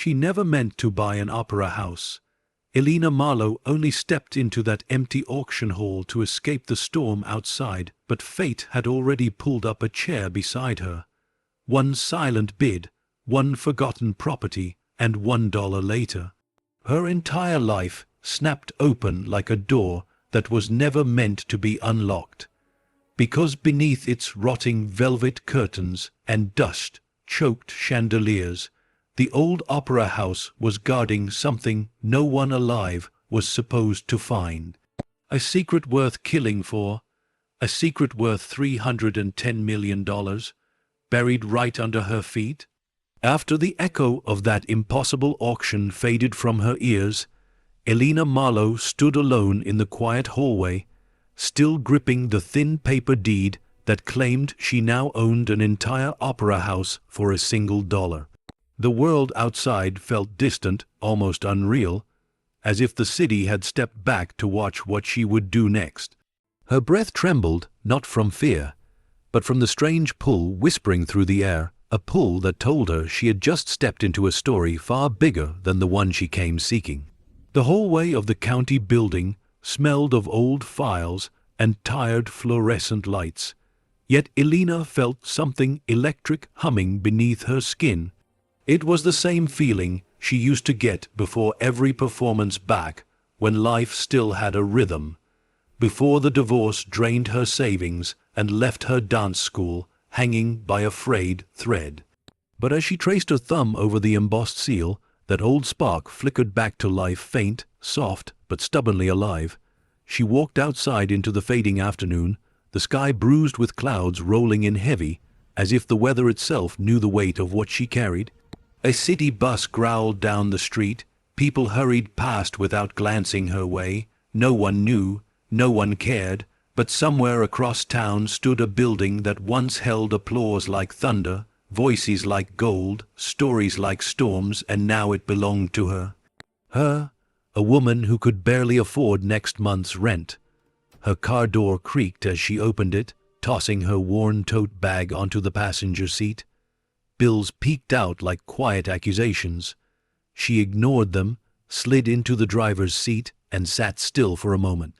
She never meant to buy an opera house. Elena Marlowe only stepped into that empty auction hall to escape the storm outside, but fate had already pulled up a chair beside her. One silent bid, one forgotten property, and $1 later. Her entire life snapped open like a door that was never meant to be unlocked. Because beneath its rotting velvet curtains and dust-choked chandeliers, the old opera house was guarding something no one alive was supposed to find. A secret worth killing for, a secret worth $310 million, buried right under her feet. After the echo of that impossible auction faded from her ears, Elena Marlowe stood alone in the quiet hallway, still gripping the thin paper deed that claimed she now owned an entire opera house for a single dollar. The world outside felt distant, almost unreal, as if the city had stepped back to watch what she would do next. Her breath trembled, not from fear, but from the strange pull whispering through the air, a pull that told her she had just stepped into a story far bigger than the one she came seeking. The hallway of the county building smelled of old files and tired fluorescent lights, yet Elena felt something electric humming beneath her skin. It was the same feeling she used to get before every performance back when life still had a rhythm, before the divorce drained her savings and left her dance school hanging by a frayed thread. But as she traced her thumb over the embossed seal, that old spark flickered back to life, faint, soft, but stubbornly alive. She walked outside into the fading afternoon, the sky bruised with clouds rolling in heavy, as if the weather itself knew the weight of what she carried. A city bus growled down the street, people hurried past without glancing her way. No one knew, no one cared, but somewhere across town stood a building that once held applause like thunder, voices like gold, stories like storms, and now it belonged to her. Her, a woman who could barely afford next month's rent. Her car door creaked as she opened it, tossing her worn tote bag onto the passenger seat. Bills peeked out like quiet accusations. She ignored them, slid into the driver's seat, and sat still for a moment.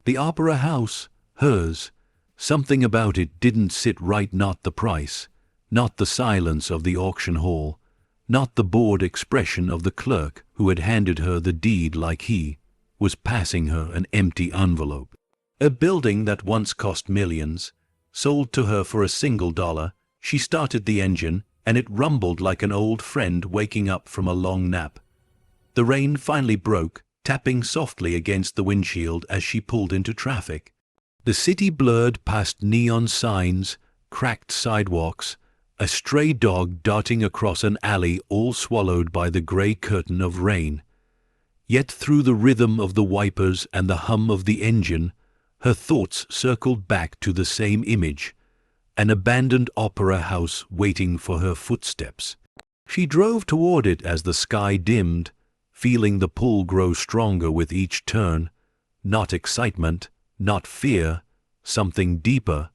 The opera house, hers. Something about it didn't sit right, not the price, not the silence of the auction hall, not the bored expression of the clerk who had handed her the deed like he was passing her an empty envelope. A building that once cost millions, sold to her for a single dollar. She started the engine, and it rumbled like an old friend waking up from a long nap. The rain finally broke, tapping softly against the windshield as she pulled into traffic. The city blurred past neon signs, cracked sidewalks, a stray dog darting across an alley all swallowed by the gray curtain of rain. Yet through the rhythm of the wipers and the hum of the engine, her thoughts circled back to the same image, an abandoned opera house waiting for her footsteps. She drove toward it as the sky dimmed, feeling the pull grow stronger with each turn. Not excitement, not fear, something deeper,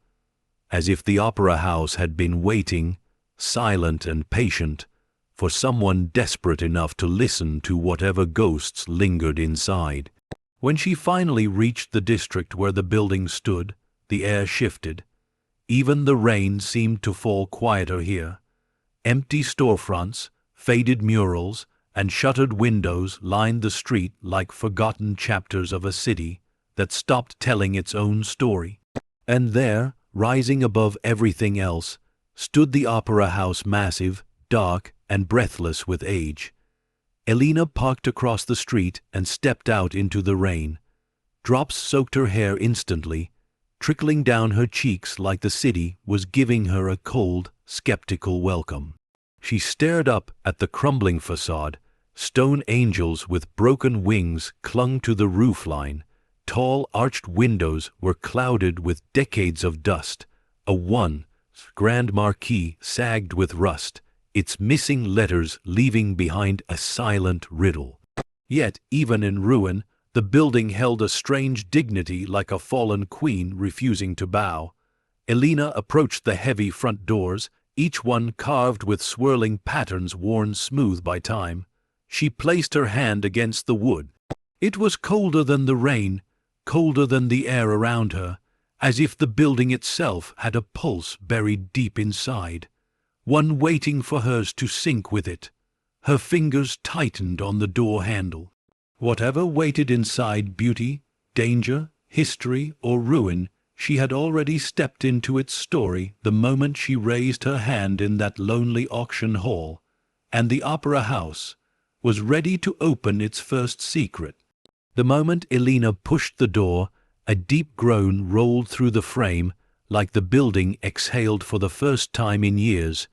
as if the opera house had been waiting, silent and patient, for someone desperate enough to listen to whatever ghosts lingered inside. When she finally reached the district where the building stood, the air shifted. Even the rain seemed to fall quieter here. Empty storefronts, faded murals, and shuttered windows lined the street like forgotten chapters of a city that stopped telling its own story. And there, rising above everything else, stood the opera house, massive, dark, and breathless with age. Elena parked across the street and stepped out into the rain. Drops soaked her hair instantly, trickling down her cheeks like the city was giving her a cold, skeptical welcome. She stared up at the crumbling facade. Stone angels with broken wings clung to the roofline. Tall arched windows were clouded with decades of dust. A once grand marquee sagged with rust, its missing letters leaving behind a silent riddle. Yet, even in ruin, the building held a strange dignity, like a fallen queen refusing to bow. Elena approached the heavy front doors, each one carved with swirling patterns worn smooth by time. She placed her hand against the wood. It was colder than the rain, colder than the air around her, as if the building itself had a pulse buried deep inside, one waiting for hers to sink with it. Her fingers tightened on the door handle. Whatever waited inside, beauty, danger, history, or ruin, she had already stepped into its story the moment she raised her hand in that lonely auction hall, and the opera house was ready to open its first secret. The moment Elena pushed the door, a deep groan rolled through the frame, like the building exhaled for the first time in years.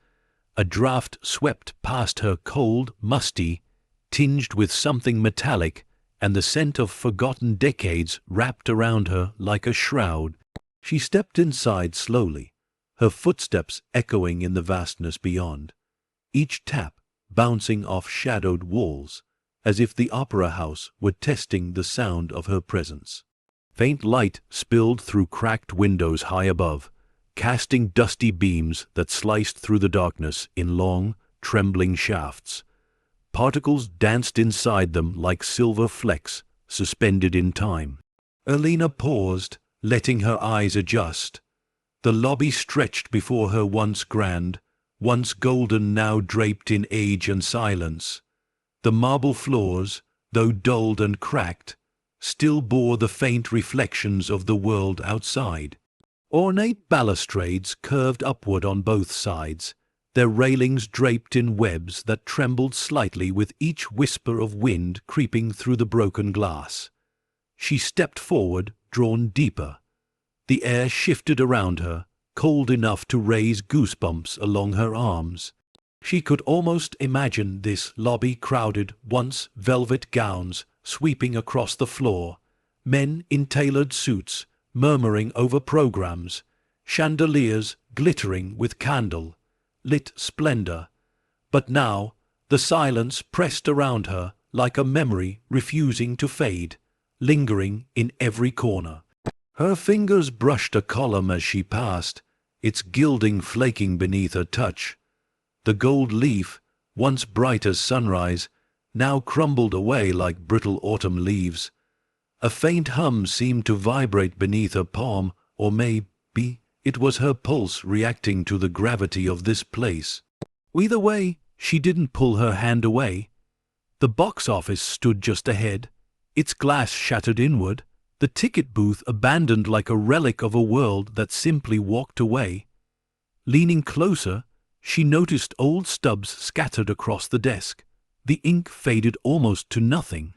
A draught swept past her, cold, musty, tinged with something metallic, and the scent of forgotten decades wrapped around her like a shroud. She stepped inside slowly, her footsteps echoing in the vastness beyond, each tap bouncing off shadowed walls, as if the opera house were testing the sound of her presence. Faint light spilled through cracked windows high above, casting dusty beams that sliced through the darkness in long, trembling shafts. Particles danced inside them like silver flecks suspended in time. Elena paused, letting her eyes adjust. The lobby stretched before her, once grand, once golden, now draped in age and silence. The marble floors, though dulled and cracked, still bore the faint reflections of the world outside. Ornate balustrades curved upward on both sides, their railings draped in webs that trembled slightly with each whisper of wind creeping through the broken glass. She stepped forward, drawn deeper. The air shifted around her, cold enough to raise goosebumps along her arms. She could almost imagine this lobby crowded, once velvet gowns sweeping across the floor, men in tailored suits murmuring over programs, chandeliers glittering with candle-lit splendor. But now the silence pressed around her like a memory refusing to fade, lingering in every corner. Her fingers brushed a column as she passed, its gilding flaking beneath her touch. The gold leaf, once bright as sunrise, now crumbled away like brittle autumn leaves. A faint hum seemed to vibrate beneath her palm, or maybe it was her pulse reacting to the gravity of this place. Either way, she didn't pull her hand away. The box office stood just ahead, its glass shattered inward, the ticket booth abandoned like a relic of a world that simply walked away. Leaning closer, she noticed old stubs scattered across the desk. The ink faded almost to nothing.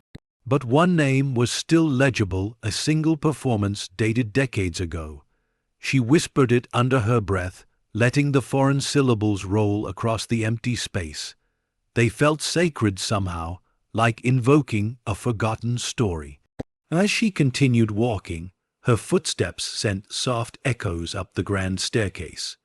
But one name was still legible, a single performance dated decades ago. She whispered it under her breath, letting the foreign syllables roll across the empty space. They felt sacred somehow, like invoking a forgotten story. As she continued walking, her footsteps sent soft echoes up the grand staircase.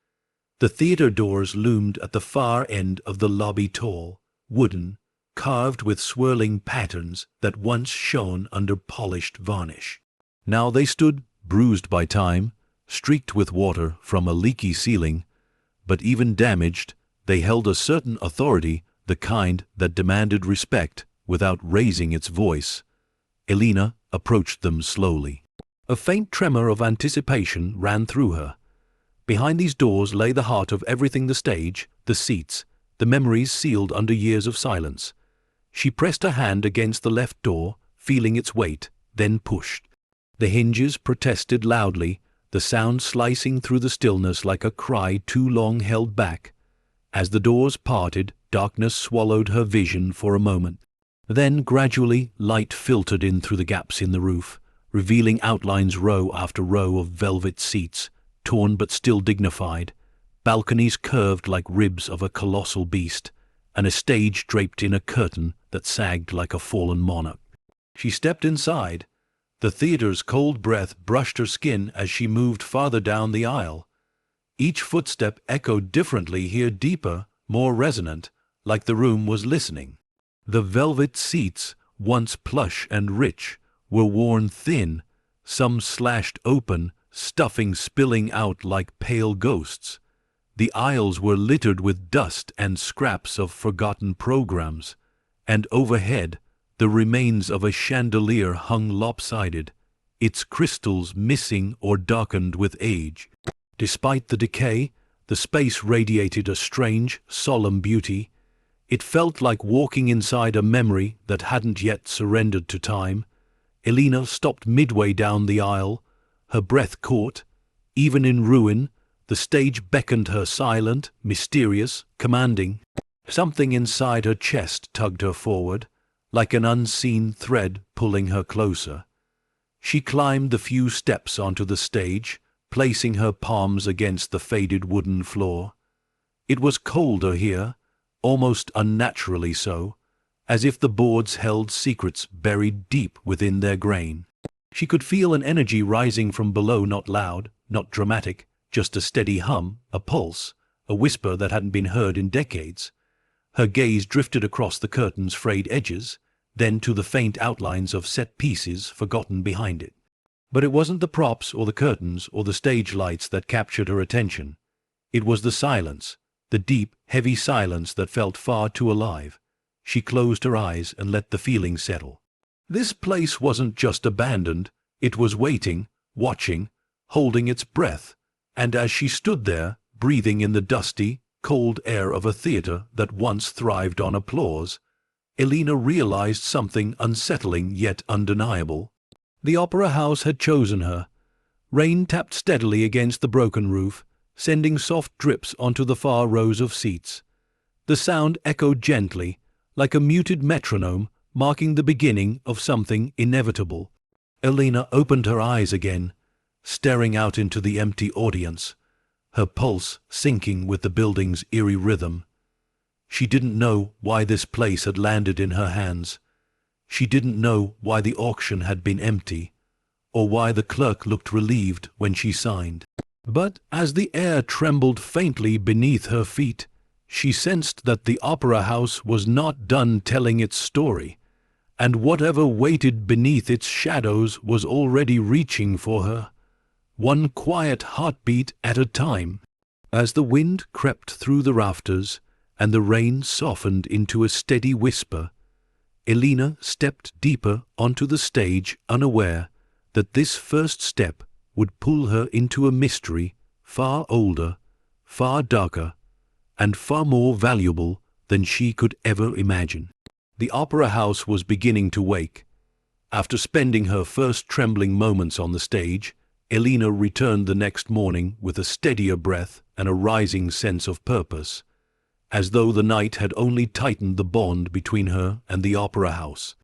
The theater doors loomed at the far end of the lobby, tall, wooden, carved with swirling patterns that once shone under polished varnish. Now they stood, bruised by time, streaked with water from a leaky ceiling, but even damaged, they held a certain authority, the kind that demanded respect without raising its voice. Elena approached them slowly. A faint tremor of anticipation ran through her. Behind these doors lay the heart of everything: the stage, the seats, the memories sealed under years of silence. She pressed her hand against the left door, feeling its weight, then pushed. The hinges protested loudly, the sound slicing through the stillness like a cry too long held back. As the doors parted, darkness swallowed her vision for a moment. Then, gradually, light filtered in through the gaps in the roof, revealing outlines row after row of velvet seats, torn but still dignified, balconies curved like ribs of a colossal beast, and a stage draped in a curtain that sagged like a fallen monarch. She stepped inside. The theater's cold breath brushed her skin as she moved farther down the aisle. Each footstep echoed differently here, deeper, more resonant, like the room was listening. The velvet seats, once plush and rich, were worn thin, some slashed open, stuffing spilling out like pale ghosts. The aisles were littered with dust and scraps of forgotten programs, and overhead the remains of a chandelier hung lopsided, its crystals missing or darkened with age. Despite the decay, the space radiated a strange, solemn beauty. It felt like walking inside a memory that hadn't yet surrendered to time. Elena stopped midway down the aisle, her breath caught. Even in ruin, the stage beckoned her, silent, mysterious, commanding. Something inside her chest tugged her forward, like an unseen thread pulling her closer. She climbed the few steps onto the stage, placing her palms against the faded wooden floor. It was colder here, almost unnaturally so, as if the boards held secrets buried deep within their grain. She could feel an energy rising from below, not loud, not dramatic, just a steady hum, a pulse, a whisper that hadn't been heard in decades. Her gaze drifted across the curtain's frayed edges, then to the faint outlines of set pieces forgotten behind it. But it wasn't the props or the curtains or the stage lights that captured her attention. It was the silence, the deep, heavy silence that felt far too alive. She closed her eyes and let the feeling settle. This place wasn't just abandoned, it was waiting, watching, holding its breath, and as she stood there, breathing in the dusty, cold air of a theater that once thrived on applause, Elena realized something unsettling yet undeniable. The opera house had chosen her. Rain tapped steadily against the broken roof, sending soft drips onto the far rows of seats. The sound echoed gently, like a muted metronome, marking the beginning of something inevitable. Elena opened her eyes again, staring out into the empty audience, her pulse syncing with the building's eerie rhythm. She didn't know why this place had landed in her hands. She didn't know why the auction had been empty, or why the clerk looked relieved when she signed. But as the air trembled faintly beneath her feet, she sensed that the opera house was not done telling its story, and whatever waited beneath its shadows was already reaching for her, one quiet heartbeat at a time. As the wind crept through the rafters and the rain softened into a steady whisper, Elena stepped deeper onto the stage, unaware that this first step would pull her into a mystery far older, far darker, and far more valuable than she could ever imagine. The opera house was beginning to wake. After spending her first trembling moments on the stage, Elena returned the next morning with a steadier breath and a rising sense of purpose, as though the night had only tightened the bond between her and the opera house.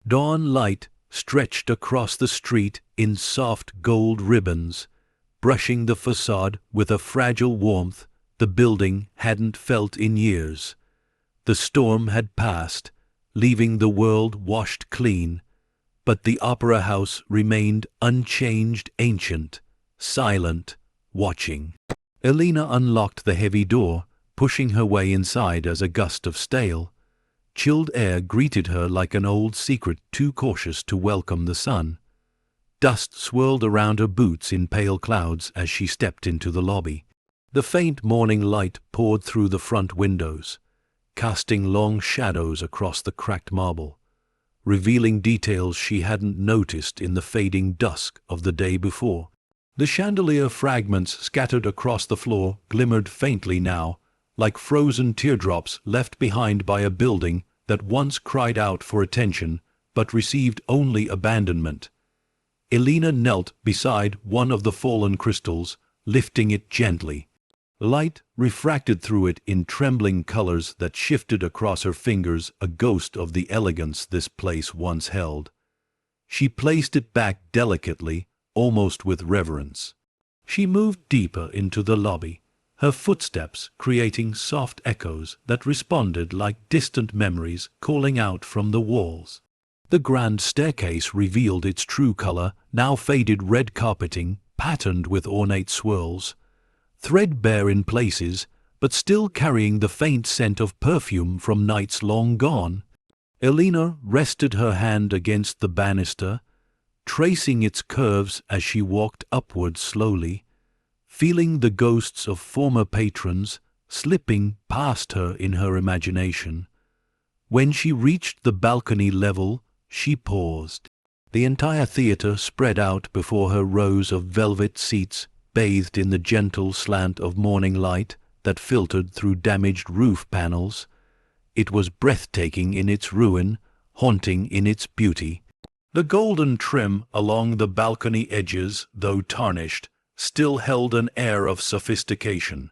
Dawn light stretched across the street in soft gold ribbons, brushing the facade with a fragile warmth the building hadn't felt in years. The storm had passed, leaving the world washed clean, but the opera house remained unchanged, ancient, silent, watching. Elena unlocked the heavy door, pushing her way inside as a gust of stale, chilled air greeted her like an old secret too cautious to welcome the sun. Dust swirled around her boots in pale clouds as she stepped into the lobby. The faint morning light poured through the front windows, casting long shadows across the cracked marble, revealing details she hadn't noticed in the fading dusk of the day before. The chandelier fragments scattered across the floor glimmered faintly now, like frozen teardrops left behind by a building that once cried out for attention but received only abandonment. Elena knelt beside one of the fallen crystals, lifting it gently. Light refracted through it in trembling colors that shifted across her fingers, a ghost of the elegance this place once held. She placed it back delicately, almost with reverence. She moved deeper into the lobby, her footsteps creating soft echoes that responded like distant memories calling out from the walls. The grand staircase revealed its true color, now faded red carpeting, patterned with ornate swirls, threadbare in places, but still carrying the faint scent of perfume from nights long gone. Elena rested her hand against the banister, tracing its curves as she walked upward slowly, feeling the ghosts of former patrons slipping past her in her imagination. When she reached the balcony level, she paused. The entire theater spread out before her, rows of velvet seats bathed in the gentle slant of morning light that filtered through damaged roof panels. It was breathtaking in its ruin, haunting in its beauty. The golden trim along the balcony edges, though tarnished, still held an air of sophistication.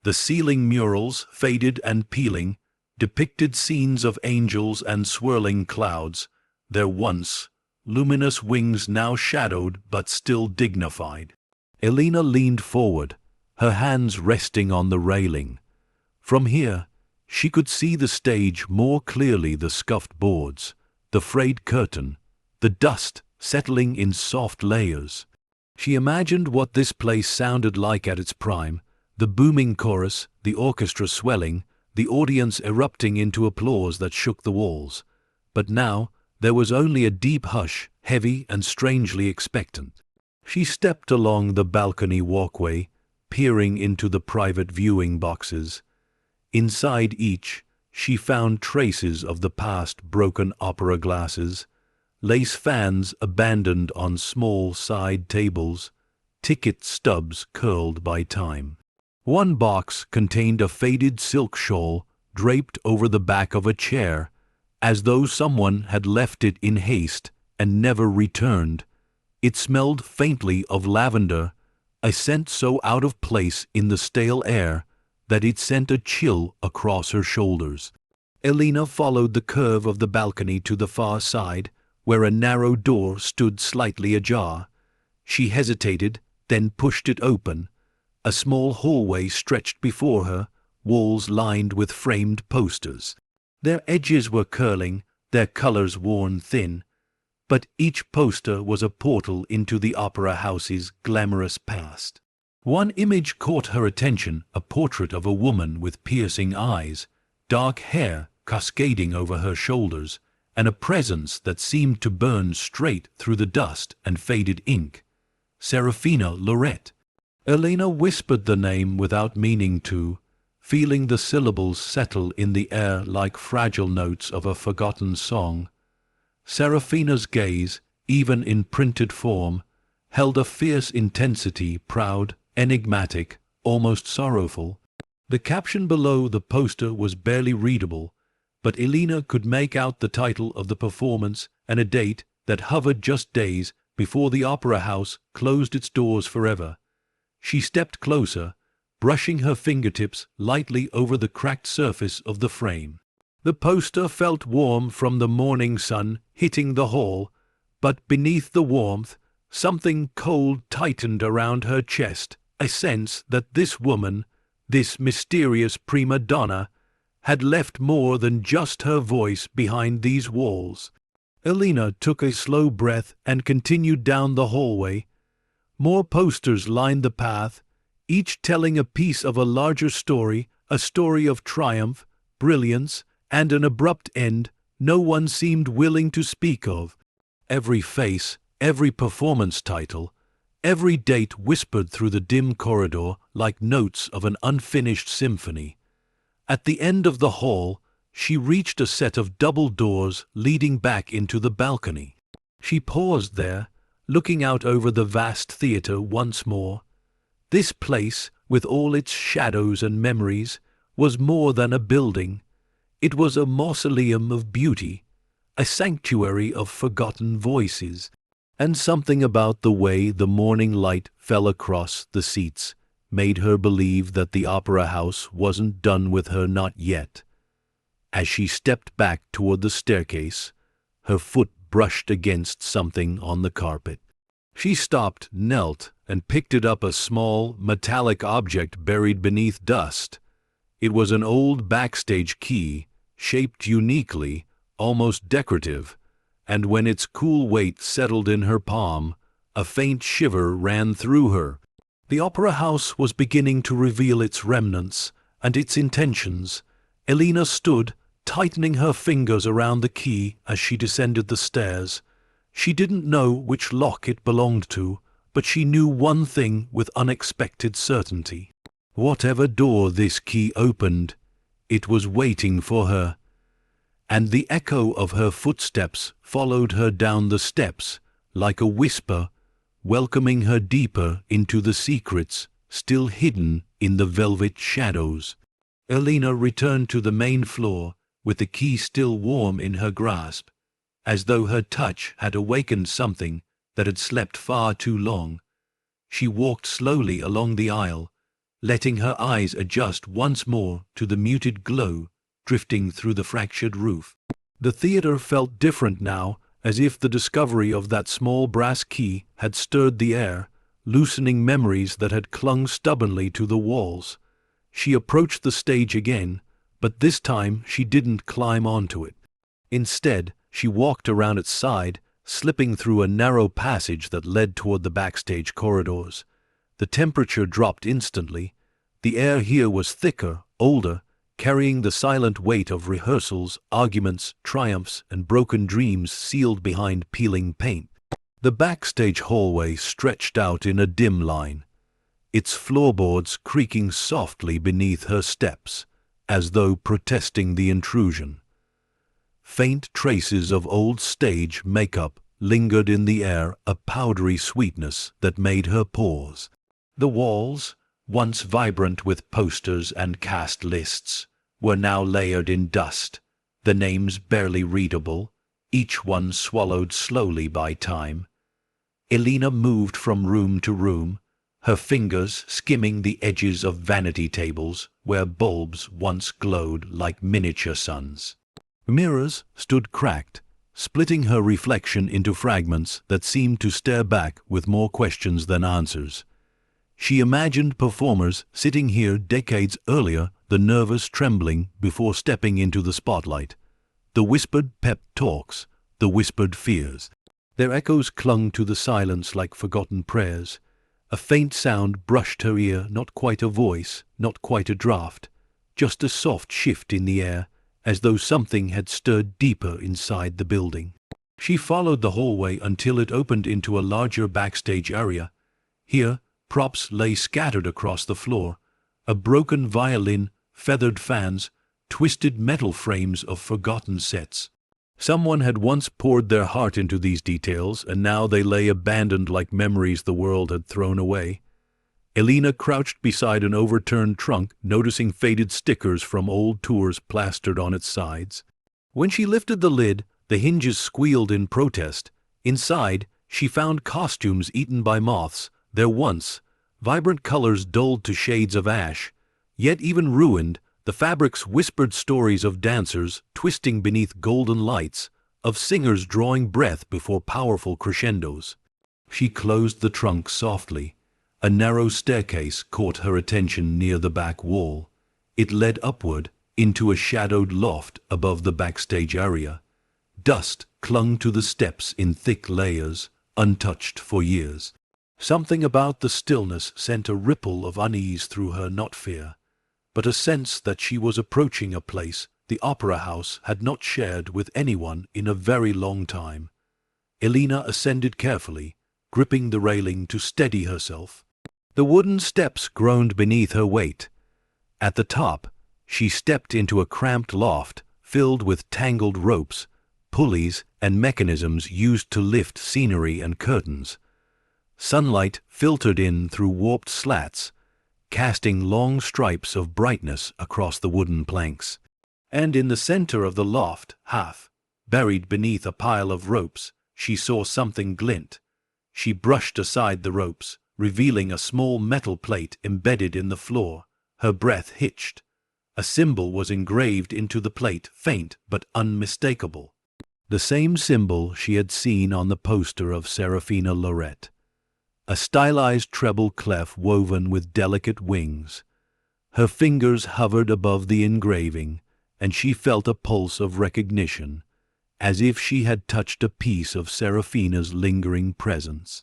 The ceiling murals, faded and peeling, depicted scenes of angels and swirling clouds, their once luminous wings now shadowed but still dignified. Elena leaned forward, her hands resting on the railing. From here, she could see the stage more clearly, the scuffed boards, the frayed curtain, the dust settling in soft layers. She imagined what this place sounded like at its prime, the booming chorus, the orchestra swelling, the audience erupting into applause that shook the walls. But now there was only a deep hush, heavy and strangely expectant. She stepped along the balcony walkway, peering into the private viewing boxes. Inside each, she found traces of the past: broken opera glasses, lace fans abandoned on small side tables, ticket stubs curled by time. One box contained a faded silk shawl draped over the back of a chair, as though someone had left it in haste and never returned. It smelled faintly of lavender, a scent so out of place in the stale air that it sent a chill across her shoulders. Elena followed the curve of the balcony to the far side, where a narrow door stood slightly ajar. She hesitated, then pushed it open. A small hallway stretched before her, walls lined with framed posters. Their edges were curling, their colors worn thin, but each poster was a portal into the opera house's glamorous past. One image caught her attention, a portrait of a woman with piercing eyes, dark hair cascading over her shoulders, and a presence that seemed to burn straight through the dust and faded ink. Serafina Lorette. Elena whispered the name without meaning to, feeling the syllables settle in the air like fragile notes of a forgotten song. Serafina's gaze, even in printed form, held a fierce intensity, proud, enigmatic, almost sorrowful. The caption below the poster was barely readable, but Elena could make out the title of the performance and a date that hovered just days before the opera house closed its doors forever. She stepped closer, brushing her fingertips lightly over the cracked surface of the frame. The poster felt warm from the morning sun hitting the hall, but beneath the warmth, something cold tightened around her chest, a sense that this woman, this mysterious prima donna, had left more than just her voice behind these walls. Elena took a slow breath and continued down the hallway. More posters lined the path, each telling a piece of a larger story, a story of triumph, brilliance, and an abrupt end no one seemed willing to speak of. Every face, every performance title, every date whispered through the dim corridor like notes of an unfinished symphony. At the end of the hall, she reached a set of double doors leading back into the balcony. She paused there, looking out over the vast theater once more. This place, with all its shadows and memories, was more than a building. It was a mausoleum of beauty, a sanctuary of forgotten voices, and something about the way the morning light fell across the seats made her believe that the opera house wasn't done with her, not yet. As she stepped back toward the staircase, her foot brushed against something on the carpet. She stopped, knelt, and picked it up, a small, metallic object buried beneath dust. It was an old backstage key, shaped uniquely, almost decorative, and when its cool weight settled in her palm, a faint shiver ran through her. The opera house was beginning to reveal its remnants and its intentions. Elena stood, tightening her fingers around the key as she descended the stairs. She didn't know which lock it belonged to, but she knew one thing with unexpected certainty. Whatever door this key opened, it was waiting for her. and the echo of her footsteps followed her down the steps, like a whisper, welcoming her deeper into the secrets still hidden in the velvet shadows. Elena returned to the main floor, with the key still warm in her grasp, as though her touch had awakened something that had slept far too long. She walked slowly along the aisle, letting her eyes adjust once more to the muted glow drifting through the fractured roof. The theater felt different now, as if the discovery of that small brass key had stirred the air, loosening memories that had clung stubbornly to the walls. She approached the stage again, but this time she didn't climb onto it. Instead, she walked around its side, slipping through a narrow passage that led toward the backstage corridors. The temperature dropped instantly. The air here was thicker, older, carrying the silent weight of rehearsals, arguments, triumphs, and broken dreams sealed behind peeling paint. The backstage hallway stretched out in a dim line, its floorboards creaking softly beneath her steps, as though protesting the intrusion. Faint traces of old stage makeup lingered in the air, a powdery sweetness that made her pause. The walls, once vibrant with posters and cast lists, were now layered in dust, the names barely readable, each one swallowed slowly by time. Elena moved from room to room, her fingers skimming the edges of vanity tables where bulbs once glowed like miniature suns. Mirrors stood cracked, splitting her reflection into fragments that seemed to stare back with more questions than answers. She imagined performers sitting here decades earlier, the nervous trembling before stepping into the spotlight, the whispered pep talks, the whispered fears. Their echoes clung to the silence like forgotten prayers. A faint sound brushed her ear, not quite a voice, not quite a draft, just a soft shift in the air, as though something had stirred deeper inside the building. She followed the hallway until it opened into a larger backstage area. Here, props lay scattered across the floor, a broken violin, feathered fans, twisted metal frames of forgotten sets. Someone had once poured their heart into these details, and now they lay abandoned like memories the world had thrown away. Elena crouched beside an overturned trunk, noticing faded stickers from old tours plastered on its sides. When she lifted the lid, the hinges squealed in protest. Inside, she found costumes eaten by moths, their once vibrant colors dulled to shades of ash. Yet even ruined, the fabrics whispered stories of dancers twisting beneath golden lights, of singers drawing breath before powerful crescendos. She closed the trunk softly. A narrow staircase caught her attention near the back wall. It led upward into a shadowed loft above the backstage area. Dust clung to the steps in thick layers, untouched for years. Something about the stillness sent a ripple of unease through her, not fear, but a sense that she was approaching a place the opera house had not shared with anyone in a very long time. Elena ascended carefully, gripping the railing to steady herself. The wooden steps groaned beneath her weight. At the top, she stepped into a cramped loft filled with tangled ropes, pulleys, and mechanisms used to lift scenery and curtains. Sunlight filtered in through warped slats, casting long stripes of brightness across the wooden planks. And in the center of the loft, half buried beneath a pile of ropes, she saw something glint. She brushed aside the ropes, revealing a small metal plate embedded in the floor. Her breath hitched. A symbol was engraved into the plate, faint but unmistakable. The same symbol she had seen on the poster of Serafina Lorette. A stylized treble clef woven with delicate wings. Her fingers hovered above the engraving, and she felt a pulse of recognition, as if she had touched a piece of Serafina's lingering presence.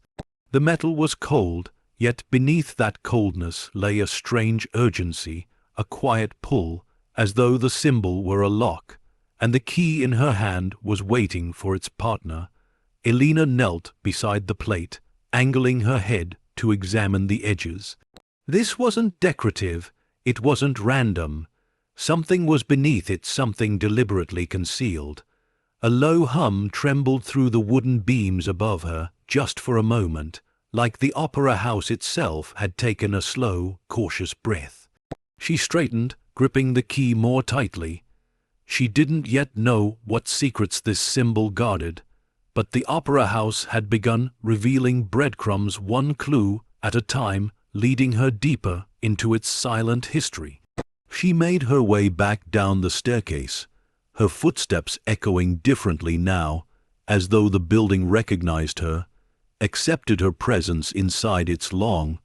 The metal was cold, yet beneath that coldness lay a strange urgency, a quiet pull, as though the symbol were a lock, and the key in her hand was waiting for its partner. Elena knelt beside the plate, angling her head to examine the edges. This wasn't decorative, it wasn't random. Something was beneath it, something deliberately concealed. A low hum trembled through the wooden beams above her, just for a moment, like the opera house itself had taken a slow, cautious breath. She straightened, gripping the key more tightly. She didn't yet know what secrets this symbol guarded, but the opera house had begun revealing breadcrumbs, one clue at a time, leading her deeper into its silent history. She made her way back down the staircase, her footsteps echoing differently now, as though the building recognized her, accepted her presence inside its long,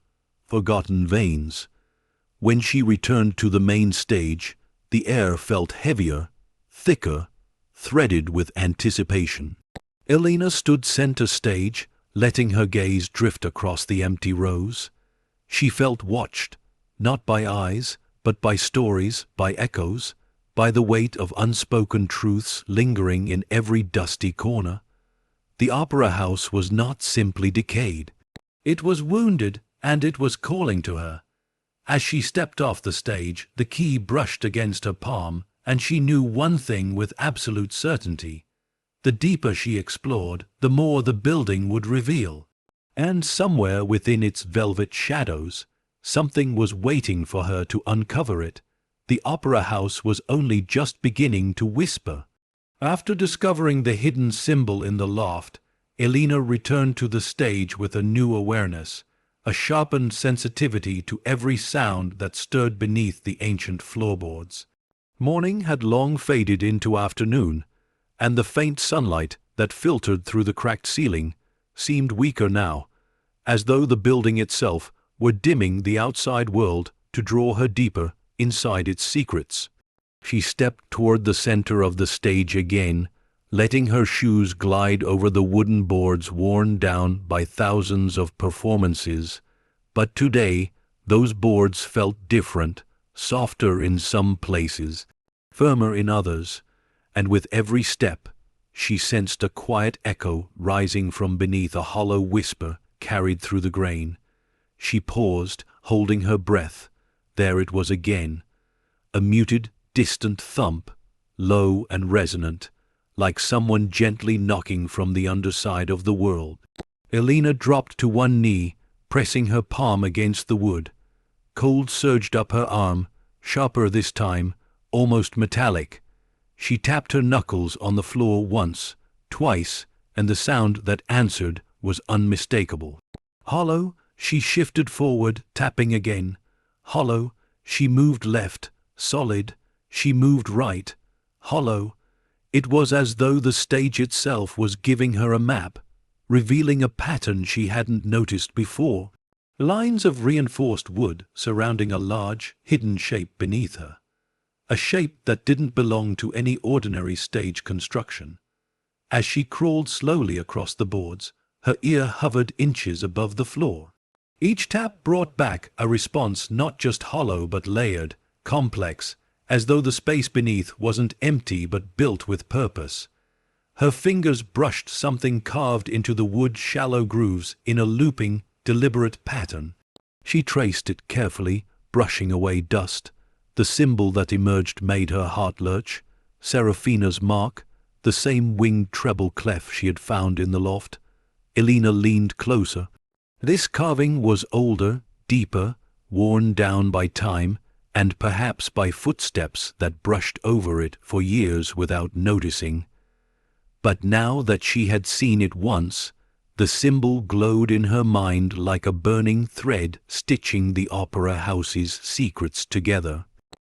forgotten veins. When she returned to the main stage, the air felt heavier, thicker, threaded with anticipation. Elena stood center stage, letting her gaze drift across the empty rows. She felt watched, not by eyes, but by stories, by echoes, by the weight of unspoken truths lingering in every dusty corner. The opera house was not simply decayed. It was wounded, and it was calling to her. As she stepped off the stage, the key brushed against her palm, and she knew one thing with absolute certainty. The deeper she explored, the more the building would reveal. And somewhere within its velvet shadows, something was waiting for her to uncover it. The opera house was only just beginning to whisper. After discovering the hidden symbol in the loft, Elena returned to the stage with a new awareness, a sharpened sensitivity to every sound that stirred beneath the ancient floorboards. Morning had long faded into afternoon, and the faint sunlight that filtered through the cracked ceiling seemed weaker now, as though the building itself were dimming the outside world to draw her deeper inside its secrets. She stepped toward the center of the stage again, letting her shoes glide over the wooden boards worn down by thousands of performances. But today, those boards felt different, softer in some places, firmer in others, and with every step, she sensed a quiet echo rising from beneath, a hollow whisper carried through the grain. She paused, holding her breath. There it was again, a muted, distant thump, low and resonant, like someone gently knocking from the underside of the world. Elena dropped to one knee, pressing her palm against the wood. Cold surged up her arm, sharper this time, almost metallic. She tapped her knuckles on the floor once, twice, and the sound that answered was unmistakable. Hollow. She shifted forward, tapping again. Hollow. She moved left. Solid. She moved right. Hollow. It was as though the stage itself was giving her a map, revealing a pattern she hadn't noticed before. Lines of reinforced wood surrounding a large, hidden shape beneath her. A shape that didn't belong to any ordinary stage construction. As she crawled slowly across the boards, her ear hovered inches above the floor. Each tap brought back a response, not just hollow but layered, complex, as though the space beneath wasn't empty but built with purpose. Her fingers brushed something carved into the wood, shallow grooves in a looping, deliberate pattern. She traced it carefully, brushing away dust. The symbol that emerged made her heart lurch. Seraphina's mark, the same winged treble clef she had found in the loft. Elena leaned closer. This carving was older, deeper, worn down by time, and perhaps by footsteps that brushed over it for years without noticing. But now that she had seen it once, the symbol glowed in her mind like a burning thread stitching the opera house's secrets together.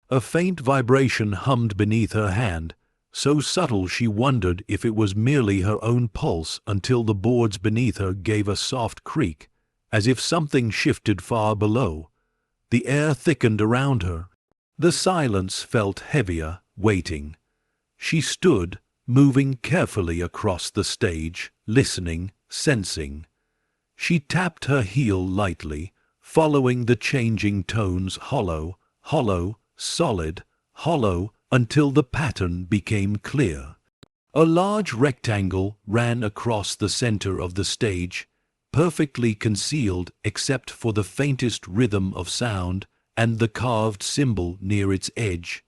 A faint vibration hummed beneath her hand, so subtle she wondered if it was merely her own pulse, until the boards beneath her gave a soft creak, as if something shifted far below. The air thickened around her. The silence felt heavier, waiting. She stood, moving carefully across the stage, listening, sensing. She tapped her heel lightly, following the changing tones, hollow, hollow, solid, hollow, until the pattern became clear. A large rectangle ran across the center of the stage, perfectly concealed except for the faintest rhythm of sound and the carved symbol near its edge,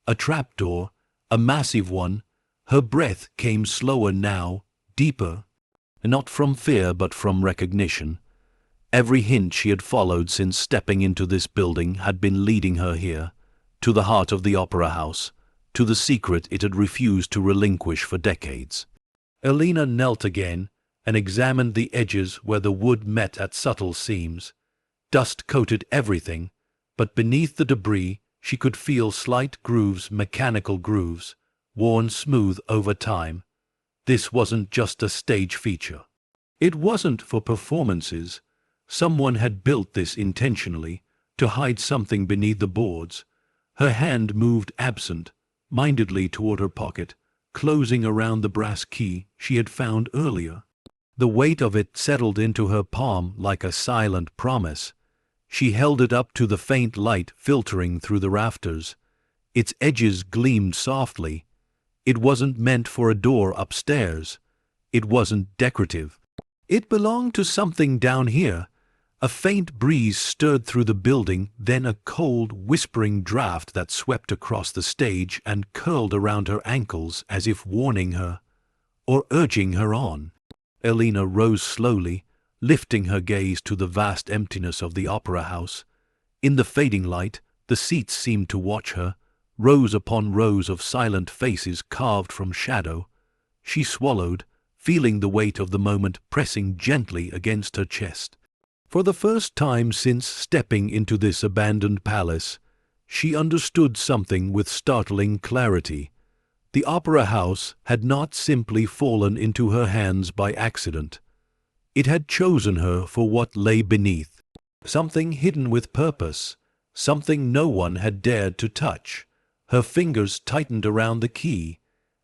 A trapdoor, a massive one. Her breath came slower now, deeper. Not from fear but from recognition. Every hint she had followed since stepping into this building had been leading her here, to the heart of the opera house, to the secret it had refused to relinquish for decades. Elena knelt again and examined the edges where the wood met at subtle seams. Dust coated everything, but beneath the debris she could feel slight grooves, mechanical grooves, worn smooth over time. This wasn't just a stage feature. It wasn't for performances. Someone had built this intentionally, to hide something beneath the boards. Her hand moved absent-mindedly toward her pocket, closing around the brass key she had found earlier. The weight of it settled into her palm like a silent promise. She held it up to the faint light filtering through the rafters. Its edges gleamed softly. It wasn't meant for a door upstairs. It wasn't decorative. It belonged to something down here. A faint breeze stirred through the building, then a cold, whispering draft that swept across the stage and curled around her ankles as if warning her, or urging her on. Elena rose slowly, lifting her gaze to the vast emptiness of the opera house. In the fading light, the seats seemed to watch her, rows upon rows of silent faces carved from shadow. She swallowed, feeling the weight of the moment pressing gently against her chest. For the first time since stepping into this abandoned palace, she understood something with startling clarity. The opera house had not simply fallen into her hands by accident. It had chosen her for what lay beneath, something hidden with purpose, something no one had dared to touch. Her fingers tightened around the key,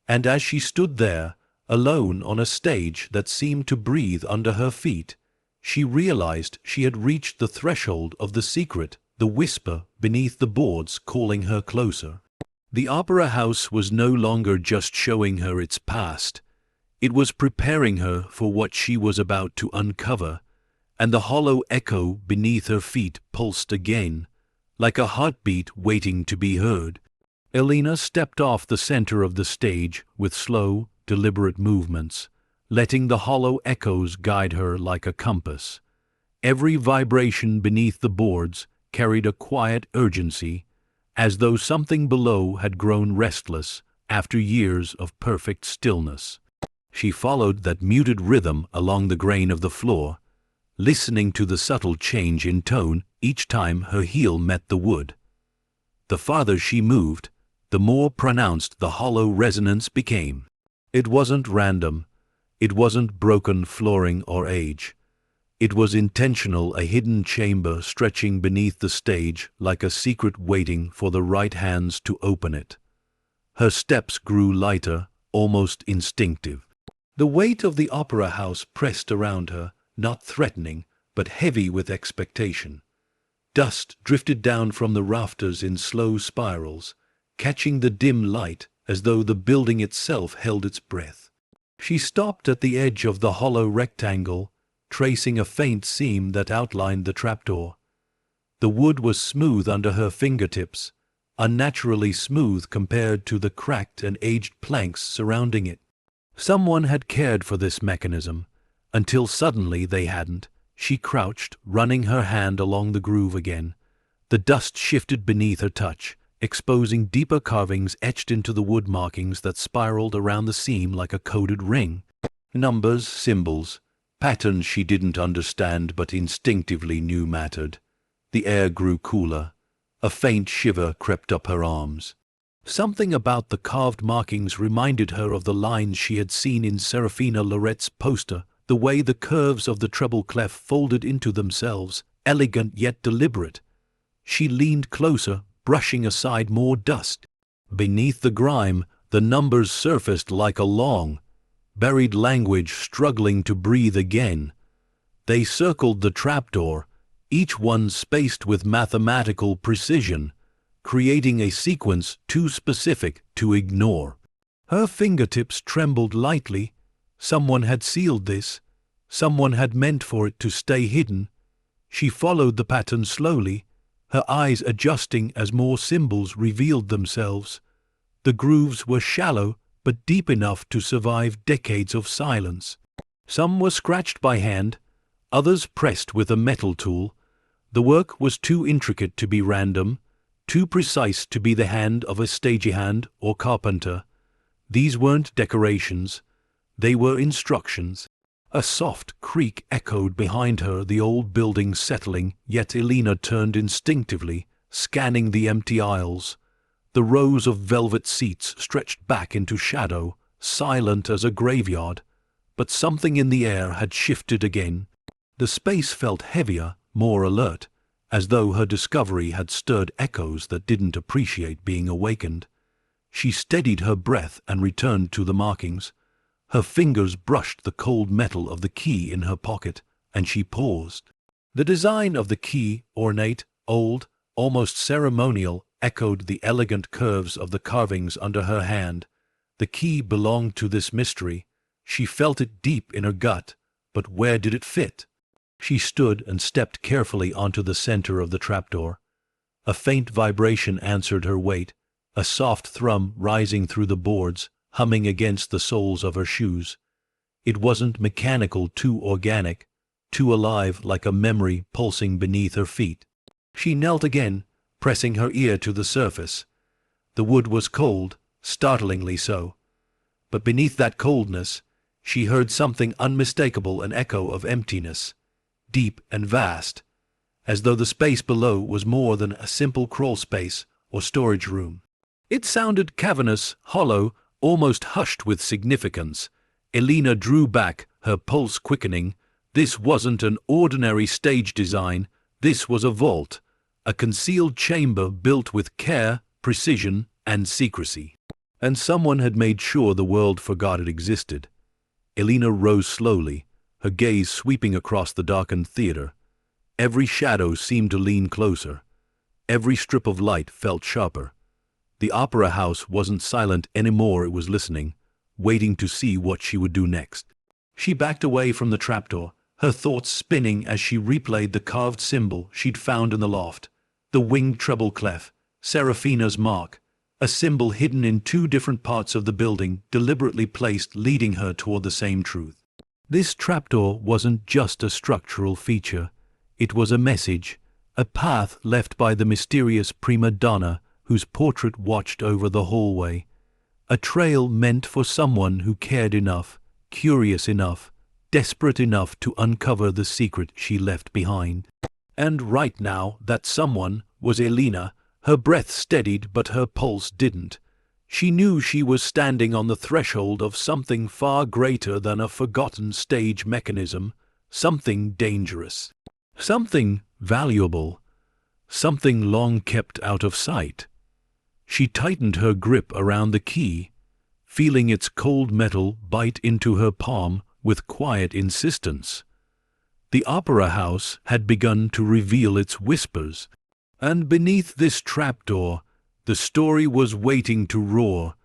and as she stood there, alone on a stage that seemed to breathe under her feet, she realized she had reached the threshold of the secret, the whisper beneath the boards calling her closer. The opera house was no longer just showing her its past. It was preparing her for what she was about to uncover, and the hollow echo beneath her feet pulsed again, like a heartbeat waiting to be heard. Elena stepped off the center of the stage with slow, deliberate movements, letting the hollow echoes guide her like a compass. Every vibration beneath the boards carried a quiet urgency, as though something below had grown restless after years of perfect stillness. She followed that muted rhythm along the grain of the floor, listening to the subtle change in tone each time her heel met the wood. The farther she moved, the more pronounced the hollow resonance became. It wasn't random. It wasn't broken flooring or age. It was intentional, a hidden chamber stretching beneath the stage like a secret waiting for the right hands to open it. Her steps grew lighter, almost instinctive. The weight of the opera house pressed around her, not threatening, but heavy with expectation. Dust drifted down from the rafters in slow spirals, catching the dim light as though the building itself held its breath. She stopped at the edge of the hollow rectangle, tracing a faint seam that outlined the trapdoor. The wood was smooth under her fingertips, unnaturally smooth compared to the cracked and aged planks surrounding it. Someone had cared for this mechanism, until suddenly they hadn't. She crouched, running her hand along the groove again. The dust shifted beneath her touch, exposing deeper carvings etched into the wood markings that spiraled around the seam like a coded ring. Numbers, symbols, patterns she didn't understand but instinctively knew mattered. The air grew cooler. A faint shiver crept up her arms. Something about the carved markings reminded her of the lines she had seen in Serafina Loret's poster, the way the curves of the treble clef folded into themselves, elegant yet deliberate. She leaned closer, brushing aside more dust. Beneath the grime, the numbers surfaced like a long, buried language struggling to breathe again. They circled the trapdoor, each one spaced with mathematical precision, creating a sequence too specific to ignore. Her fingertips trembled lightly. Someone had sealed this. Someone had meant for it to stay hidden. She followed the pattern slowly, her eyes adjusting as more symbols revealed themselves, The grooves were shallow, but deep enough to survive decades of silence. Some were scratched by hand, others pressed with a metal tool. The work was too intricate to be random, too precise to be the hand of a stagehand or carpenter. These weren't decorations, they were instructions. A soft creak echoed behind her, the old building settling, yet Elena turned instinctively, scanning the empty aisles. The rows of velvet seats stretched back into shadow, silent as a graveyard. But something in the air had shifted again. The space felt heavier, more alert, as though her discovery had stirred echoes that didn't appreciate being awakened. She steadied her breath and returned to the markings. Her fingers brushed the cold metal of the key in her pocket, and she paused. The design of the key, ornate, old, almost ceremonial, echoed the elegant curves of the carvings under her hand. The key belonged to this mystery. She felt it deep in her gut, but where did it fit? She stood and stepped carefully onto the center of the trapdoor. A faint vibration answered her weight, a soft thrum rising through the boards, humming against the soles of her shoes. It wasn't mechanical, too organic, too alive, like a memory pulsing beneath her feet. She knelt again, pressing her ear to the surface. The wood was cold, startlingly so. But beneath that coldness, she heard something unmistakable, an echo of emptiness, deep and vast, as though the space below was more than a simple crawl space or storage room. It sounded cavernous, hollow, almost hushed with significance. Elena drew back, her pulse quickening. This wasn't an ordinary stage design. This was a vault, a concealed chamber built with care, precision, and secrecy. And someone had made sure the world forgot it existed. Elena rose slowly, her gaze sweeping across the darkened theater. Every shadow seemed to lean closer. Every strip of light felt sharper. The opera house wasn't silent anymore, it was listening, waiting to see what she would do next. She backed away from the trapdoor, her thoughts spinning as she replayed the carved symbol she'd found in the loft. The winged treble clef, Serafina's mark, a symbol hidden in two different parts of the building, deliberately placed, leading her toward the same truth. This trapdoor wasn't just a structural feature. It was a message, a path left by the mysterious prima donna whose portrait watched over the hallway. A trail meant for someone who cared enough, curious enough, desperate enough to uncover the secret she left behind. And right now, that someone was Elena. Her breath steadied, but her pulse didn't. She knew she was standing on the threshold of something far greater than a forgotten stage mechanism, something dangerous, something valuable, something long kept out of sight. She tightened her grip around the key, feeling its cold metal bite into her palm with quiet insistence. The opera house had begun to reveal its whispers, and beneath this trapdoor, the story was waiting to roar.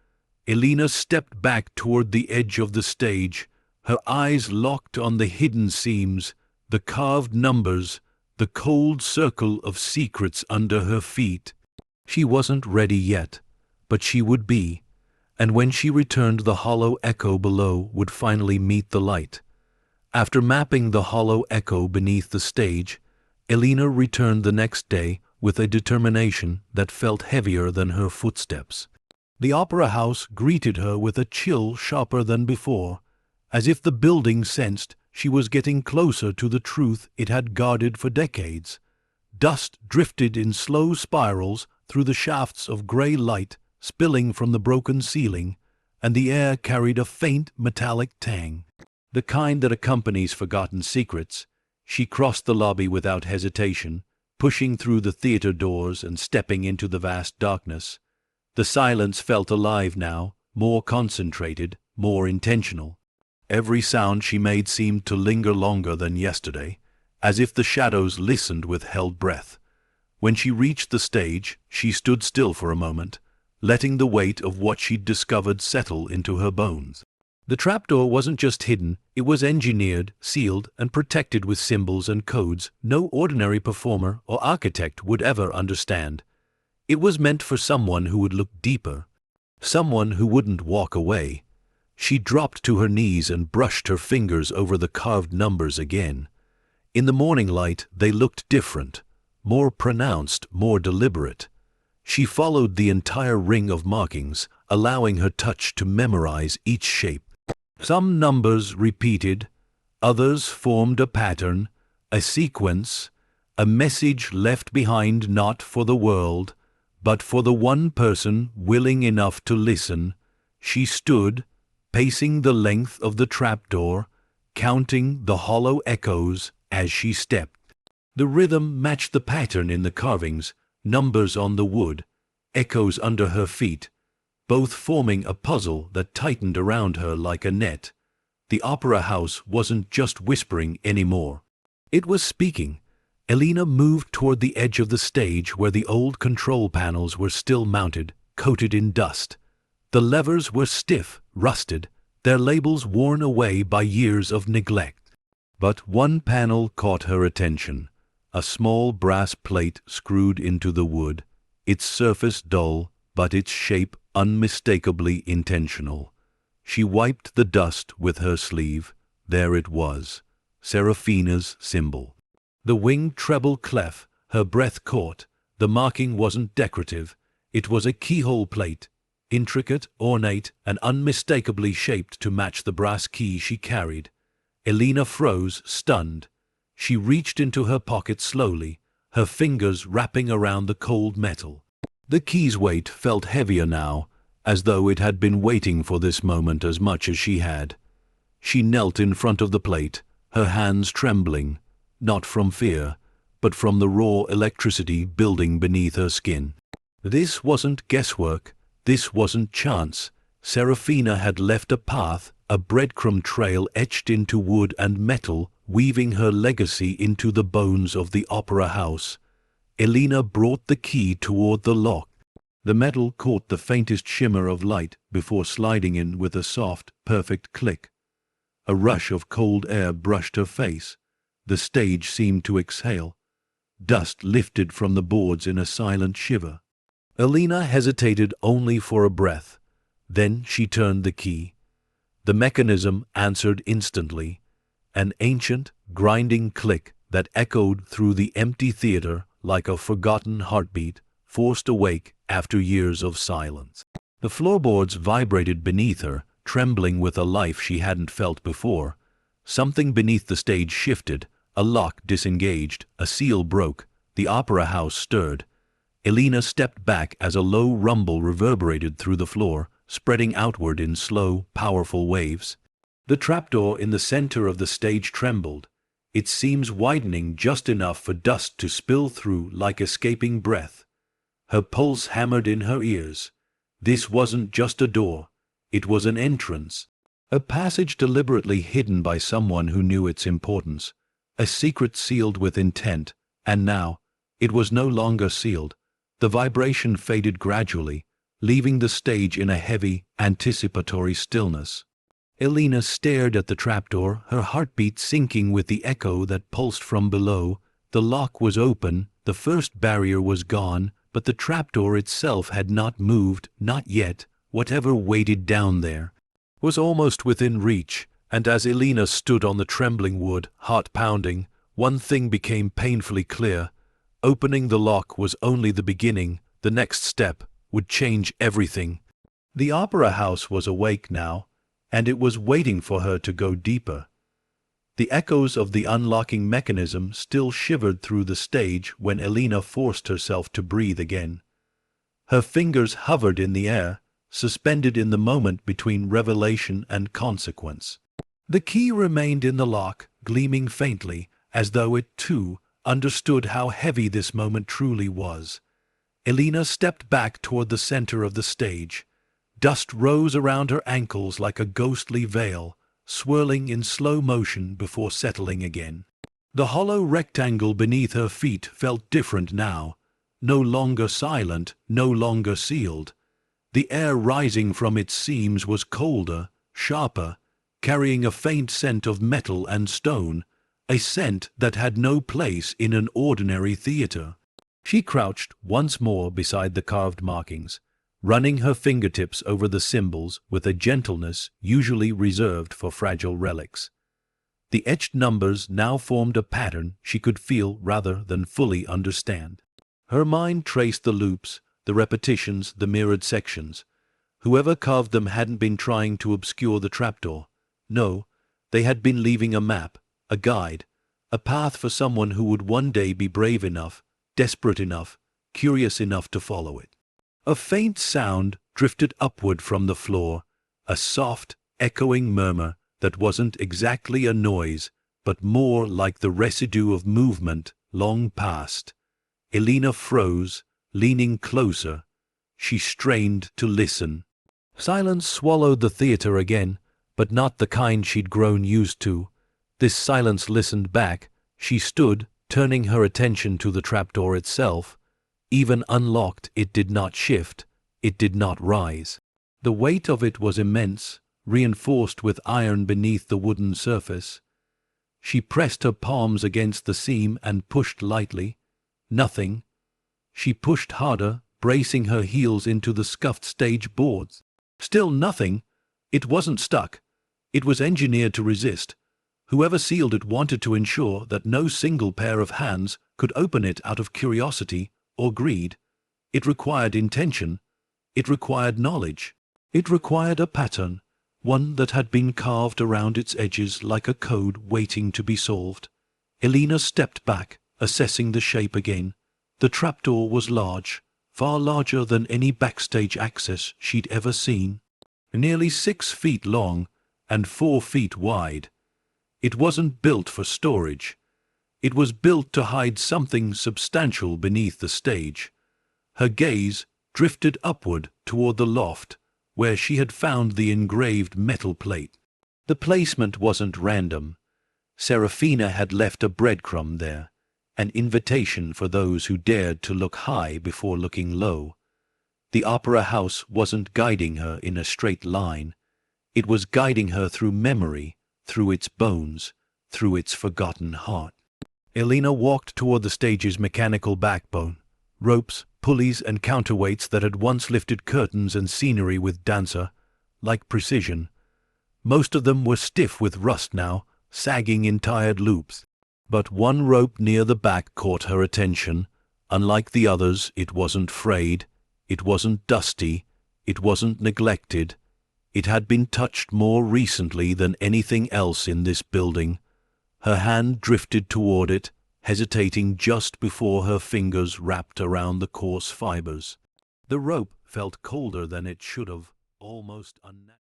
Elena stepped back toward the edge of the stage, her eyes locked on the hidden seams, the carved numbers, the cold circle of secrets under her feet. She wasn't ready yet, but she would be, and when she returned, the hollow echo below would finally meet the light. After mapping the hollow echo beneath the stage, Elena returned the next day with a determination that felt heavier than her footsteps. The opera house greeted her with a chill sharper than before, as if the building sensed she was getting closer to the truth it had guarded for decades. Dust drifted in slow spirals through the shafts of gray light spilling from the broken ceiling, and the air carried a faint metallic tang, the kind that accompanies forgotten secrets. She crossed the lobby without hesitation, pushing through the theater doors and stepping into the vast darkness. The silence felt alive now, more concentrated, more intentional. Every sound she made seemed to linger longer than yesterday, as if the shadows listened with held breath. When she reached the stage, she stood still for a moment, letting the weight of what she'd discovered settle into her bones. The trapdoor wasn't just hidden, it was engineered, sealed, and protected with symbols and codes no ordinary performer or architect would ever understand. It was meant for someone who would look deeper, Someone who wouldn't walk away. She dropped to her knees and brushed her fingers over the carved numbers again. In the morning light, they looked different, more pronounced, more deliberate. She followed the entire ring of markings, allowing her touch to memorize each shape. Some numbers repeated, others formed a pattern, a sequence, a message left behind not for the world, but for the one person willing enough to listen. She stood, pacing the length of the trapdoor, counting the hollow echoes as she stepped. The rhythm matched the pattern in the carvings, numbers on the wood, echoes under her feet, both forming a puzzle that tightened around her like a net. The opera house wasn't just whispering anymore. It was speaking. Elena moved toward the edge of the stage where the old control panels were still mounted, coated in dust. The levers were stiff, rusted, their labels worn away by years of neglect. But one panel caught her attention, a small brass plate screwed into the wood, its surface dull, but its shape unmistakably intentional. She wiped the dust with her sleeve. There it was, Serafina's symbol. The winged treble clef, her breath caught. The marking wasn't decorative. It was a keyhole plate, intricate, ornate, and unmistakably shaped to match the brass key she carried. Elena froze, stunned. She reached into her pocket slowly, her fingers wrapping around the cold metal. The key's weight felt heavier now, as though it had been waiting for this moment as much as she had. She knelt in front of the plate, her hands trembling, not from fear, but from the raw electricity building beneath her skin. This wasn't guesswork, this wasn't chance. Serafina had left a path, a breadcrumb trail etched into wood and metal, weaving her legacy into the bones of the opera house. Elena brought the key toward the lock. The metal caught the faintest shimmer of light before sliding in with a soft, perfect click. A rush of cold air brushed her face. The stage seemed to exhale. Dust lifted from the boards in a silent shiver. Elena hesitated only for a breath. Then she turned the key. The mechanism answered instantly, an ancient, grinding click that echoed through the empty theater like a forgotten heartbeat, forced awake after years of silence. The floorboards vibrated beneath her, trembling with a life she hadn't felt before. Something beneath the stage shifted, a lock disengaged, a seal broke, the opera house stirred. Elena stepped back as a low rumble reverberated through the floor, spreading outward in slow, powerful waves. The trapdoor in the center of the stage trembled, its seams widening just enough for dust to spill through like escaping breath. Her pulse hammered in her ears. This wasn't just a door, it was an entrance. A passage deliberately hidden by someone who knew its importance. A secret sealed with intent, and now, it was no longer sealed. The vibration faded gradually, leaving the stage in a heavy, anticipatory stillness. Elena stared at the trapdoor, her heartbeat sinking with the echo that pulsed from below. The lock was open, the first barrier was gone, but the trapdoor itself had not moved, not yet. Whatever weighted down there was almost within reach, and as Elena stood on the trembling wood, heart pounding, one thing became painfully clear. Opening the lock was only the beginning. The next step would change everything. The opera house was awake now, and it was waiting for her to go deeper. The echoes of the unlocking mechanism still shivered through the stage when Elena forced herself to breathe again. Her fingers hovered in the air, suspended in the moment between revelation and consequence. The key remained in the lock, gleaming faintly, as though it, too, understood how heavy this moment truly was. Elena stepped back toward the center of the stage. Dust rose around her ankles like a ghostly veil, swirling in slow motion before settling again. The hollow rectangle beneath her feet felt different now, no longer silent, no longer sealed. The air rising from its seams was colder, sharper, carrying a faint scent of metal and stone, a scent that had no place in an ordinary theater. She crouched once more beside the carved markings, running her fingertips over the symbols with a gentleness usually reserved for fragile relics. The etched numbers now formed a pattern she could feel rather than fully understand. Her mind traced the loops, the repetitions, the mirrored sections. Whoever carved them hadn't been trying to obscure the trapdoor. No, they had been leaving a map, a guide, a path for someone who would one day be brave enough, desperate enough, curious enough to follow it. A faint sound drifted upward from the floor, a soft, echoing murmur that wasn't exactly a noise, but more like the residue of movement long past. Elena froze, leaning closer. She strained to listen. Silence swallowed the theater again, but not the kind she'd grown used to. This silence listened back. She stood, turning her attention to the trapdoor itself. Even unlocked, it did not shift, it did not rise. The weight of it was immense, reinforced with iron beneath the wooden surface. She pressed her palms against the seam and pushed lightly. Nothing. She pushed harder, bracing her heels into the scuffed stage boards. Still nothing. It wasn't stuck. It was engineered to resist. Whoever sealed it wanted to ensure that no single pair of hands could open it out of curiosity or greed. It required intention. It required knowledge. It required a pattern, one that had been carved around its edges like a code waiting to be solved. Elena stepped back, assessing the shape again. The trapdoor was large, far larger than any backstage access she'd ever seen. Nearly 6 feet long and 4 feet wide. It wasn't built for storage. It was built to hide something substantial beneath the stage. Her gaze drifted upward toward the loft, where she had found the engraved metal plate. The placement wasn't random. Serafina had left a breadcrumb there, an invitation for those who dared to look high before looking low. The opera house wasn't guiding her in a straight line. It was guiding her through memory, through its bones, through its forgotten heart. Elena walked toward the stage's mechanical backbone, ropes, pulleys, and counterweights that had once lifted curtains and scenery with dancer-like precision. Most of them were stiff with rust now, sagging in tired loops. But one rope near the back caught her attention. Unlike the others, it wasn't frayed, it wasn't dusty, it wasn't neglected. It had been touched more recently than anything else in this building. Her hand drifted toward it, hesitating just before her fingers wrapped around the coarse fibers. The rope felt colder than it should have, almost unnatural.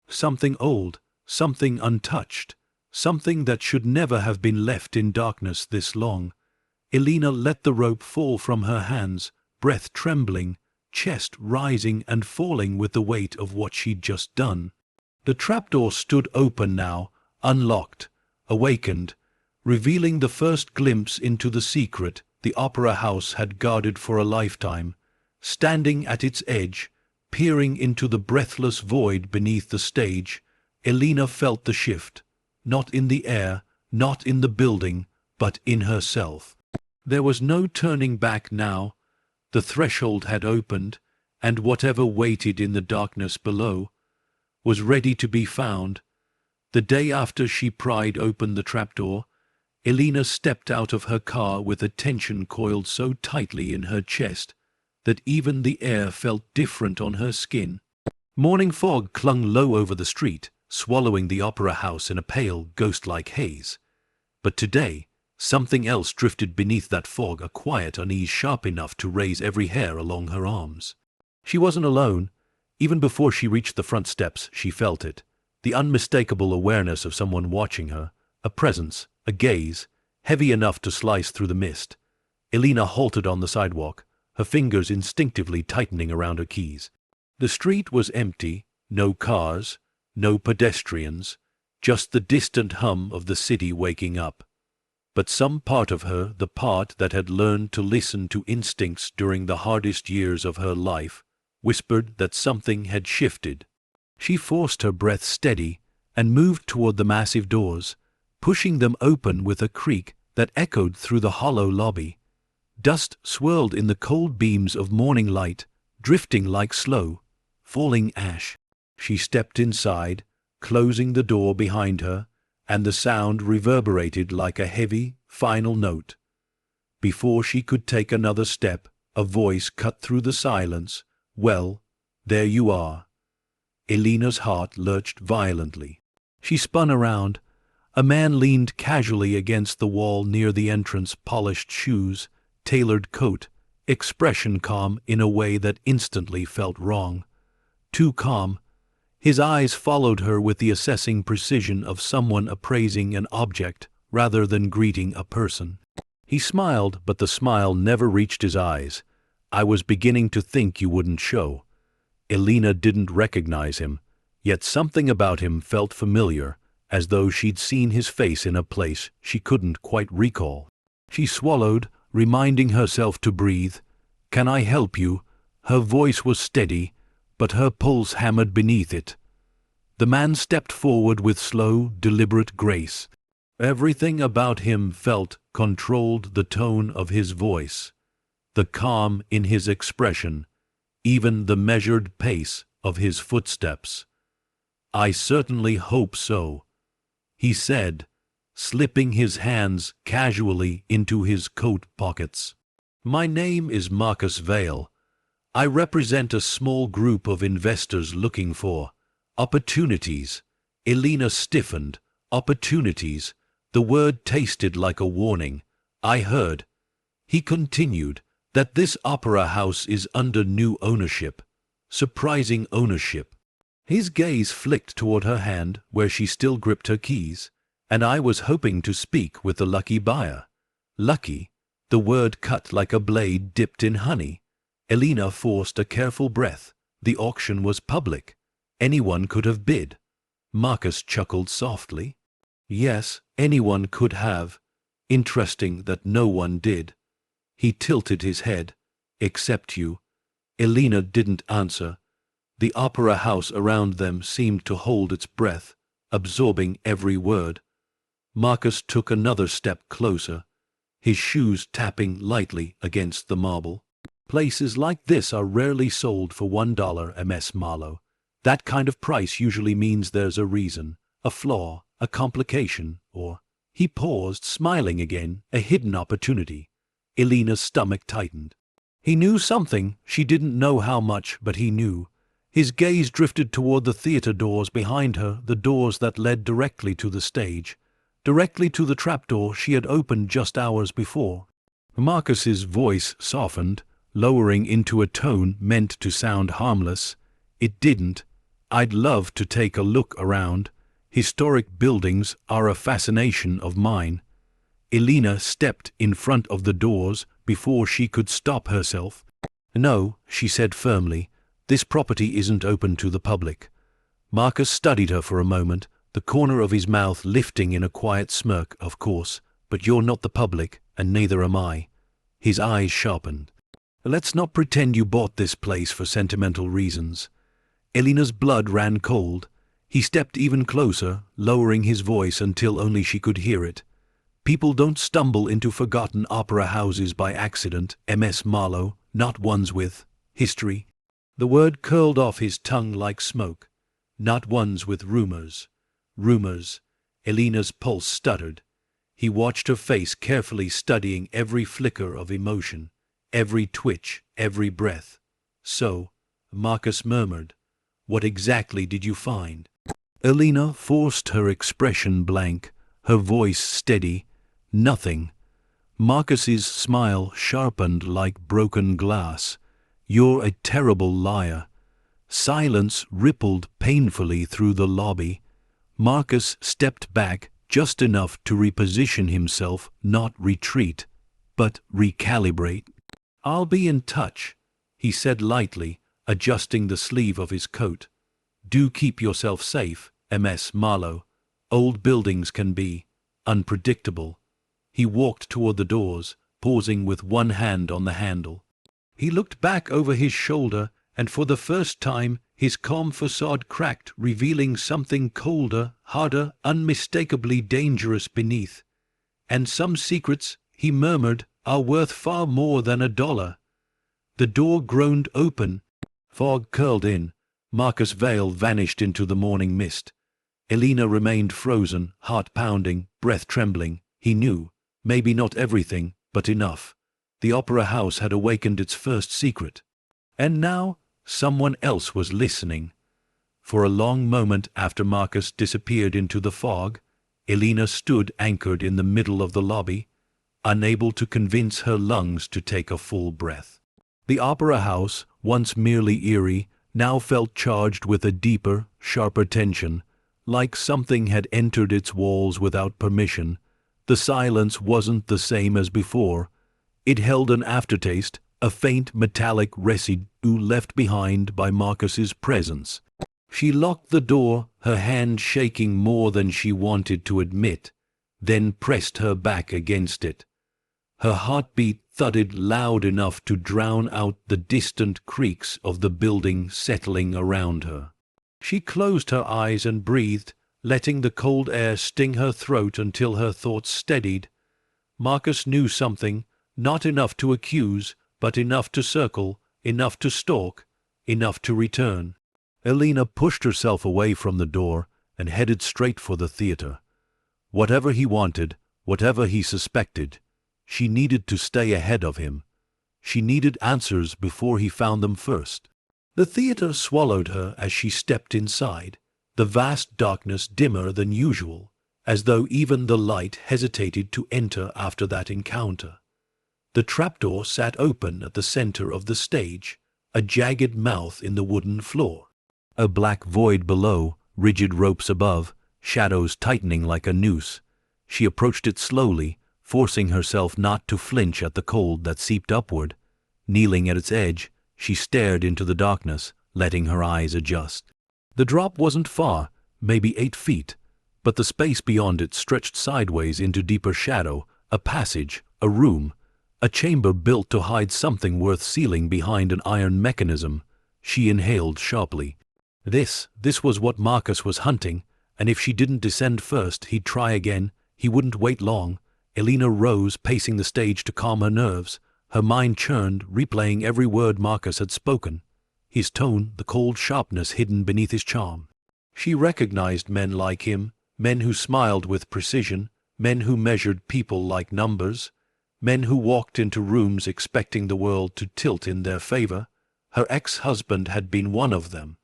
Something old, something untouched, something that should never have been left in darkness this long. Elena let the rope fall from her hands, breath trembling, chest rising and falling with the weight of what she'd just done. The trapdoor stood open now, unlocked, awakened, revealing the first glimpse into the secret the opera house had guarded for a lifetime. Standing at its edge, peering into the breathless void beneath the stage, Elena felt the shift, not in the air, not in the building, but in herself. There was no turning back now. The threshold had opened, and whatever waited in the darkness below was ready to be found. The day after she pried open the trapdoor, Elena stepped out of her car with a tension coiled so tightly in her chest that even the air felt different on her skin. Morning fog clung low over the street, swallowing the opera house in a pale, ghost-like haze. But today, Something else drifted beneath that fog, a quiet unease sharp enough to raise every hair along her arms. She wasn't alone. Even before she reached the front steps, she felt it. The unmistakable awareness of someone watching her, a presence, a gaze, heavy enough to slice through the mist. Elena halted on the sidewalk, her fingers instinctively tightening around her keys. The street was empty, no cars, no pedestrians, just the distant hum of the city waking up. But some part of her, the part that had learned to listen to instincts during the hardest years of her life, whispered that something had shifted. She forced her breath steady and moved toward the massive doors, pushing them open with a creak that echoed through the hollow lobby. Dust swirled in the cold beams of morning light, drifting like slow, falling ash. She stepped inside, closing the door behind her, and the sound reverberated like a heavy, final note. Before she could take another step, a voice cut through the silence. "Well, there you are." Elena's heart lurched violently. She spun around. A man leaned casually against the wall near the entrance, polished shoes, tailored coat, expression calm in a way that instantly felt wrong. Too calm. His eyes followed her with the assessing precision of someone appraising an object rather than greeting a person. He smiled, but the smile never reached his eyes. "I was beginning to think you wouldn't show." Elena didn't recognize him, yet something about him felt familiar, as though she'd seen his face in a place she couldn't quite recall. She swallowed, reminding herself to breathe. "Can I help you?" Her voice was steady, but her pulse hammered beneath it. The man stepped forward with slow, deliberate grace. Everything about him felt controlled, the tone of his voice, the calm in his expression, even the measured pace of his footsteps. "I certainly hope so," he said, slipping his hands casually into his coat pockets. "My name is Marcus Vale. I represent a small group of investors looking for opportunities." Elena stiffened. Opportunities. The word tasted like a warning. "I heard," he continued, "that this opera house is under new ownership. Surprising ownership." His gaze flicked toward her hand, where she still gripped her keys. "And I was hoping to speak with the lucky buyer." Lucky? The word cut like a blade dipped in honey. Elena forced a careful breath. The auction was public. Anyone could have bid. Marcus chuckled softly. "Yes, anyone could have. Interesting that no one did." He tilted his head. "Except you." Elena didn't answer. The opera house around them seemed to hold its breath, absorbing every word. Marcus took another step closer, his shoes tapping lightly against the marble. "Places like this are rarely sold for $1, Ms. Marlowe. That kind of price usually means there's a reason, a flaw, a complication, or—" He paused, smiling again, a hidden opportunity. Elena's stomach tightened. He knew something. She didn't know how much, but he knew. His gaze drifted toward the theater doors behind her, the doors that led directly to the stage, directly to the trapdoor she had opened just hours before. Marcus's voice softened, lowering into a tone meant to sound harmless. It didn't. "I'd love to take a look around. Historic buildings are a fascination of mine." Elena stepped in front of the doors before she could stop herself. "No," she said firmly, "this property isn't open to the public." Marcus studied her for a moment, the corner of his mouth lifting in a quiet smirk. "Of course, but you're not the public, and neither am I." His eyes sharpened. "Let's not pretend you bought this place for sentimental reasons." Elena's blood ran cold. He stepped even closer, lowering his voice until only she could hear it. "People don't stumble into forgotten opera houses by accident, Ms. Marlowe, not ones with history." The word curled off his tongue like smoke. "Not ones with rumors." Rumors. Elena's pulse stuttered. He watched her face carefully, studying every flicker of emotion, every twitch, every breath. "So," Marcus murmured, "what exactly did you find?" Elena forced her expression blank, her voice steady. Nothing. Marcus's smile sharpened like broken glass. You're a terrible liar. Silence rippled painfully through the lobby. Marcus stepped back just enough to reposition himself, not retreat, but recalibrate. "I'll be in touch," he said lightly, adjusting the sleeve of his coat. "Do keep yourself safe, Ms. Marlowe. Old buildings can be unpredictable." He walked toward the doors, pausing with one hand on the handle. He looked back over his shoulder, and for the first time his calm facade cracked, revealing something colder, harder, unmistakably dangerous beneath. "And some secrets," he murmured, "are worth far more than $1." The door groaned open. Fog curled in. Marcus Vale vanished into the morning mist. Elena remained frozen, heart pounding, breath trembling. He knew, maybe not everything, but enough. The opera house had awakened its first secret. And now someone else was listening. For a long moment after Marcus disappeared into the fog, Elena stood anchored in the middle of the lobby, unable to convince her lungs to take a full breath. The opera house, once merely eerie, now felt charged with a deeper, sharper tension, like something had entered its walls without permission. The silence wasn't the same as before. It held an aftertaste, a faint metallic residue left behind by Marcus's presence. She locked the door, her hand shaking more than she wanted to admit, then pressed her back against it. Her heartbeat thudded loud enough to drown out the distant creaks of the building settling around her. She closed her eyes and breathed, letting the cold air sting her throat until her thoughts steadied. Marcus knew something, not enough to accuse, but enough to circle, enough to stalk, enough to return. Elena pushed herself away from the door and headed straight for the theater. Whatever he wanted, whatever he suspected, she needed to stay ahead of him. She needed answers before he found them first. The theater swallowed her as she stepped inside, the vast darkness dimmer than usual, as though even the light hesitated to enter after that encounter. The trapdoor sat open at the center of the stage, a jagged mouth in the wooden floor. A black void below, rigid ropes above, shadows tightening like a noose. She approached it slowly, forcing herself not to flinch at the cold that seeped upward. Kneeling at its edge, she stared into the darkness, letting her eyes adjust. The drop wasn't far, maybe 8 feet, but the space beyond it stretched sideways into deeper shadow, a passage, a room, a chamber built to hide something worth sealing behind an iron mechanism. She inhaled sharply. This was what Marcus was hunting, and if she didn't descend first, he'd try again. He wouldn't wait long. Elena rose, pacing the stage to calm her nerves. Her mind churned, replaying every word Marcus had spoken. His tone, the cold sharpness hidden beneath his charm. She recognized men like him, men who smiled with precision, men who measured people like numbers, men who walked into rooms expecting the world to tilt in their favor. Her ex-husband had been one of them.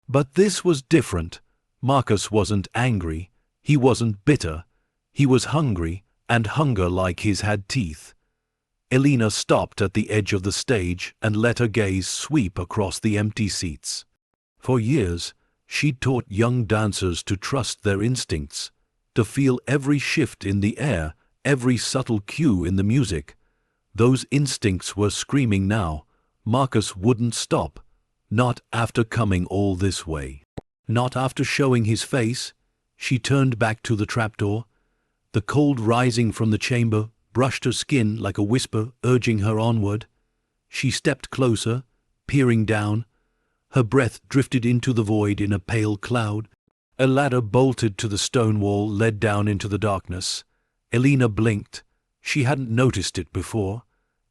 But this was different. Marcus wasn't angry. He wasn't bitter. He was hungry, and hunger like his had teeth. Elena stopped at the edge of the stage and let her gaze sweep across the empty seats. For years, she'd taught young dancers to trust their instincts, to feel every shift in the air, every subtle cue in the music. Those instincts were screaming now. Marcus wouldn't stop. Not after coming all this way. Not after showing his face. She turned back to the trapdoor. The cold rising from the chamber brushed her skin like a whisper, urging her onward. She stepped closer, peering down. Her breath drifted into the void in a pale cloud. A ladder bolted to the stone wall led down into the darkness. Elena blinked. She hadn't noticed it before.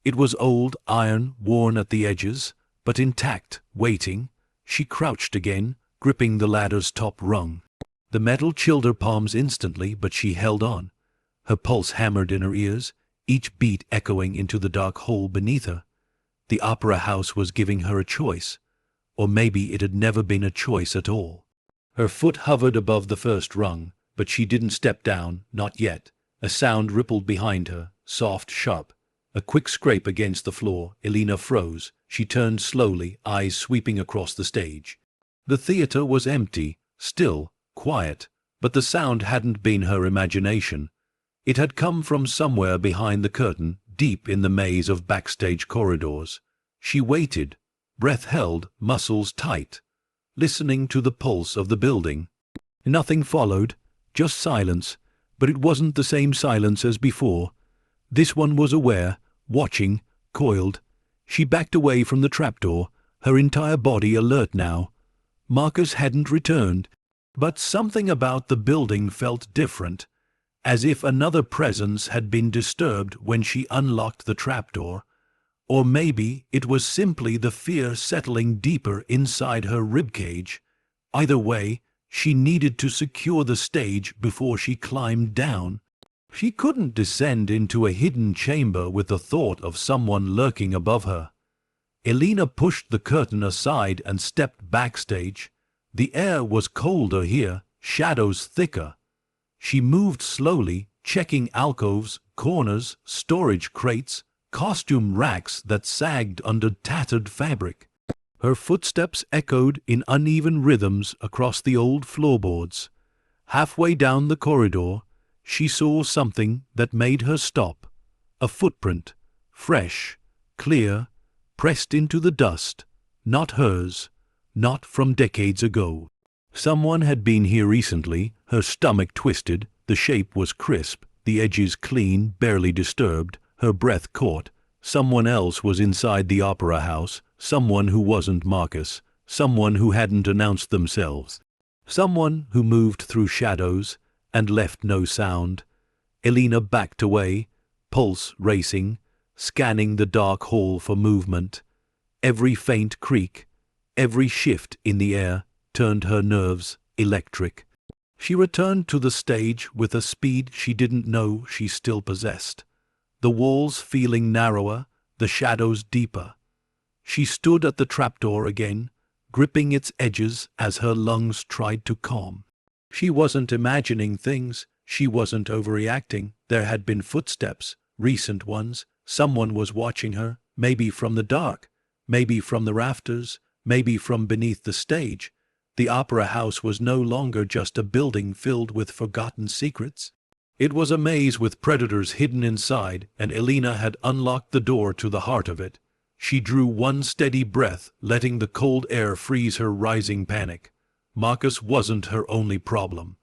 It was old, iron, worn at the edges, but intact, waiting. She crouched again, gripping the ladder's top rung. The metal chilled her palms instantly, but she held on. Her pulse hammered in her ears, each beat echoing into the dark hole beneath her. The opera house was giving her a choice, or maybe it had never been a choice at all. Her foot hovered above the first rung, but she didn't step down, not yet. A sound rippled behind her, soft, sharp. A quick scrape against the floor. Elena froze. She turned slowly, eyes sweeping across the stage. The theater was empty, still, quiet, but the sound hadn't been her imagination. It had come from somewhere behind the curtain, deep in the maze of backstage corridors. She waited, breath held, muscles tight, listening to the pulse of the building. Nothing followed, just silence, but it wasn't the same silence as before. This one was aware, watching, coiled. She backed away from the trapdoor, her entire body alert now. Marcus hadn't returned, but something about the building felt different, as if another presence had been disturbed when she unlocked the trapdoor. Or maybe it was simply the fear settling deeper inside her ribcage. Either way, she needed to secure the stage before she climbed down. She couldn't descend into a hidden chamber with the thought of someone lurking above her. Elena pushed the curtain aside and stepped backstage. The air was colder here, shadows thicker. She moved slowly, checking alcoves, corners, storage crates, costume racks that sagged under tattered fabric. Her footsteps echoed in uneven rhythms across the old floorboards. Halfway down the corridor, she saw something that made her stop. A footprint, fresh, clear, pressed into the dust. Not hers, not from decades ago. Someone had been here recently, her stomach twisted, the shape was crisp, the edges clean, barely disturbed, her breath caught. Someone else was inside the opera house, someone who wasn't Marcus, someone who hadn't announced themselves. Someone who moved through shadows and left no sound. Elena backed away, pulse racing, scanning the dark hall for movement. Every faint creak, every shift in the air turned her nerves electric. She returned to the stage with a speed she didn't know she still possessed. The walls feeling narrower, the shadows deeper. She stood at the trapdoor again, gripping its edges as her lungs tried to calm. She wasn't imagining things, she wasn't overreacting. There had been footsteps, recent ones. Someone was watching her, maybe from the dark, maybe from the rafters, maybe from beneath the stage. The opera house was no longer just a building filled with forgotten secrets. It was a maze with predators hidden inside, and Elena had unlocked the door to the heart of it. She drew one steady breath, letting the cold air freeze her rising panic. Marcus wasn't her only problem.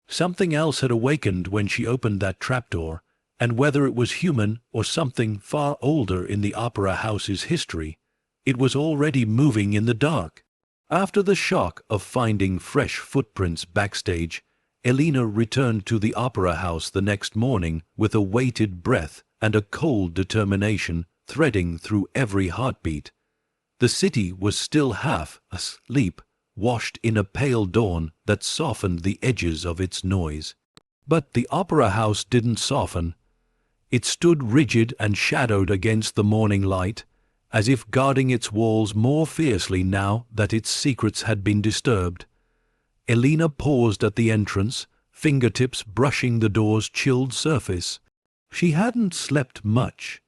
Something else had awakened when she opened that trapdoor, and whether it was human or something far older in the opera house's history, it was already moving in the dark. After the shock of finding fresh footprints backstage, Elena returned to the opera house the next morning with a weighted breath and a cold determination threading through every heartbeat. The city was still half asleep, washed in a pale dawn that softened the edges of its noise. But the opera house didn't soften. It stood rigid and shadowed against the morning light, as if guarding its walls more fiercely now that its secrets had been disturbed. Elena paused at the entrance, fingertips brushing the door's chilled surface. She hadn't slept much.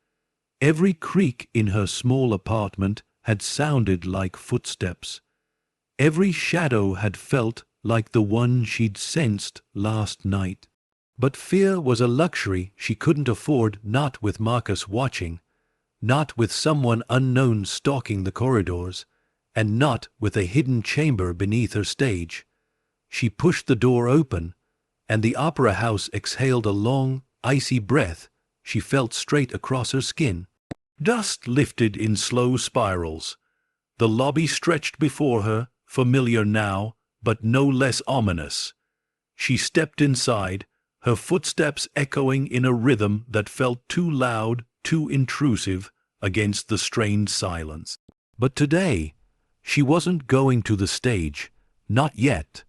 Every creak in her small apartment had sounded like footsteps. Every shadow had felt like the one she'd sensed last night. But fear was a luxury she couldn't afford, not with Marcus watching, not with someone unknown stalking the corridors, and not with a hidden chamber beneath her stage. She pushed the door open, and the opera house exhaled a long, icy breath she felt straight across her skin. Dust lifted in slow spirals. The lobby stretched before her, familiar now, but no less ominous. She stepped inside, her footsteps echoing in a rhythm that felt too loud, too intrusive, against the strained silence. But today, she wasn't going to the stage, not yet.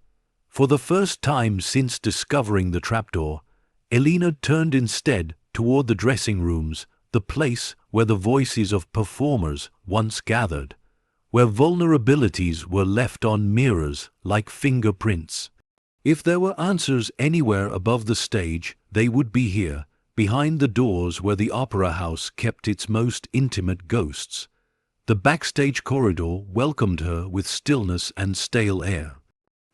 For the first time since discovering the trapdoor, Elena turned instead toward the dressing rooms, the place where the voices of performers once gathered, where vulnerabilities were left on mirrors like fingerprints. If there were answers anywhere above the stage, they would be here, behind the doors where the opera house kept its most intimate ghosts. The backstage corridor welcomed her with stillness and stale air.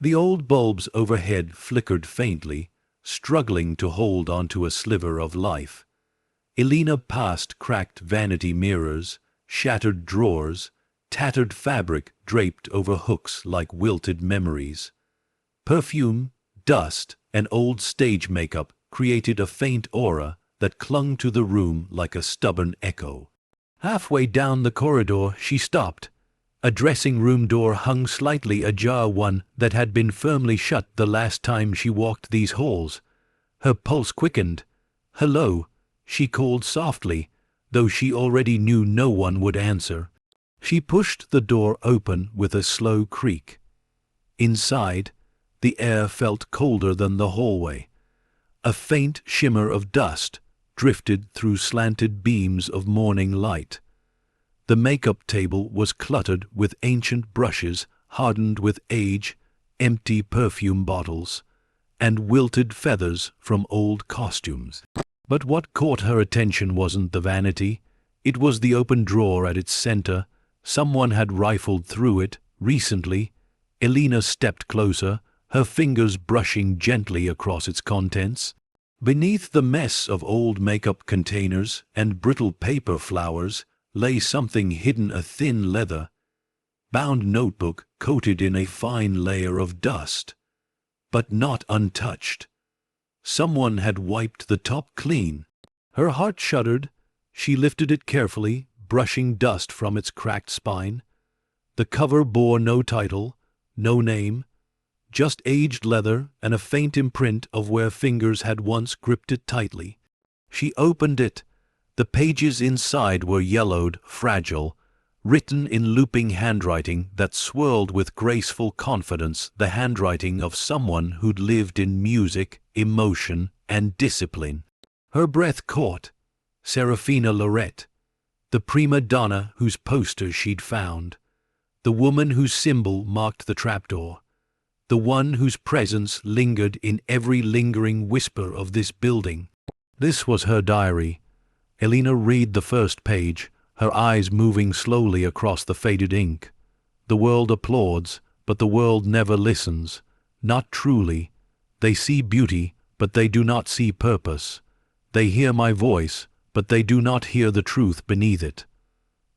The old bulbs overhead flickered faintly, struggling to hold onto a sliver of life. Elena passed cracked vanity mirrors, shattered drawers, tattered fabric draped over hooks like wilted memories. Perfume, dust, and old stage makeup created a faint aura that clung to the room like a stubborn echo. Halfway down the corridor, she stopped. A dressing room door hung slightly ajar, one that had been firmly shut the last time she walked these halls. Her pulse quickened. "Hello," she called softly, though she already knew no one would answer. She pushed the door open with a slow creak. Inside, the air felt colder than the hallway. A faint shimmer of dust drifted through slanted beams of morning light. The makeup table was cluttered with ancient brushes hardened with age, empty perfume bottles, and wilted feathers from old costumes. But what caught her attention wasn't the vanity. It was the open drawer at its center. Someone had rifled through it recently. Elena stepped closer, her fingers brushing gently across its contents. Beneath the mess of old makeup containers and brittle paper flowers lay something hidden, a thin leather-bound notebook coated in a fine layer of dust, but not untouched. Someone had wiped the top clean. Her heart shuddered. She lifted it carefully, brushing dust from its cracked spine. The cover bore no title, no name, just aged leather and a faint imprint of where fingers had once gripped it tightly. She opened it. The pages inside were yellowed, fragile, written in looping handwriting that swirled with graceful confidence, the handwriting of someone who'd lived in music, emotion, and discipline. Her breath caught. Serafina Lorette, the prima donna whose poster she'd found, the woman whose symbol marked the trapdoor, the one whose presence lingered in every lingering whisper of this building. This was her diary. Elena read the first page, her eyes moving slowly across the faded ink. The world applauds, but the world never listens. Not truly. They see beauty, but they do not see purpose. They hear my voice, but they do not hear the truth beneath it.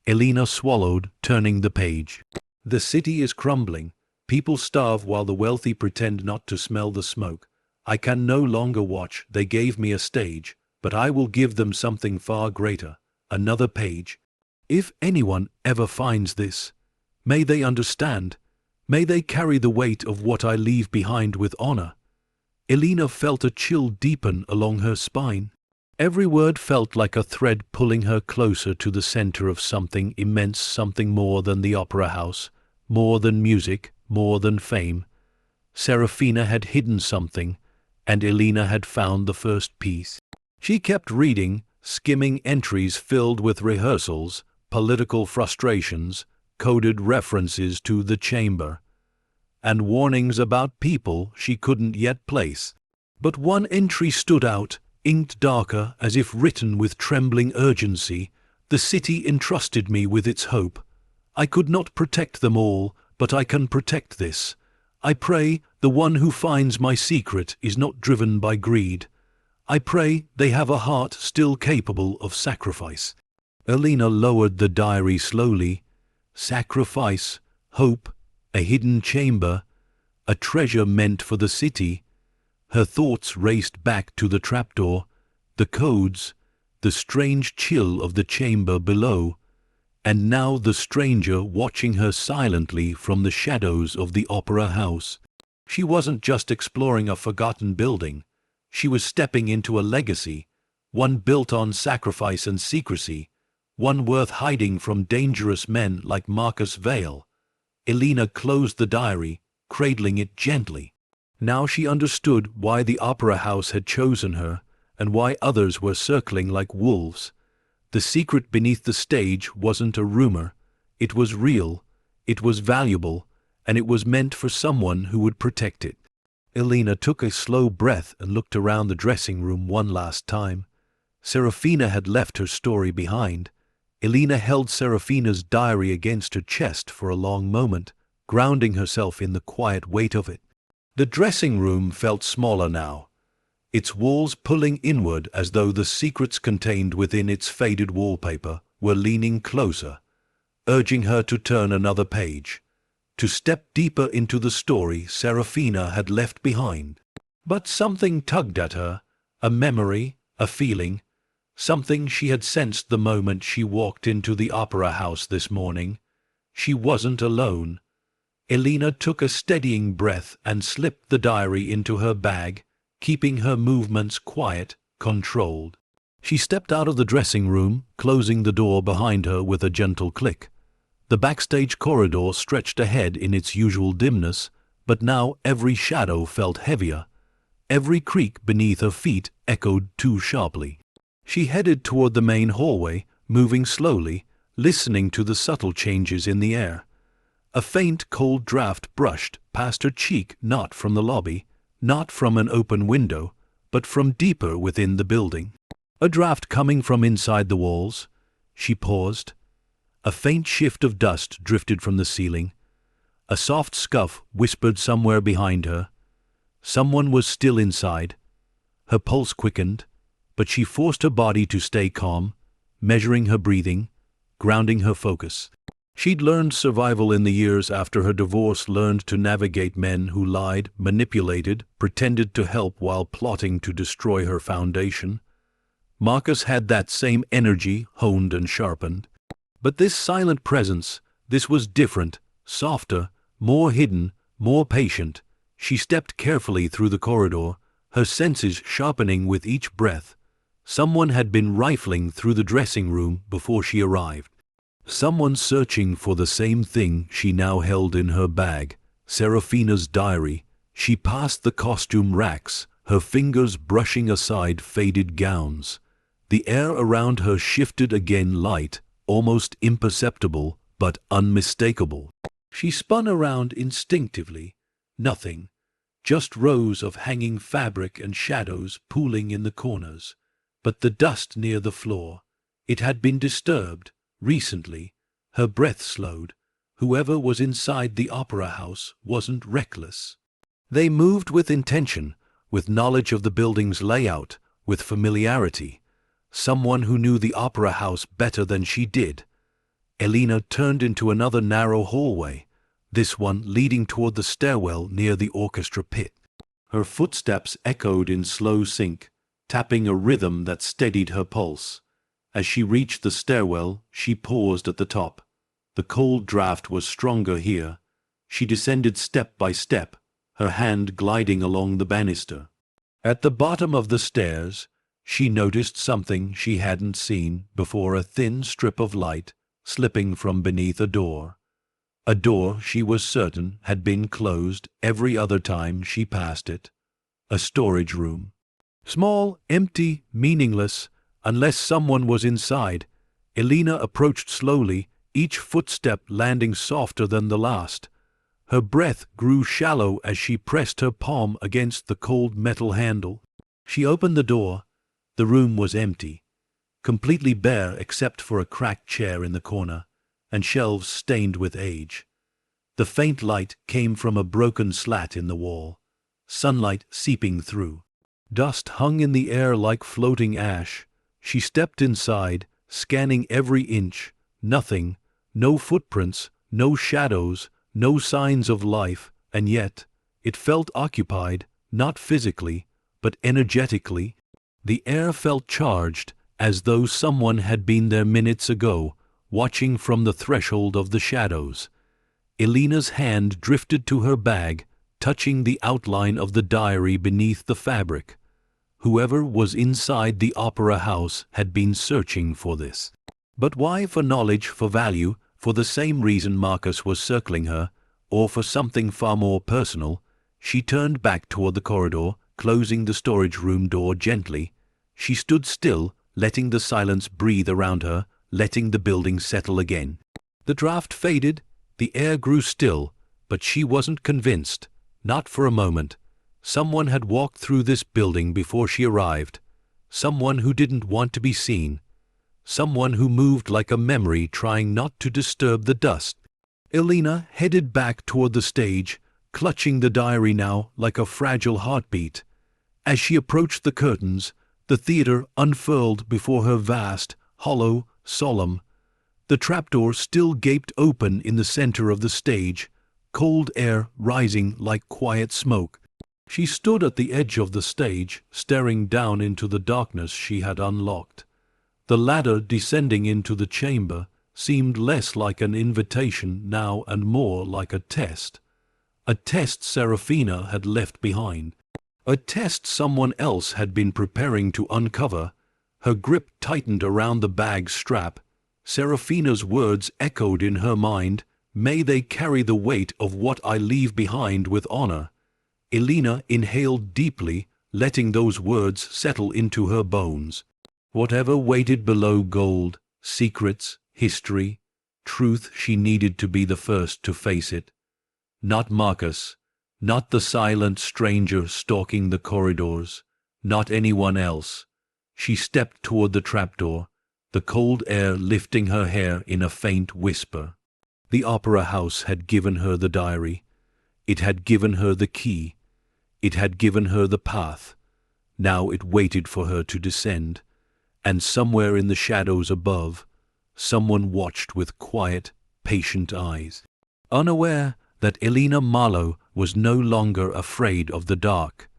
Elena swallowed, turning the page. The city is crumbling. People starve while the wealthy pretend not to smell the smoke. I can no longer watch. They gave me a stage, but I will give them something far greater. Another page. If anyone ever finds this, may they understand. May they carry the weight of what I leave behind with honor. Elena felt a chill deepen along her spine. Every word felt like a thread pulling her closer to the center of something immense, something more than the opera house, more than music, more than fame. Serafina had hidden something, and Elena had found the first piece. She kept reading, skimming entries filled with rehearsals, political frustrations, coded references to the chamber, and warnings about people she couldn't yet place. But one entry stood out, inked darker as if written with trembling urgency. The city entrusted me with its hope. I could not protect them all, but I can protect this. I pray the one who finds my secret is not driven by greed. I pray they have a heart still capable of sacrifice. Elena lowered the diary slowly. Sacrifice, hope, a hidden chamber, a treasure meant for the city. Her thoughts raced back to the trapdoor, the codes, the strange chill of the chamber below, and now the stranger watching her silently from the shadows of the opera house. She wasn't just exploring a forgotten building. She was stepping into a legacy, one built on sacrifice and secrecy, one worth hiding from dangerous men like Marcus Vale. Elena closed the diary, cradling it gently. Now she understood why the opera house had chosen her, and why others were circling like wolves. The secret beneath the stage wasn't a rumor. It was real, it was valuable, and it was meant for someone who would protect it. Elena took a slow breath and looked around the dressing room one last time. Serafina had left her story behind. Elena held Serafina's diary against her chest for a long moment, grounding herself in the quiet weight of it. The dressing room felt smaller now, its walls pulling inward as though the secrets contained within its faded wallpaper were leaning closer, urging her to turn another page, to step deeper into the story Serafina had left behind. But something tugged at her, a memory, a feeling, something she had sensed the moment she walked into the opera house this morning. She wasn't alone. Elena took a steadying breath and slipped the diary into her bag, keeping her movements quiet, controlled. She stepped out of the dressing room, closing the door behind her with a gentle click. The backstage corridor stretched ahead in its usual dimness, but now every shadow felt heavier. Every creak beneath her feet echoed too sharply. She headed toward the main hallway, moving slowly, listening to the subtle changes in the air. A faint cold draft brushed past her cheek, not from the lobby, not from an open window, but from deeper within the building. A draft coming from inside the walls. She paused. A faint shift of dust drifted from the ceiling. A soft scuff whispered somewhere behind her. Someone was still inside. Her pulse quickened, but she forced her body to stay calm, measuring her breathing, grounding her focus. She'd learned survival in the years after her divorce, learned to navigate men who lied, manipulated, pretended to help while plotting to destroy her foundation. Marcus had that same energy, honed and sharpened. But this silent presence, this was different, softer, more hidden, more patient. She stepped carefully through the corridor, her senses sharpening with each breath. Someone had been rifling through the dressing room before she arrived. Someone searching for the same thing she now held in her bag, Serafina's diary. She passed the costume racks, her fingers brushing aside faded gowns. The air around her shifted again, light, almost imperceptible, but unmistakable. She spun around instinctively. Nothing, just rows of hanging fabric and shadows pooling in the corners. But the dust near the floor, it had been disturbed. Recently, her breath slowed. Whoever was inside the opera house wasn't reckless. They moved with intention, with knowledge of the building's layout, with familiarity. Someone who knew the opera house better than she did. Elena turned into another narrow hallway, this one leading toward the stairwell near the orchestra pit. Her footsteps echoed in slow sync, tapping a rhythm that steadied her pulse. As she reached the stairwell, she paused at the top. The cold draft was stronger here. She descended step by step, her hand gliding along the banister. At the bottom of the stairs, she noticed something she hadn't seen before, a thin strip of light slipping from beneath a door. A door she was certain had been closed every other time she passed it. A storage room. Small, empty, meaningless, unless someone was inside. Elena approached slowly, each footstep landing softer than the last. Her breath grew shallow as she pressed her palm against the cold metal handle. She opened the door. The room was empty, completely bare except for a cracked chair in the corner, and shelves stained with age. The faint light came from a broken slat in the wall, sunlight seeping through. Dust hung in the air like floating ash. She stepped inside, scanning every inch. Nothing, no footprints, no shadows, no signs of life, and yet it felt occupied, not physically, but energetically. The air felt charged, as though someone had been there minutes ago, watching from the threshold of the shadows. Elena's hand drifted to her bag, touching the outline of the diary beneath the fabric. Whoever was inside the opera house had been searching for this. But why? For knowledge, for value, for the same reason Marcus was circling her, or for something far more personal? She turned back toward the corridor, closing the storage room door gently. She stood still, letting the silence breathe around her, letting the building settle again. The draft faded, the air grew still, but she wasn't convinced, not for a moment. Someone had walked through this building before she arrived. Someone who didn't want to be seen. Someone who moved like a memory, trying not to disturb the dust. Elena headed back toward the stage, clutching the diary now like a fragile heartbeat. As she approached the curtains, the theater unfurled before her, vast, hollow, solemn. The trapdoor still gaped open in the center of the stage, cold air rising like quiet smoke. She stood at the edge of the stage, staring down into the darkness she had unlocked. The ladder descending into the chamber seemed less like an invitation now and more like a test. A test Serafina had left behind. A test someone else had been preparing to uncover. Her grip tightened around the bag's strap. Serafina's words echoed in her mind, "May they carry the weight of what I leave behind with honor." Elena inhaled deeply, letting those words settle into her bones. Whatever waited below gold, secrets, history, truth, she needed to be the first to face it. Not Marcus, not the silent stranger stalking the corridors, not anyone else. She stepped toward the trapdoor, the cold air lifting her hair in a faint whisper. The opera house had given her the diary. It had given her the key. It had given her the path. Now it waited for her to descend. And somewhere in the shadows above, someone watched with quiet, patient eyes, unaware that Elena Marlowe was no longer afraid of the dark.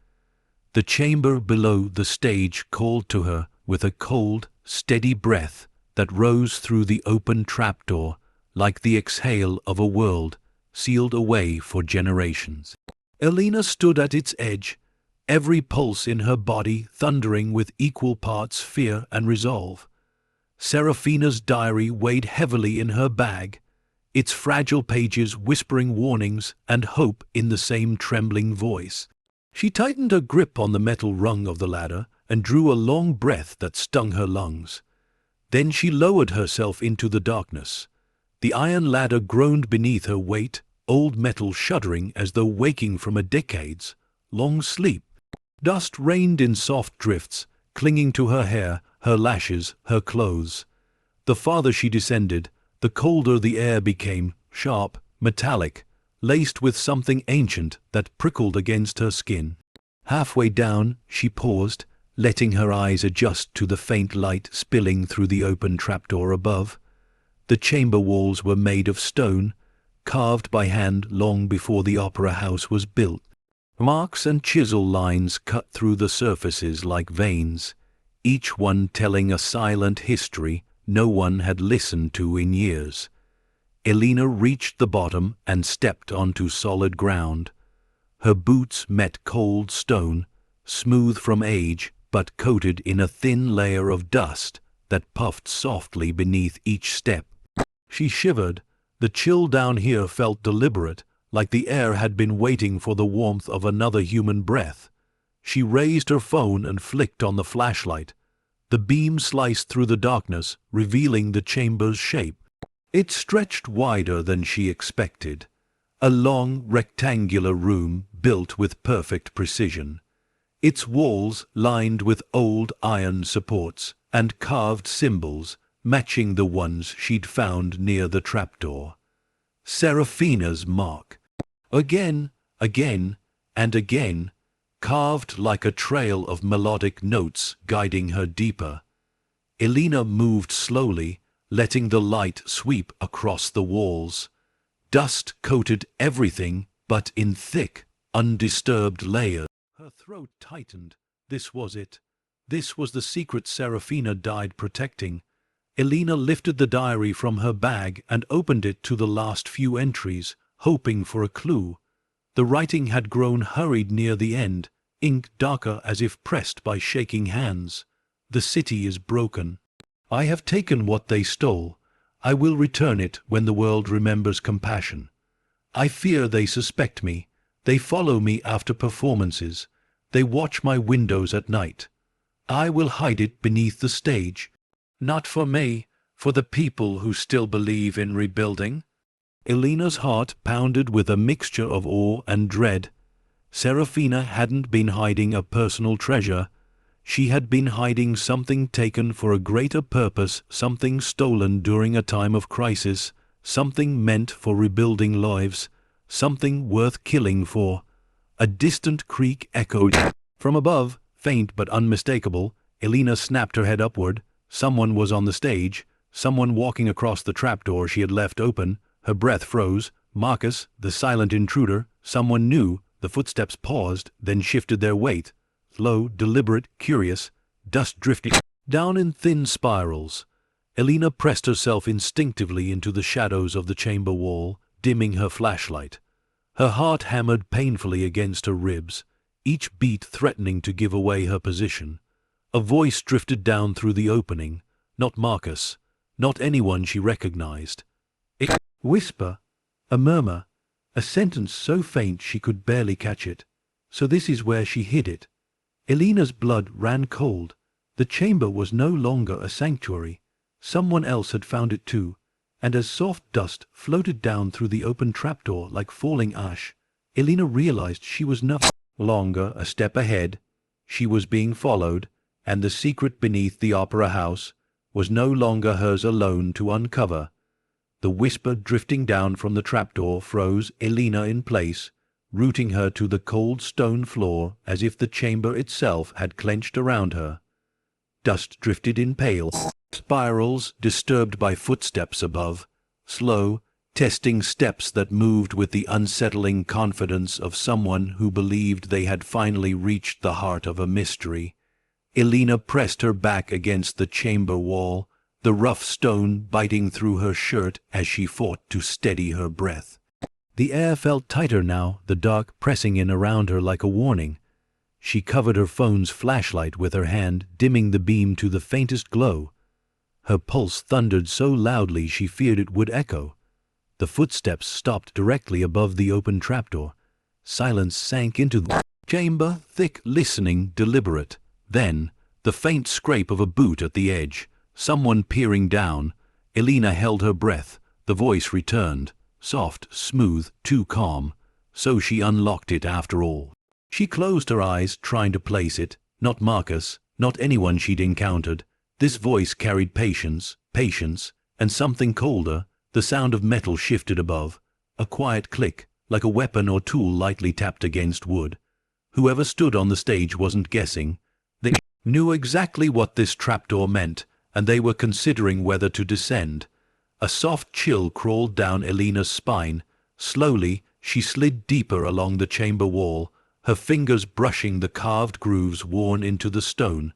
The chamber below the stage called to her with a cold, steady breath that rose through the open trapdoor like the exhale of a world sealed away for generations. Elena stood at its edge, every pulse in her body thundering with equal parts fear and resolve. Serafina's diary weighed heavily in her bag, its fragile pages whispering warnings and hope in the same trembling voice. She tightened her grip on the metal rung of the ladder and drew a long breath that stung her lungs. Then she lowered herself into the darkness. The iron ladder groaned beneath her weight, old metal shuddering as though waking from a decades-long sleep. Dust rained in soft drifts, clinging to her hair, her lashes, her clothes. The farther she descended, the colder the air became, sharp, metallic, laced with something ancient that prickled against her skin. Halfway down, she paused, letting her eyes adjust to the faint light spilling through the open trapdoor above. The chamber walls were made of stone, carved by hand long before the opera house was built. Marks and chisel lines cut through the surfaces like veins, each one telling a silent history no one had listened to in years. Elena reached the bottom and stepped onto solid ground. Her boots met cold stone, smooth from age but coated in a thin layer of dust that puffed softly beneath each step. She shivered. The chill down here felt deliberate, like the air had been waiting for the warmth of another human breath. She raised her phone and flicked on the flashlight. The beam sliced through the darkness, revealing the chamber's shape. It stretched wider than she expected. A long, rectangular room built with perfect precision. Its walls lined with old iron supports and carved symbols, matching the ones she'd found near the trapdoor. Serafina's mark. Again, and again, carved like a trail of melodic notes guiding her deeper. Elena moved slowly, letting the light sweep across the walls. Dust coated everything, but in thick, undisturbed layers. Her throat tightened. This was it. This was the secret Serafina died protecting. Elena lifted the diary from her bag and opened it to the last few entries, hoping for a clue. The writing had grown hurried near the end, ink darker as if pressed by shaking hands. The city is broken. I have taken what they stole. I will return it when the world remembers compassion. I fear they suspect me. They follow me after performances. They watch my windows at night. I will hide it beneath the stage. Not for me, for the people who still believe in rebuilding. Elena's heart pounded with a mixture of awe and dread. Serafina hadn't been hiding a personal treasure. She had been hiding something taken for a greater purpose, something stolen during a time of crisis, something meant for rebuilding lives, something worth killing for. A distant creak echoed. From above, faint but unmistakable, Elena snapped her head upward. Someone was on the stage, someone walking across the trapdoor she had left open. Her breath froze. Marcus, the silent intruder, someone new. The footsteps paused, then shifted their weight. Slow, deliberate, curious, dust drifting down in thin spirals. Elena pressed herself instinctively into the shadows of the chamber wall, dimming her flashlight. Her heart hammered painfully against her ribs, each beat threatening to give away her position. A voice drifted down through the opening, not Marcus, not anyone she recognized. A whisper, a murmur, a sentence so faint she could barely catch it. So this is where she hid it. Elena's blood ran cold. The chamber was no longer a sanctuary. Someone else had found it too, and as soft dust floated down through the open trapdoor like falling ash, Elena realized she was no longer a step ahead. She was being followed, and the secret beneath the opera house was no longer hers alone to uncover. The whisper drifting down from the trapdoor froze Elena in place, rooting her to the cold stone floor as if the chamber itself had clenched around her. Dust drifted in pale spirals, disturbed by footsteps above, slow, testing steps that moved with the unsettling confidence of someone who believed they had finally reached the heart of a mystery. Elena pressed her back against the chamber wall, the rough stone biting through her shirt as she fought to steady her breath. The air felt tighter now, the dark pressing in around her like a warning. She covered her phone's flashlight with her hand, dimming the beam to the faintest glow. Her pulse thundered so loudly she feared it would echo. The footsteps stopped directly above the open trapdoor. Silence sank into the chamber, thick, listening, deliberate. Then, the faint scrape of a boot at the edge. Someone peering down. Elena held her breath. The voice returned. Soft, smooth, too calm. So she unlocked it after all. She closed her eyes, trying to place it. Not Marcus, not anyone she'd encountered. This voice carried patience, and something colder. The sound of metal shifted above. A quiet click, like a weapon or tool lightly tapped against wood. Whoever stood on the stage wasn't guessing. They knew exactly what this trapdoor meant, and they were considering whether to descend. A soft chill crawled down Elena's spine. Slowly, she slid deeper along the chamber wall, her fingers brushing the carved grooves worn into the stone.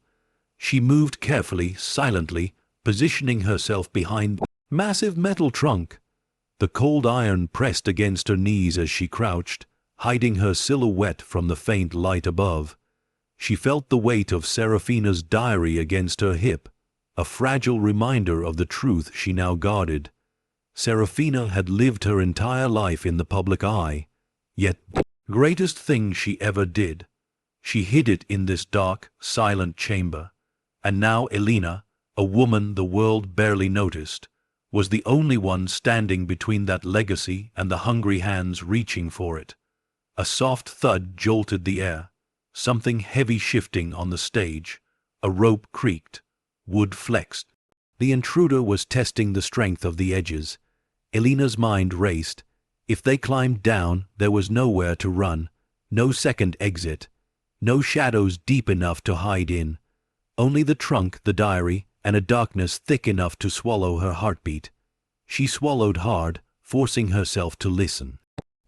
She moved carefully, silently, positioning herself behind the massive metal trunk. The cold iron pressed against her knees as she crouched, hiding her silhouette from the faint light above. She felt the weight of Serafina's diary against her hip, a fragile reminder of the truth she now guarded. Serafina had lived her entire life in the public eye, yet the greatest thing she ever did. She hid it in this dark, silent chamber. And now Elena, a woman the world barely noticed, was the only one standing between that legacy and the hungry hands reaching for it. A soft thud jolted the air, something heavy shifting on the stage. A rope creaked, wood flexed. The intruder was testing the strength of the edges. Elena's mind raced. If they climbed down, there was nowhere to run, no second exit, no shadows deep enough to hide in. Only the trunk, the diary, and a darkness thick enough to swallow her heartbeat. She swallowed hard, forcing herself to listen.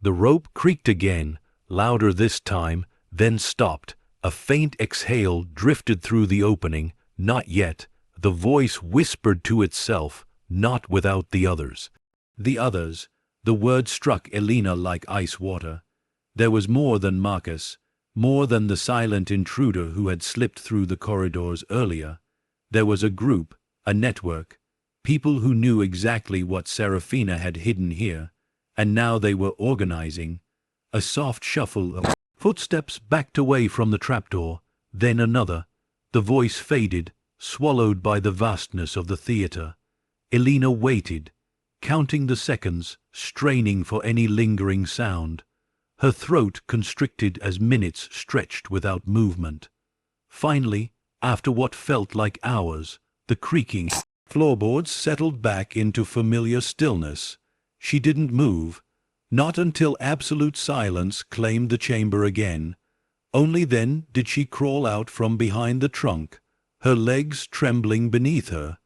The rope creaked again, louder this time, then stopped. A faint exhale drifted through the opening. Not yet. The voice whispered to itself, not without the others. The others. The word struck Elena like ice water. There was more than Marcus. More than the silent intruder who had slipped through the corridors earlier. There was a group, a network, people who knew exactly what Serafina had hidden here, and now they were organizing. A soft shuffle of footsteps backed away from the trapdoor, then another. The voice faded, swallowed by the vastness of the theater. Elena waited, counting the seconds, straining for any lingering sound. her throat constricted as minutes stretched without movement. Finally, after what felt like hours, the creaking floorboards settled back into familiar stillness. She didn't move, not until absolute silence claimed the chamber again. Only then did she crawl out from behind the trunk, her legs trembling beneath her.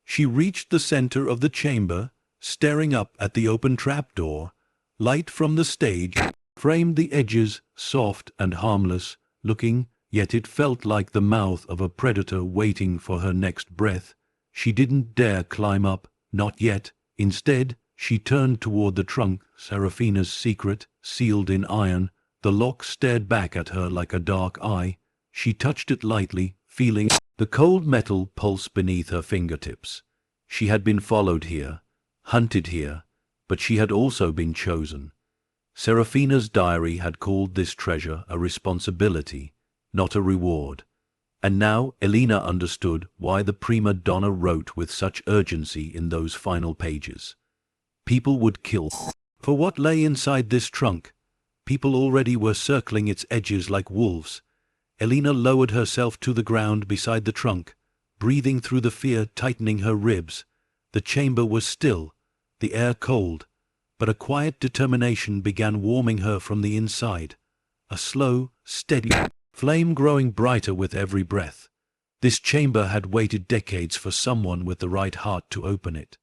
She reached the center of the chamber, staring up at the open trapdoor. Light from the stage framed the edges, soft and harmless looking, yet it felt like the mouth of a predator waiting for her next breath. She didn't dare climb up, not yet. Instead, she turned toward the trunk, Seraphina's secret, sealed in iron. The lock stared back at her like a dark eye. She touched it lightly, feeling the cold metal pulse beneath her fingertips. She had been followed here, hunted here, but she had also been chosen. Seraphina's diary had called this treasure a responsibility, not a reward. And now Elena understood why the prima donna wrote with such urgency in those final pages. People would kill for what lay inside this trunk. People already were circling its edges like wolves. Elena lowered herself to the ground beside the trunk, breathing through the fear tightening her ribs. The chamber was still, the air cold, but a quiet determination began warming her from the inside. A slow, steady flame growing brighter with every breath. This chamber had waited decades for someone with the right heart to open it.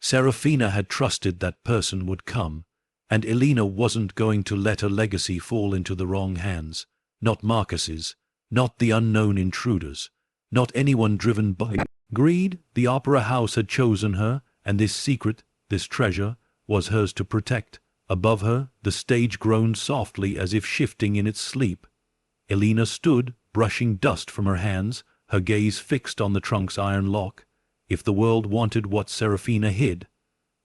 Seraphina had trusted that person would come, and Elena wasn't going to let her legacy fall into the wrong hands. Not Marcus's, not the unknown intruders, not anyone driven by greed. The opera house had chosen her, and this secret, this treasure, was hers to protect. Above her, the stage groaned softly as if shifting in its sleep. Elena stood, brushing dust from her hands, her gaze fixed on the trunk's iron lock. If the world wanted what Seraphina hid,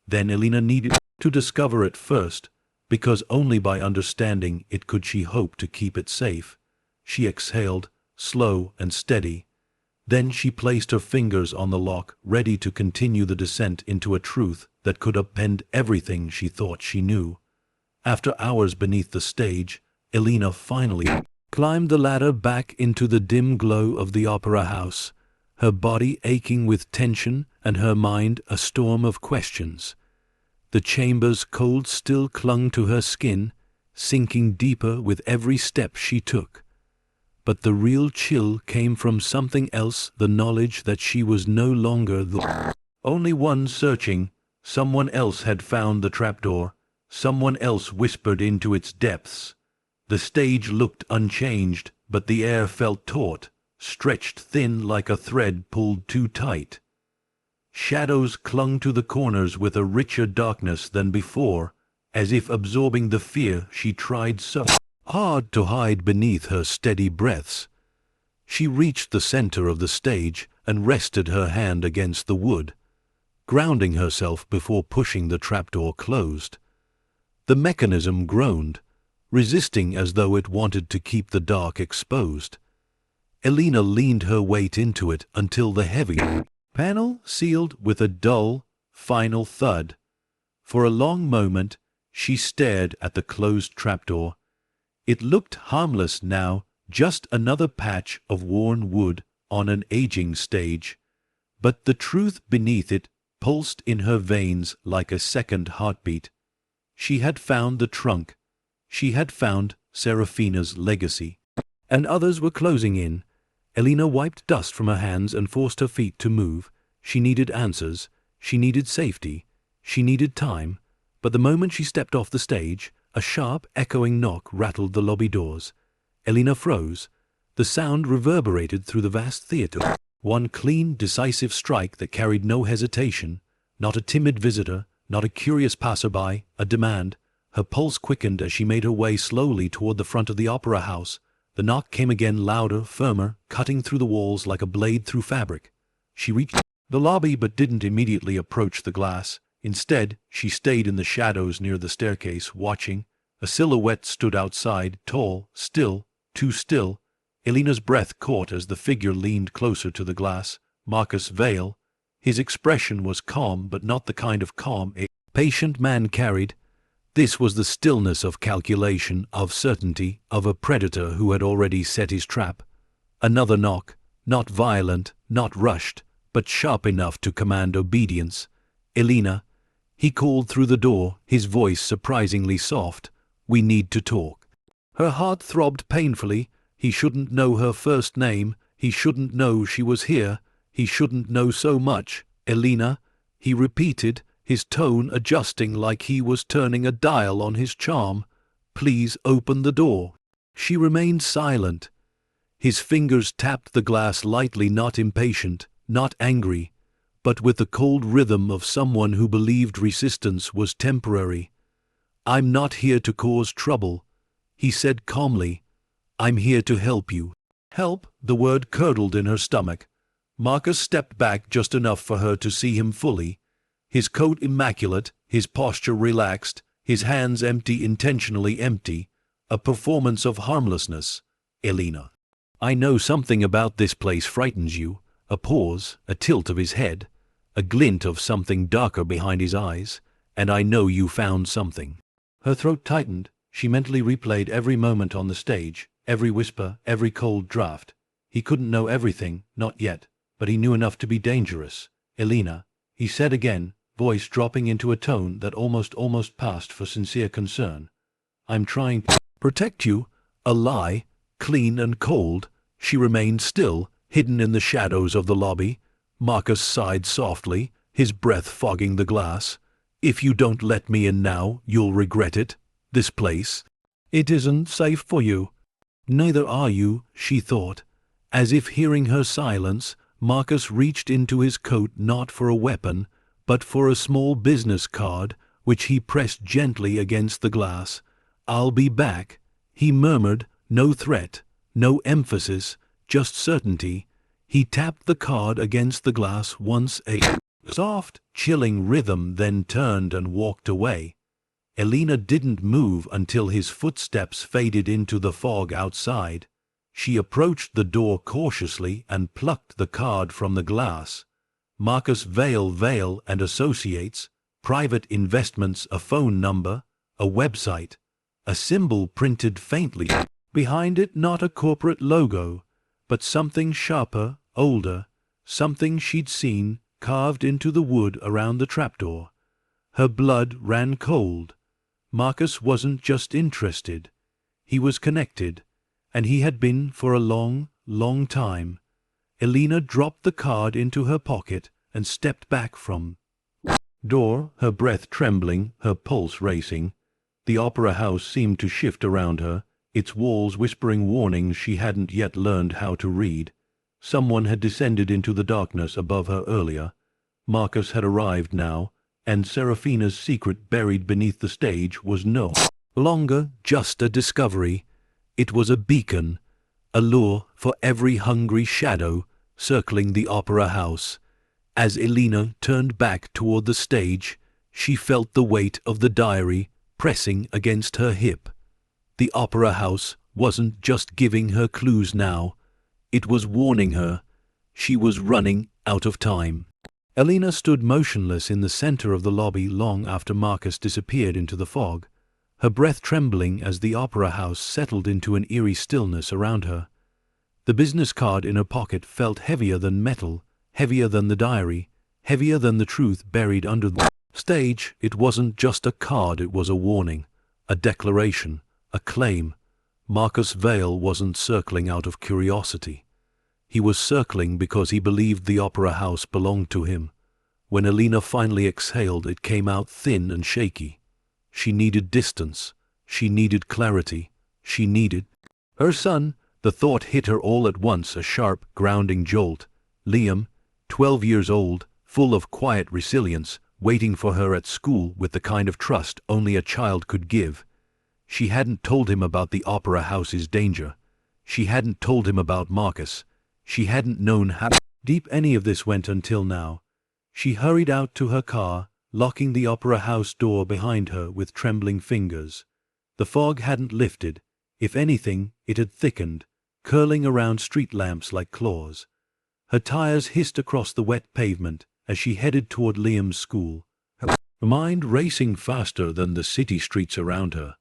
then Elena needed to discover it first, because only by understanding it could she hope to keep it safe. She exhaled, slow and steady. Then she placed her fingers on the lock, ready to continue the descent into a truth that could upend everything she thought she knew. After hours beneath the stage, Elena finally climbed the ladder back into the dim glow of the opera house, her body aching with tension and her mind a storm of questions. The chamber's cold still clung to her skin, sinking deeper with every step she took. But the real chill came from something else, the knowledge that she was no longer the only one searching. Someone else had found the trapdoor, someone else whispered into its depths. The stage looked unchanged, but the air felt taut, stretched thin like a thread pulled too tight. Shadows clung to the corners with a richer darkness than before, as if absorbing the fear she tried so hard to hide beneath her steady breaths. She reached the center of the stage and rested her hand against the wood, grounding herself before pushing the trapdoor closed. The mechanism groaned, resisting as though it wanted to keep the dark exposed. Elena leaned her weight into it until the heavy panel sealed with a dull, final thud. For a long moment, she stared at the closed trapdoor. It looked harmless now, just another patch of worn wood on an aging stage. But the truth beneath it pulsed in her veins like a second heartbeat. She had found the trunk. She had found Seraphina's legacy. And others were closing in. Elena wiped dust from her hands and forced her feet to move. She needed answers. She needed safety. She needed time. But the moment she stepped off the stage, a sharp, echoing knock rattled the lobby doors. Elena froze. The sound reverberated through the vast theater. One clean, decisive strike that carried no hesitation. Not a timid visitor, not a curious passerby, a demand. Her pulse quickened as she made her way slowly toward the front of the opera house. The knock came again, louder, firmer, cutting through the walls like a blade through fabric. She reached the lobby but didn't immediately approach the glass. Instead, she stayed in the shadows near the staircase, watching. A silhouette stood outside, tall, still, too still. Elena's breath caught as the figure leaned closer to the glass. Marcus Vale. His expression was calm, but not the kind of calm a patient man carried. This was the stillness of calculation, of certainty, of a predator who had already set his trap. Another knock, not violent, not rushed, but sharp enough to command obedience. "Elena," he called through the door, his voice surprisingly soft. "We need to talk." Her heart throbbed painfully. He shouldn't know her first name. He shouldn't know she was here. He shouldn't know so much. "Elena," he repeated, his tone adjusting like he was turning a dial on his charm. "Please open the door." She remained silent. His fingers tapped the glass lightly, not impatient, not angry, but with the cold rhythm of someone who believed resistance was temporary. "I'm not here to cause trouble," he said calmly. "I'm here to help you." Help? The word curdled in her stomach. Marcus stepped back just enough for her to see him fully. His coat immaculate, his posture relaxed, his hands empty, intentionally empty. A performance of harmlessness. "Elena, I know something about this place frightens you." A pause, a tilt of his head, a glint of something darker behind his eyes. "And I know you found something." Her throat tightened. She mentally replayed every moment on the stage, every whisper, every cold draft. He couldn't know everything, not yet, but he knew enough to be dangerous. "Elena," he said again, voice dropping into a tone that almost passed for sincere concern. "I'm trying to protect you." A lie, clean and cold. She remained still, hidden in the shadows of the lobby. Marcus sighed softly, his breath fogging the glass. "If you don't let me in now, you'll regret it. This place, it isn't safe for you." "Neither are you," she thought. As if hearing her silence, Marcus reached into his coat not for a weapon, but for a small business card, which he pressed gently against the glass. "I'll be back," he murmured, no threat, no emphasis, just certainty. He tapped the card against the glass once, a soft, chilling rhythm, then turned and walked away. Elena didn't move until his footsteps faded into the fog outside. She approached the door cautiously and plucked the card from the glass. Marcus Vale and Associates, private investments, a phone number, a website, a symbol printed faintly. Behind it not a corporate logo, but something sharper, older, something she'd seen carved into the wood around the trapdoor. Her blood ran cold. Marcus wasn't just interested. He was connected, and he had been for a long, long time. Elena dropped the card into her pocket and stepped back from door, her breath trembling, her pulse racing. The opera house seemed to shift around her, its walls whispering warnings she hadn't yet learned how to read. Someone had descended into the darkness above her earlier. Marcus had arrived now, and Seraphina's secret buried beneath the stage was no longer just a discovery. It was a beacon, a lure for every hungry shadow circling the opera house. As Elena turned back toward the stage, she felt the weight of the diary pressing against her hip. The opera house wasn't just giving her clues now. It was warning her. She was running out of time. Elena stood motionless in the center of the lobby long after Marcus disappeared into the fog, her breath trembling as the opera house settled into an eerie stillness around her. The business card in her pocket felt heavier than metal, heavier than the diary, heavier than the truth buried under the stage. It wasn't just a card, it was a warning, a declaration, a claim. Marcus Vale wasn't circling out of curiosity. He was circling because he believed the opera house belonged to him. When Elena finally exhaled, it came out thin and shaky. She needed distance. She needed clarity. She needed her son. The thought hit her all at once, a sharp, grounding jolt. Liam, 12 years old, full of quiet resilience, waiting for her at school with the kind of trust only a child could give. She hadn't told him about the opera house's danger. She hadn't told him about Marcus. She hadn't known how deep any of this went until now. She hurried out to her car, locking the opera house door behind her with trembling fingers. The fog hadn't lifted. If anything, it had thickened, curling around street lamps like claws. Her tires hissed across the wet pavement as she headed toward Liam's school. Her mind racing faster than the city streets around her.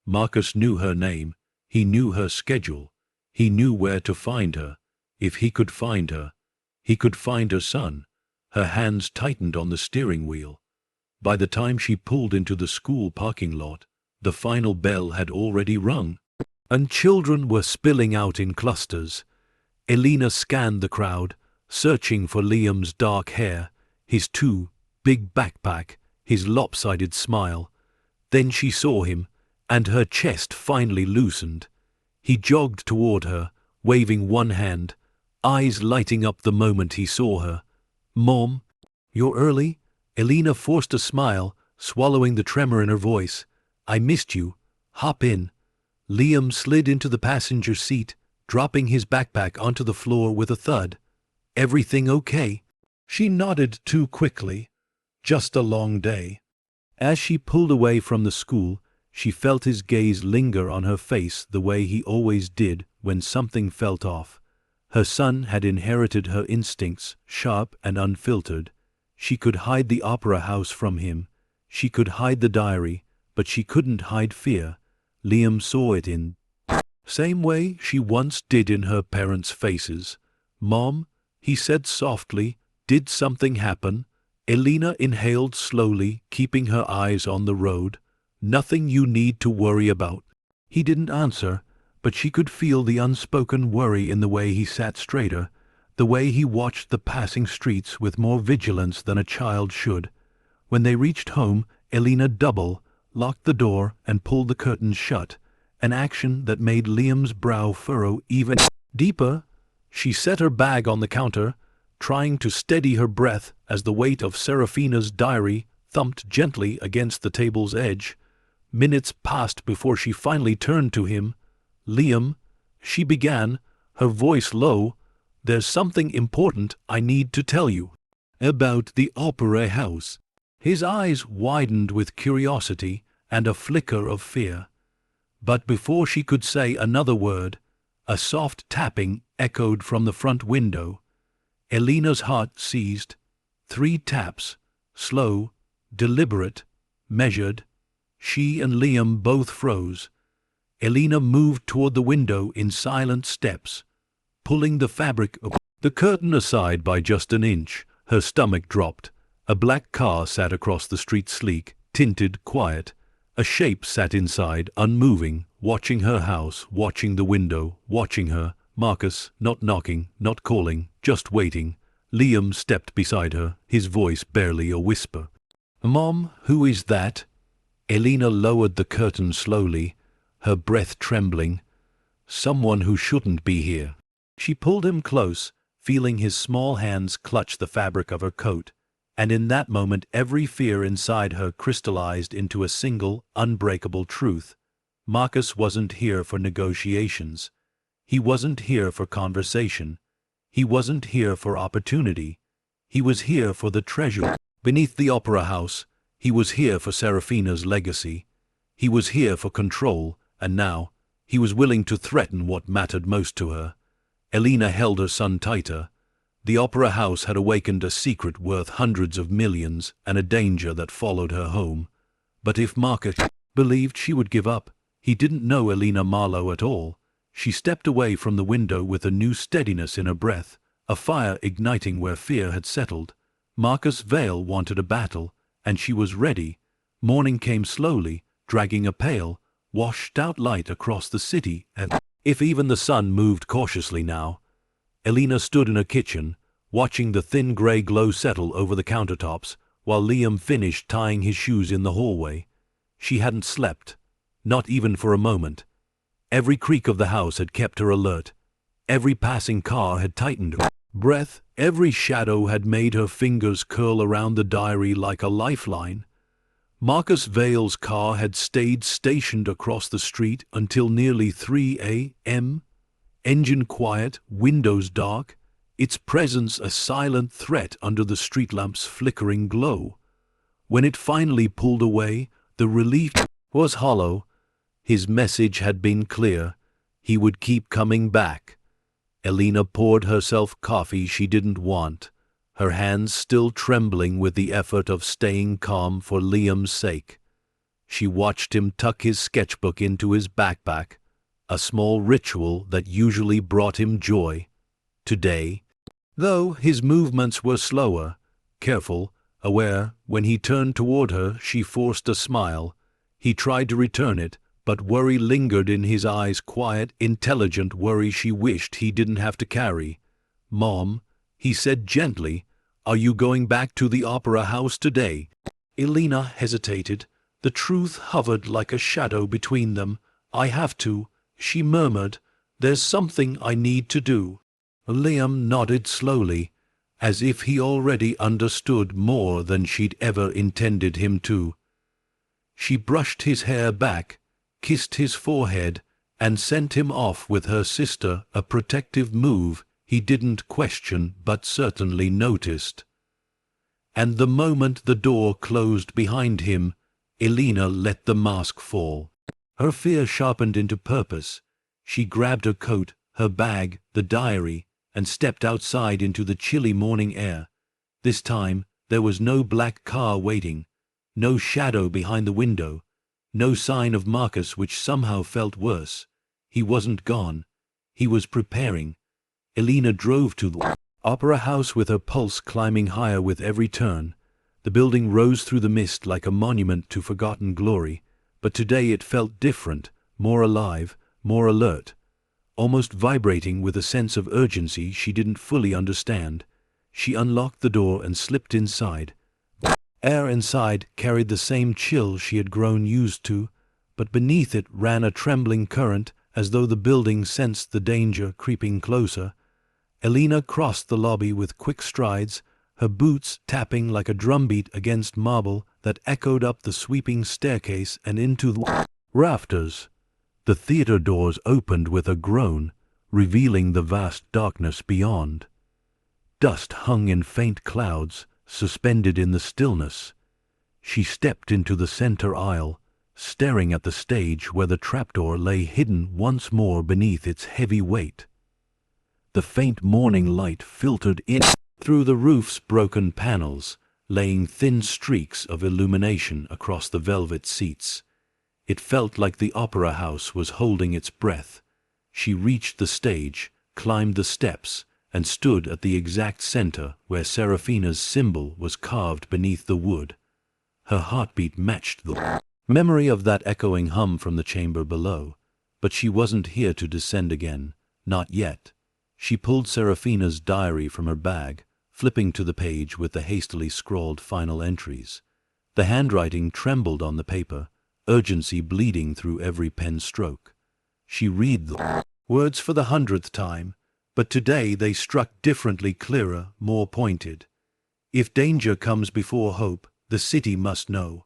Marcus knew her name, he knew her schedule, he knew where to find her. If he could find her, he could find her son. Her hands tightened on the steering wheel. By the time she pulled into the school parking lot, the final bell had already rung, and children were spilling out in clusters. Elena scanned the crowd, searching for Liam's dark hair, his too big backpack, his lopsided smile. Then she saw him, and her chest finally loosened. He jogged toward her, waving one hand, eyes lighting up the moment he saw her. "Mom, you're early?" Elena forced a smile, swallowing the tremor in her voice. "I missed you. Hop in." Liam slid into the passenger seat, dropping his backpack onto the floor with a thud. "Everything okay?" She nodded too quickly. "Just a long day." As she pulled away from the school, she felt his gaze linger on her face the way he always did when something felt off. Her son had inherited her instincts, sharp and unfiltered. She could hide the opera house from him. She could hide the diary, but she couldn't hide fear. Liam saw it in same way she once did in her parents' faces. "Mom," he said softly, "did something happen?" Elena inhaled slowly, keeping her eyes on the road. "Nothing you need to worry about." He didn't answer, but she could feel the unspoken worry in the way he sat straighter, the way he watched the passing streets with more vigilance than a child should. When they reached home, Elena locked the door and pulled the curtains shut, an action that made Liam's brow furrow even deeper. She set her bag on the counter, trying to steady her breath as the weight of Serafina's diary thumped gently against the table's edge. Minutes passed before she finally turned to him. "Liam," she began, her voice low, "there's something important I need to tell you." "About the opera house?" His eyes widened with curiosity and a flicker of fear. But before she could say another word, a soft tapping echoed from the front window. Elena's heart seized. 3 taps, slow, deliberate, measured. She and Liam both froze. Elena moved toward the window in silent steps, pulling the fabric of the curtain aside by just an inch. Her stomach dropped. A black car sat across the street, sleek, tinted, quiet. A shape sat inside, unmoving, watching her house, watching the window, watching her. Marcus, not knocking, not calling, just waiting. Liam stepped beside her, his voice barely a whisper. "Mom, who is that?" Elena lowered the curtain slowly, her breath trembling. "Someone who shouldn't be here." She pulled him close, feeling his small hands clutch the fabric of her coat, and in that moment every fear inside her crystallized into a single, unbreakable truth. Marcus wasn't here for negotiations. He wasn't here for conversation. He wasn't here for opportunity. He was here for the treasure beneath the opera house. He was here for Serafina's legacy. He was here for control, and now he was willing to threaten what mattered most to her. Elena held her son tighter. The opera house had awakened a secret worth hundreds of millions and a danger that followed her home. But if Marcus believed she would give up, he didn't know Elena Marlowe at all. She stepped away from the window with a new steadiness in her breath, a fire igniting where fear had settled. Marcus Vale wanted a battle, and she was ready. Morning came slowly, dragging a pale, washed-out light across the city, and if even the sun moved cautiously now. Elena stood in her kitchen, watching the thin grey glow settle over the countertops, while Liam finished tying his shoes in the hallway. She hadn't slept, not even for a moment. Every creak of the house had kept her alert. Every passing car had tightened her breath. Every shadow had made her fingers curl around the diary like a lifeline. Marcus Vale's car had stayed stationed across the street until nearly 3 a.m. Engine quiet, windows dark, its presence a silent threat under the street lamp's flickering glow. When it finally pulled away, the relief was hollow. His message had been clear. He would keep coming back. Elena poured herself coffee she didn't want. her hands still trembling with the effort of staying calm for Liam's sake. She watched him tuck his sketchbook into his backpack, a small ritual that usually brought him joy. Today, though his movements were slower, careful, aware, when he turned toward her, she forced a smile. He tried to return it, but worry lingered in his eyes, quiet, intelligent worry she wished he didn't have to carry. "Mom," he said gently, "are you going back to the opera house today?" Elena hesitated. The truth hovered like a shadow between them. "I have to," she murmured. "There's something I need to do." Liam nodded slowly, as if he already understood more than she'd ever intended him to. She brushed his hair back, kissed his forehead, and sent him off with her sister, a protective move he didn't question but certainly noticed. And the moment the door closed behind him, Elena let the mask fall. Her fear sharpened into purpose. She grabbed her coat, her bag, the diary, and stepped outside into the chilly morning air. This time there was no black car waiting, no shadow behind the window, no sign of Marcus, which somehow felt worse. He wasn't gone. He was preparing. Elena drove to the opera house with her pulse climbing higher with every turn. The building rose through the mist like a monument to forgotten glory, but today it felt different, more alive, more alert, almost vibrating with a sense of urgency she didn't fully understand. She unlocked the door and slipped inside. Air inside carried the same chill she had grown used to, but beneath it ran a trembling current, as though the building sensed the danger creeping closer. Elena crossed the lobby with quick strides, her boots tapping like a drumbeat against marble that echoed up the sweeping staircase and into the rafters. The theater doors opened with a groan, revealing the vast darkness beyond. Dust hung in faint clouds, suspended in the stillness. She stepped into the center aisle, staring at the stage where the trapdoor lay hidden once more beneath its heavy weight. The faint morning light filtered in through the roof's broken panels, laying thin streaks of illumination across the velvet seats. It felt like the opera house was holding its breath. She reached the stage, climbed the steps, and stood at the exact center where Serafina's symbol was carved beneath the wood. Her heartbeat matched the memory of that echoing hum from the chamber below, but she wasn't here to descend again, not yet. She pulled Serafina's diary from her bag, flipping to the page with the hastily scrawled final entries. The handwriting trembled on the paper, urgency bleeding through every pen stroke. She read the words for the 100th time, but today they struck differently, clearer, more pointed. If danger comes before hope, the city must know.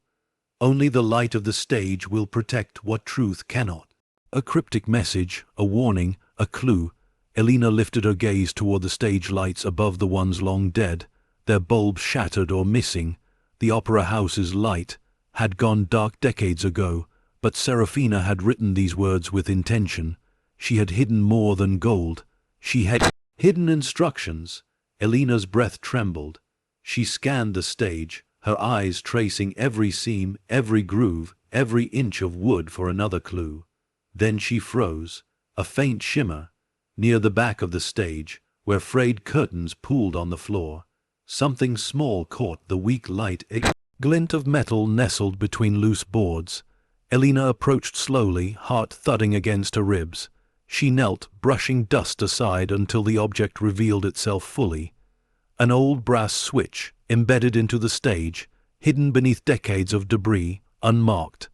Only the light of the stage will protect what truth cannot. A cryptic message, a warning, a clue. Elena lifted her gaze toward the stage lights above the ones long dead, their bulbs shattered or missing. The opera house's light had gone dark decades ago, but Serafina had written these words with intention. She had hidden more than gold. She had hidden instructions. Elena's breath trembled. She scanned the stage, her eyes tracing every seam, every groove, every inch of wood for another clue. Then she froze, a faint shimmer, near the back of the stage, where frayed curtains pooled on the floor. Something small caught the weak light, a glint of metal nestled between loose boards. Elena approached slowly, heart thudding against her ribs. She knelt, brushing dust aside until the object revealed itself fully. An old brass switch, embedded into the stage, hidden beneath decades of debris, unmarked,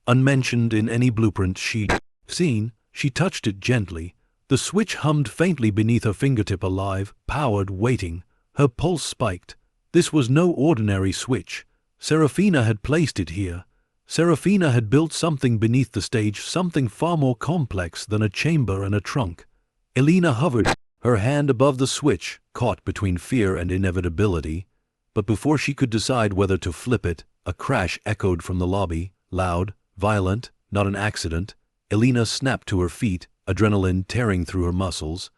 unmentioned in any blueprint she'd seen. She touched it gently. The switch hummed faintly beneath her fingertip, alive, powered, waiting. Her pulse spiked. This was no ordinary switch. Serafina had placed it here. Serafina had built something beneath the stage, something far more complex than a chamber and a trunk. Elena hovered, her hand above the switch, caught between fear and inevitability. But before she could decide whether to flip it, a crash echoed from the lobby, loud, violent, not an accident. Elena snapped to her feet, adrenaline tearing through her muscles.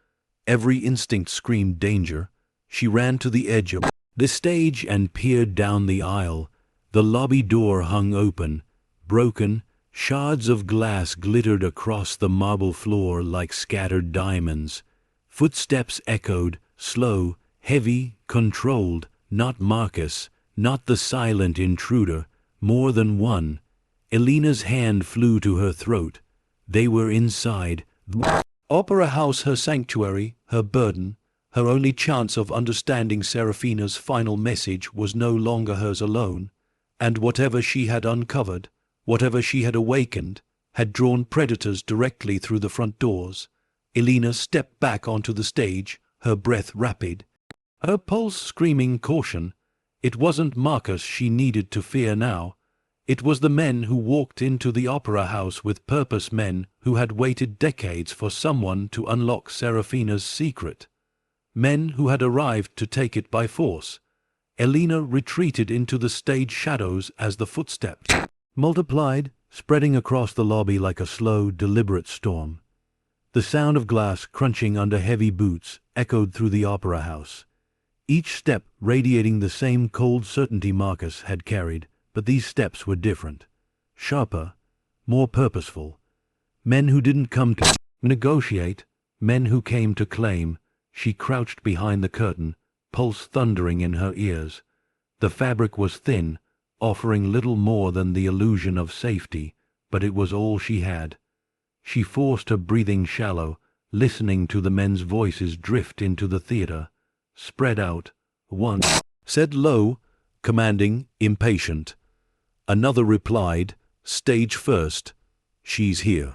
Every instinct screamed danger. She ran to the edge of the stage and peered down the aisle. The lobby door hung open, broken. Shards of glass glittered across the marble floor like scattered diamonds. Footsteps echoed, slow, heavy, controlled. Not Marcus, not the silent intruder, more than one. Elena's hand flew to her throat. They were inside the opera house, her sanctuary, her burden. Her only chance of understanding Serafina's final message was no longer hers alone, and whatever she had uncovered, whatever she had awakened, had drawn predators directly through the front doors. Elena stepped back onto the stage, her breath rapid, her pulse screaming caution. It wasn't Marcus she needed to fear now. It was the men who walked into the opera house with purpose, men who had waited decades for someone to unlock Serafina's secret. Men who had arrived to take it by force. Elena retreated into the stage shadows as the footsteps multiplied, spreading across the lobby like a slow, deliberate storm. The sound of glass crunching under heavy boots echoed through the opera house, each step radiating the same cold certainty Marcus had carried, but these steps were different, sharper, more purposeful. Men who didn't come to negotiate, men who came to claim. She crouched behind the curtain, pulse thundering in her ears. The fabric was thin, offering little more than the illusion of safety, but it was all she had. She forced her breathing shallow, listening to the men's voices drift into the theater. Spread out. One said low, commanding, impatient. Another replied, stage first. She's here.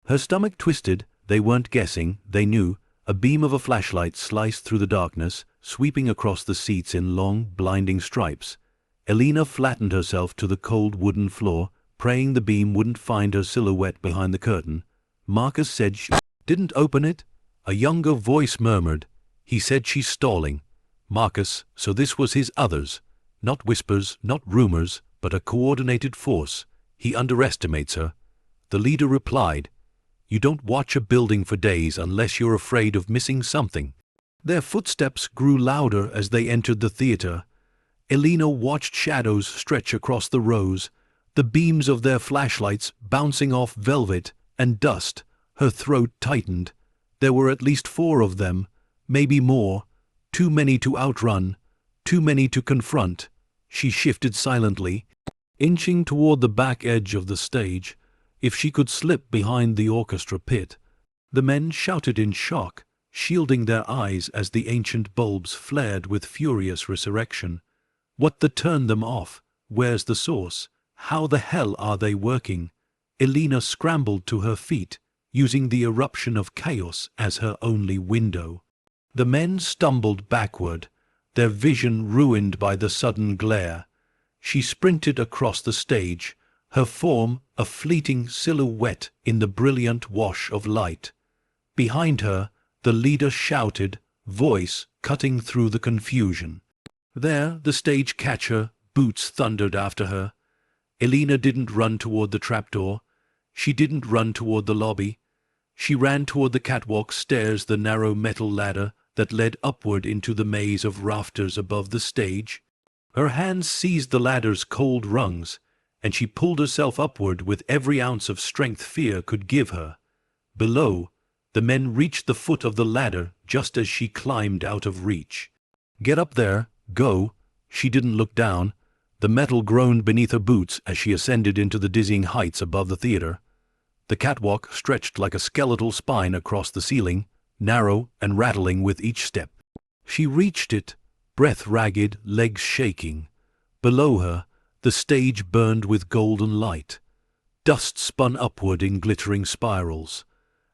Her stomach twisted. They weren't guessing, they knew. A beam of a flashlight sliced through the darkness, sweeping across the seats in long, blinding stripes. Elena flattened herself to the cold wooden floor, praying the beam wouldn't find her silhouette behind the curtain. Marcus said she didn't open it. A younger voice murmured. He said she's stalling. Marcus, so this was his others. Not whispers, not rumors, but a coordinated force. He underestimates her. The leader replied, you don't watch a building for days unless you're afraid of missing something. Their footsteps grew louder as they entered the theater. Elena watched shadows stretch across the rows, the beams of their flashlights bouncing off velvet and dust. Her throat tightened. There were at least 4 of them, maybe more. Too many to outrun, too many to confront. She shifted silently, inching toward the back edge of the stage. If she could slip behind the orchestra pit. The men shouted in shock, shielding their eyes as the ancient bulbs flared with furious resurrection. What the turned them off? Where's the source? How the hell are they working? Elena scrambled to her feet, using the eruption of chaos as her only window. The men stumbled backward, their vision ruined by the sudden glare. She sprinted across the stage, her form a fleeting silhouette in the brilliant wash of light. Behind her, the leader shouted, voice cutting through the confusion. There, the stage catcher, boots thundered after her. Elena didn't run toward the trapdoor. She didn't run toward the lobby. She ran toward the catwalk stairs, the narrow metal ladder that led upward into the maze of rafters above the stage. Her hands seized the ladder's cold rungs, and she pulled herself upward with every ounce of strength fear could give her. Below, the men reached the foot of the ladder just as she climbed out of reach. Get up there, go. She didn't look down. The metal groaned beneath her boots as she ascended into the dizzying heights above the theater. The catwalk stretched like a skeletal spine across the ceiling, narrow and rattling with each step. She reached it, breath ragged, legs shaking. Below her, the stage burned with golden light. Dust spun upward in glittering spirals,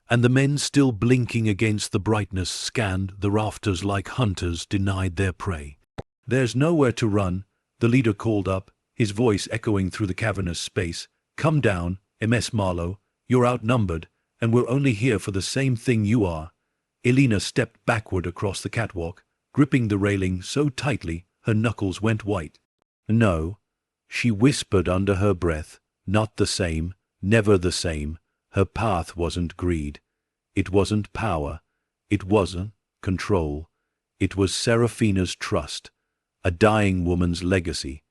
and the men still blinking against the brightness scanned the rafters like hunters denied their prey. There's nowhere to run, the leader called up, his voice echoing through the cavernous space. Come down, MS Marlowe, you're outnumbered, and we're only here for the same thing you are. Elena stepped backward across the catwalk, gripping the railing so tightly her knuckles went white. No, she whispered under her breath, not the same, never the same. Her path wasn't greed. It wasn't power. It wasn't control. It was Serafina's trust, a dying woman's legacy,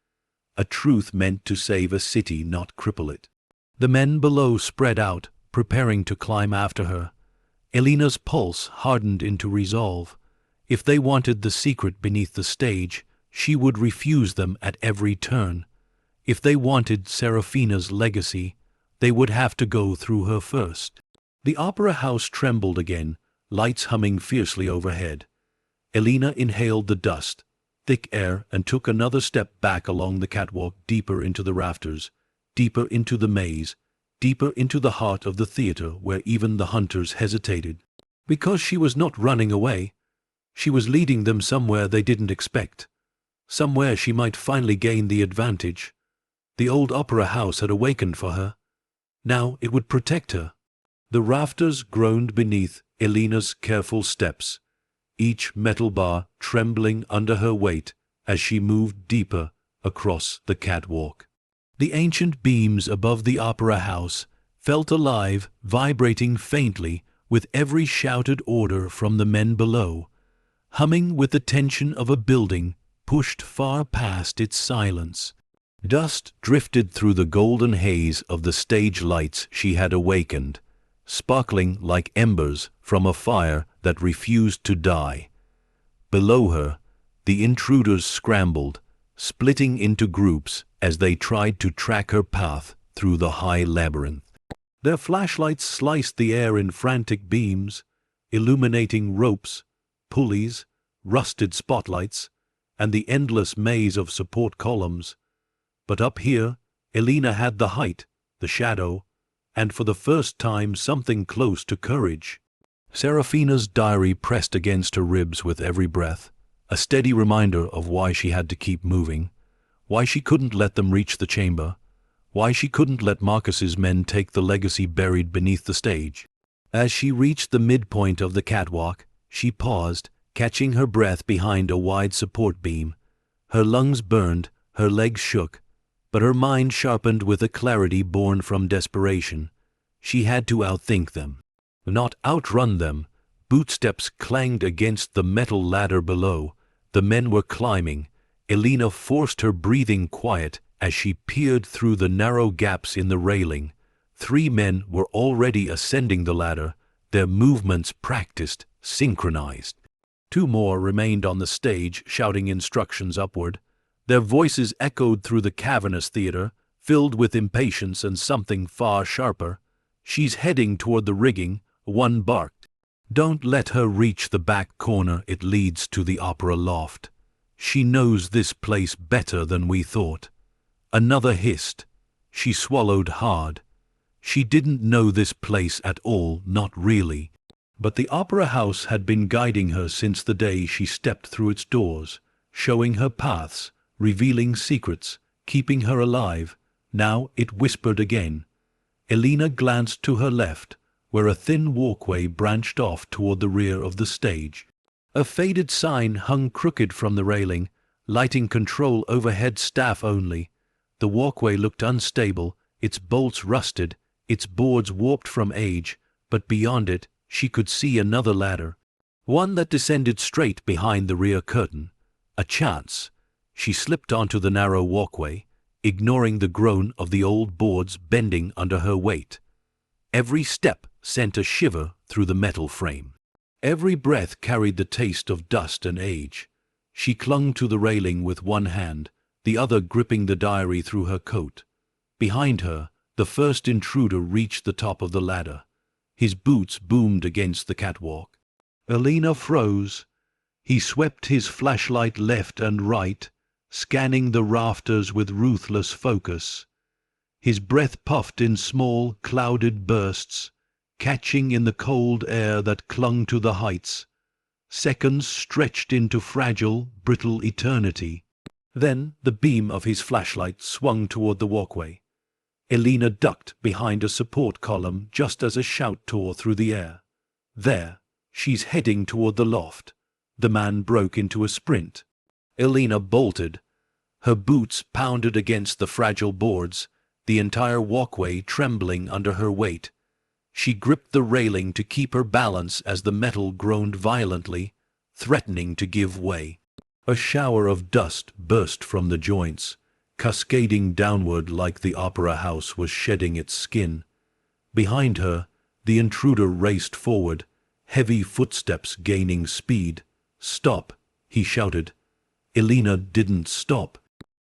a truth meant to save a city, not cripple it. The men below spread out, preparing to climb after her. Elena's pulse hardened into resolve. If they wanted the secret beneath the stage, she would refuse them at every turn. If they wanted Serafina's legacy, they would have to go through her first. The opera house trembled again, lights humming fiercely overhead. Elena inhaled the dust, thick air, and took another step back along the catwalk, deeper into the rafters, deeper into the maze, deeper into the heart of the theater where even the hunters hesitated. Because she was not running away, she was leading them somewhere they didn't expect, somewhere she might finally gain the advantage. The old opera house had awakened for her. Now it would protect her. The rafters groaned beneath Elena's careful steps, each metal bar trembling under her weight as she moved deeper across the catwalk. The ancient beams above the opera house felt alive, vibrating faintly with every shouted order from the men below, humming with the tension of a building pushed far past its silence. Dust drifted through the golden haze of the stage lights she had awakened, sparkling like embers from a fire that refused to die. Below her, the intruders scrambled, splitting into groups as they tried to track her path through the high labyrinth. Their flashlights sliced the air in frantic beams, illuminating ropes, pulleys, rusted spotlights, and the endless maze of support columns. But up here, Elena had the height, the shadow, and for the first time something close to courage. Serafina's diary pressed against her ribs with every breath, a steady reminder of why she had to keep moving, why she couldn't let them reach the chamber, why she couldn't let Marcus's men take the legacy buried beneath the stage. As she reached the midpoint of the catwalk, she paused, catching her breath behind a wide support beam. Her lungs burned, her legs shook, but her mind sharpened with a clarity born from desperation. She had to outthink them, not outrun them. Bootsteps clanged against the metal ladder below. The men were climbing. Elena forced her breathing quiet as she peered through the narrow gaps in the railing. 3 men were already ascending the ladder, their movements practiced, synchronized. 2 more remained on the stage, shouting instructions upward. Their voices echoed through the cavernous theater, filled with impatience and something far sharper. "She's heading toward the rigging," one barked. "Don't let her reach the back corner, it leads to the opera loft. She knows this place better than we thought." Another hissed. She swallowed hard. She didn't know this place at all, not really. But the opera house had been guiding her since the day she stepped through its doors, showing her paths, revealing secrets, keeping her alive. Now it whispered again. Elena glanced to her left, where a thin walkway branched off toward the rear of the stage. A faded sign hung crooked from the railing, lighting control overhead staff only. The walkway looked unstable, its bolts rusted, its boards warped from age, but beyond it she could see another ladder, one that descended straight behind the rear curtain. A chance. She slipped onto the narrow walkway, ignoring the groan of the old boards bending under her weight. Every step sent a shiver through the metal frame. Every breath carried the taste of dust and age. She clung to the railing with one hand, the other gripping the diary through her coat. Behind her, the first intruder reached the top of the ladder. His boots boomed against the catwalk. Elena froze. He swept his flashlight left and right, scanning the rafters with ruthless focus. His breath puffed in small, clouded bursts, catching in the cold air that clung to the heights. Seconds stretched into fragile, brittle eternity. Then the beam of his flashlight swung toward the walkway. Elena ducked behind a support column just as a shout tore through the air. "There! She's heading toward the loft." The man broke into a sprint. Elena bolted. Her boots pounded against the fragile boards, the entire walkway trembling under her weight. She gripped the railing to keep her balance as the metal groaned violently. threatening to give way. A shower of dust burst from the joints, cascading downward like the opera house was shedding its skin. Behind her, the intruder raced forward, heavy footsteps gaining speed. "Stop!" he shouted. Elena didn't stop.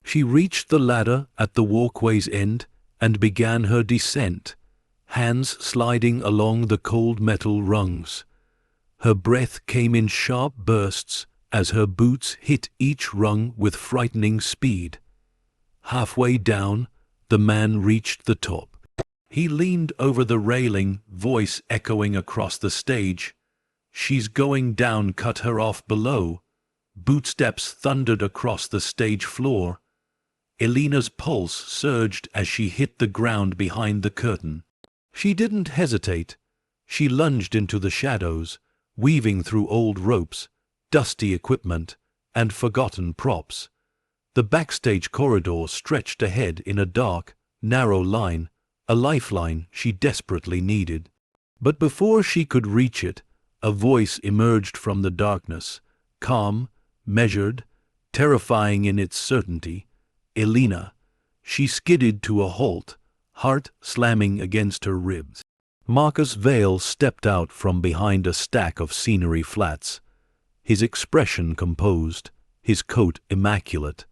She reached the ladder at the walkway's end and began her descent, hands sliding along the cold metal rungs. Her breath came in sharp bursts as her boots hit each rung with frightening speed. Halfway down, the man reached the top. He leaned over the railing, voice echoing across the stage. "She's going down, cut her off below." Bootsteps thundered across the stage floor. Elena's pulse surged as she hit the ground behind the curtain. She didn't hesitate. She lunged into the shadows, weaving through old ropes, dusty equipment, and forgotten props. The backstage corridor stretched ahead in a dark, narrow line, a lifeline she desperately needed. But before she could reach it, a voice emerged from the darkness, calm, measured, terrifying in its certainty. "Elena." She skidded to a halt, heart slamming against her ribs. Marcus Vale stepped out from behind a stack of scenery flats, his expression composed, his coat immaculate,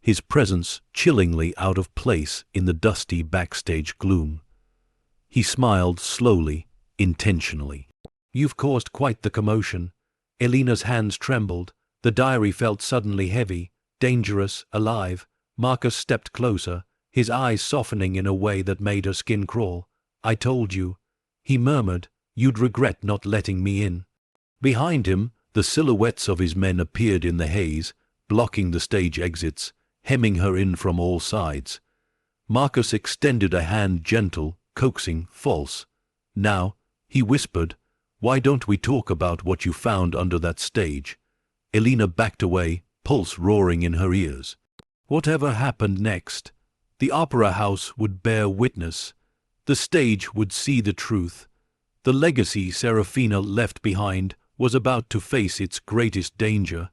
his presence chillingly out of place in the dusty backstage gloom. He smiled slowly, intentionally. "You've caused quite the commotion." Elena's hands trembled. The diary felt suddenly heavy, dangerous, alive. Marcus stepped closer, his eyes softening in a way that made her skin crawl. "I told you," he murmured, "you'd regret not letting me in." Behind him, the silhouettes of his men appeared in the haze, blocking the stage exits, hemming her in from all sides. Marcus extended a hand, gentle, coaxing, false. "Now," he whispered, "why don't we talk about what you found under that stage?" Elena backed away, pulse roaring in her ears. Whatever happened next, the opera house would bear witness. The stage would see the truth. The legacy Serafina left behind was about to face its greatest danger,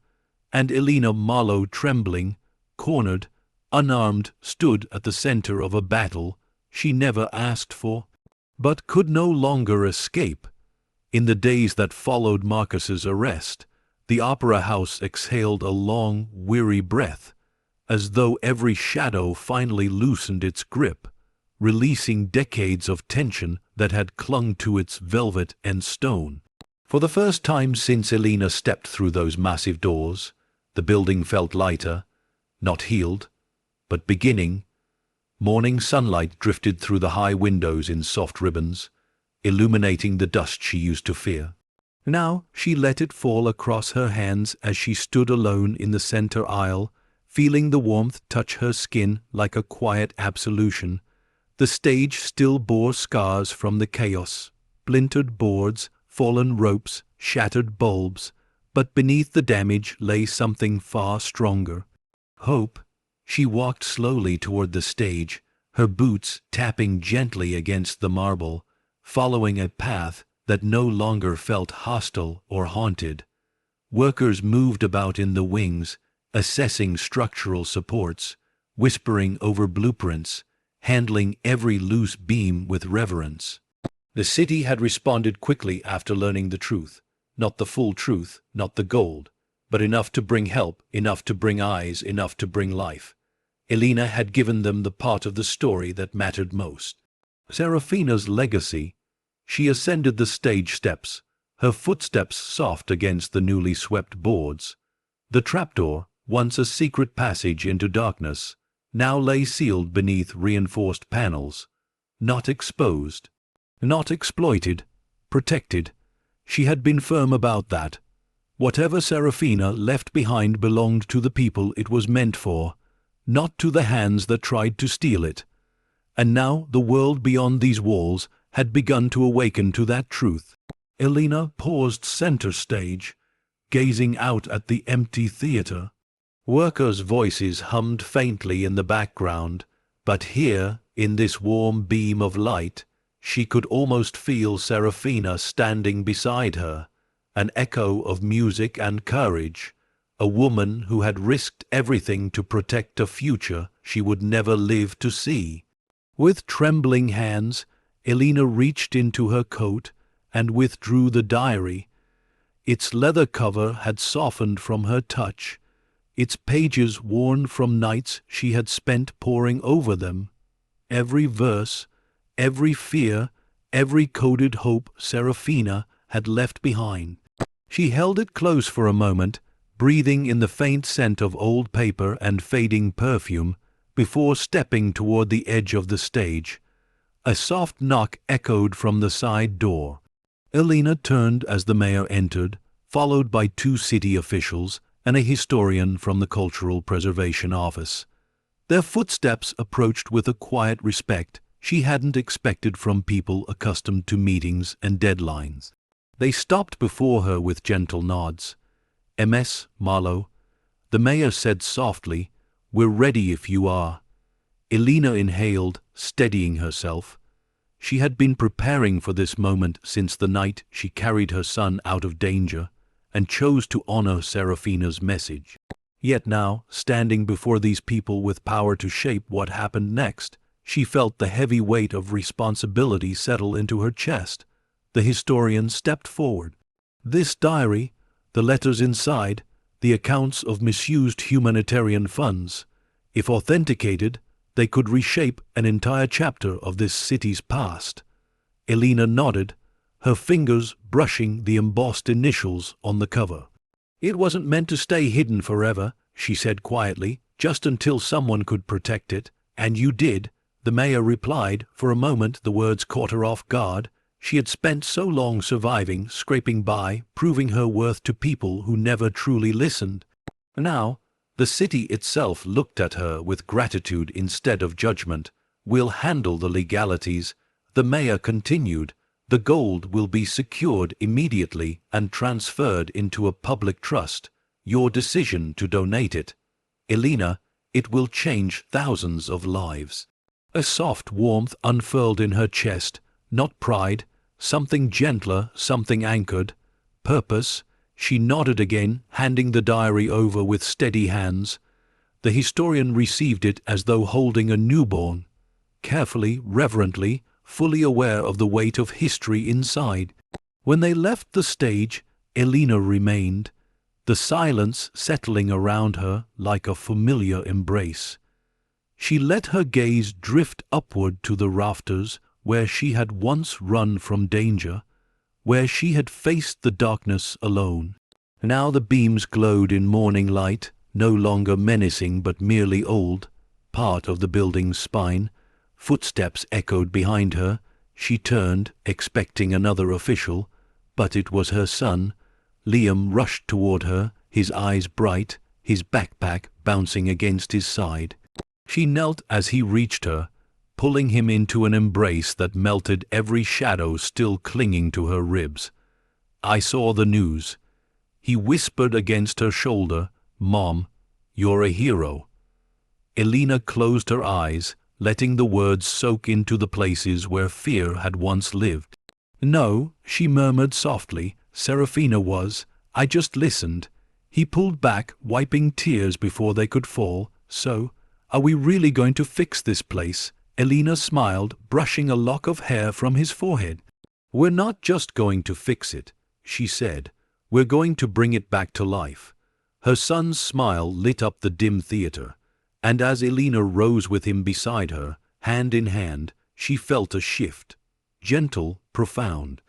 and Elena Marlowe, trembling, cornered, unarmed, stood at the center of a battle she never asked for, but could no longer escape. In the days that followed Marcus's arrest, the opera house exhaled a long, weary breath, as though every shadow finally loosened its grip, releasing decades of tension that had clung to its velvet and stone. For the first time since Elena stepped through those massive doors, the building felt lighter, not healed, but beginning. Morning sunlight drifted through the high windows in soft ribbons, illuminating the dust she used to fear. Now she let it fall across her hands as she stood alone in the center aisle, feeling the warmth touch her skin like a quiet absolution. The stage still bore scars from the chaos, splintered boards, fallen ropes, shattered bulbs, but beneath the damage lay something far stronger. Hope. She walked slowly toward the stage, her boots tapping gently against the marble, following a path that no longer felt hostile or haunted. Workers moved about in the wings, assessing structural supports, whispering over blueprints, handling every loose beam with reverence. The city had responded quickly after learning the truth. Not the full truth, not the gold, but enough to bring help, enough to bring eyes, enough to bring life. Elena had given them the part of the story that mattered most. Serafina's legacy. She ascended the stage steps, her footsteps soft against the newly swept boards. The trapdoor, once a secret passage into darkness, now lay sealed beneath reinforced panels, not exposed, not exploited, protected. She had been firm about that. Whatever Serafina left behind belonged to the people it was meant for, not to the hands that tried to steal it. And now the world beyond these walls had begun to awaken to that truth. Elena paused center stage, gazing out at the empty theater. Workers' voices hummed faintly in the background, but here, in this warm beam of light, she could almost feel Serafina standing beside her, an echo of music and courage, a woman who had risked everything to protect a future she would never live to see. With trembling hands, Elena reached into her coat and withdrew the diary. Its leather cover had softened from her touch, its pages worn from nights she had spent poring over them. Every verse, every fear, every coded hope Serafina had left behind. She held it close for a moment, breathing in the faint scent of old paper and fading perfume, before stepping toward the edge of the stage. A soft knock echoed from the side door. Elena turned as the mayor entered, followed by 2 city officials and a historian from the Cultural Preservation Office. Their footsteps approached with a quiet respect she hadn't expected from people accustomed to meetings and deadlines. They stopped before her with gentle nods. "Ms. Marlowe," the mayor said softly, "we're ready if you are." Elena inhaled, steadying herself. She had been preparing for this moment since the night she carried her son out of danger, and chose to honor Serafina's message. Yet now, standing before these people with power to shape what happened next, she felt the heavy weight of responsibility settle into her chest. The historian stepped forward. "This diary, the letters inside, the accounts of misused humanitarian funds, if authenticated, they could reshape an entire chapter of this city's past." Elena nodded, her fingers brushing the embossed initials on the cover. "It wasn't meant to stay hidden forever," she said quietly, "just until someone could protect it, and you did," the mayor replied. For a moment the words caught her off guard. She had spent so long surviving, scraping by, proving her worth to people who never truly listened. Now, the city itself looked at her with gratitude instead of judgment. "We'll handle the legalities," the mayor continued. "The gold will be secured immediately and transferred into a public trust. Your decision to donate it, Elena, it will change thousands of lives." A soft warmth unfurled in her chest, not pride, something gentler, something anchored. Purpose. She nodded again, handing the diary over with steady hands. The historian received it as though holding a newborn. Carefully, reverently, fully aware of the weight of history inside. When they left the stage, Elena remained, the silence settling around her like a familiar embrace. She let her gaze drift upward to the rafters where she had once run from danger, where she had faced the darkness alone. Now the beams glowed in morning light, no longer menacing but merely old, part of the building's spine. Footsteps echoed behind her. She turned, expecting another official, but it was her son. Liam rushed toward her, his eyes bright, his backpack bouncing against his side. She knelt as he reached her, pulling him into an embrace that melted every shadow still clinging to her ribs. "I saw the news." He whispered against her shoulder, "Mom, you're a hero." Elena closed her eyes, letting the words soak into the places where fear had once lived. "No," she murmured softly, "Serafina was. I just listened." He pulled back, wiping tears before they could fall. "So, are we really going to fix this place?" Elena smiled, brushing a lock of hair from his forehead. "We're not just going to fix it," she said. "We're going to bring it back to life." Her son's smile lit up the dim theater, and as Elena rose with him beside her, hand in hand, she felt a shift. Gentle, profound.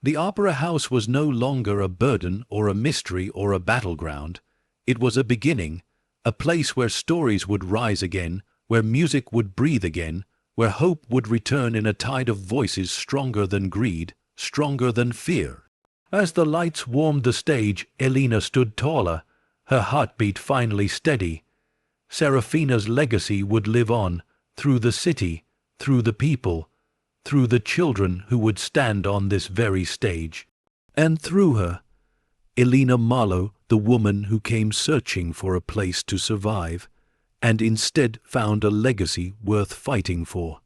The opera house was no longer a burden or a mystery or a battleground. It was a beginning, a place where stories would rise again, where music would breathe again, where hope would return in a tide of voices stronger than greed, stronger than fear. As the lights warmed the stage, Elena stood taller, her heartbeat finally steady. Serafina's legacy would live on, through the city, through the people, through the children who would stand on this very stage. And through her, Elena Marlowe, the woman who came searching for a place to survive, and instead found a legacy worth fighting for.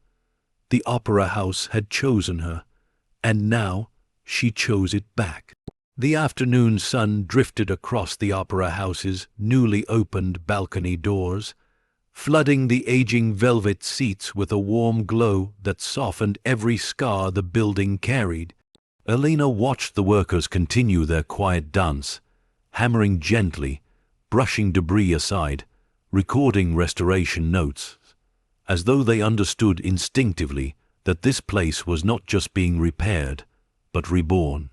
The opera house had chosen her, and now she chose it back. The afternoon sun drifted across the opera house's newly opened balcony doors, flooding the aging velvet seats with a warm glow that softened every scar the building carried. Elena watched the workers continue their quiet dance, hammering gently, brushing debris aside, recording restoration notes, as though they understood instinctively that this place was not just being repaired, but reborn.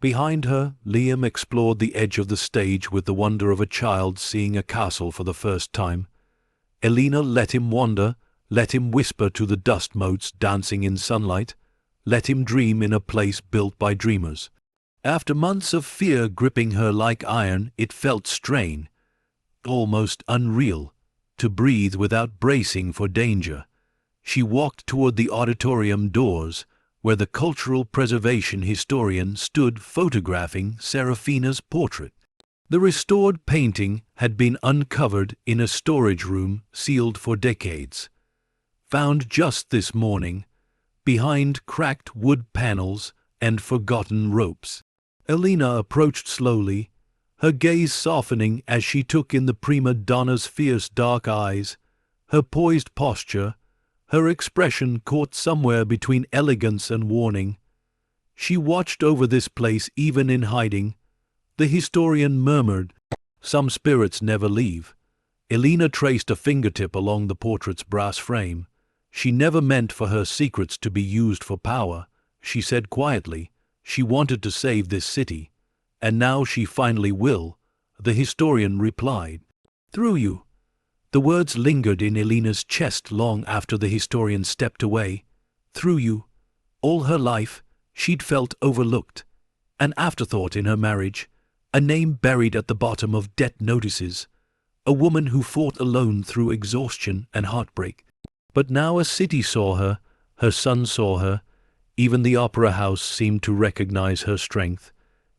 Behind her, Liam explored the edge of the stage with the wonder of a child seeing a castle for the first time. Elena let him wander, let him whisper to the dust motes dancing in sunlight, let him dream in a place built by dreamers. After months of fear gripping her like iron, it felt strange, almost unreal, to breathe without bracing for danger. She walked toward the auditorium doors, where the cultural preservation historian stood photographing Serafina's portrait. The restored painting had been uncovered in a storage room sealed for decades. Found just this morning, behind cracked wood panels and forgotten ropes. Elena approached slowly, her gaze softening as she took in the prima donna's fierce dark eyes, her poised posture, her expression caught somewhere between elegance and warning. She watched over this place even in hiding. The historian murmured, "Some spirits never leave." Elena traced a fingertip along the portrait's brass frame. She never meant for her secrets to be used for power, she said quietly. She wanted to save this city, and now she finally will, the historian replied. "Through you." The words lingered in Elena's chest long after the historian stepped away. Through you. All her life, she'd felt overlooked. An afterthought in her marriage, a name buried at the bottom of debt notices, a woman who fought alone through exhaustion and heartbreak. But now a city saw her son saw her, even the opera house seemed to recognize her strength.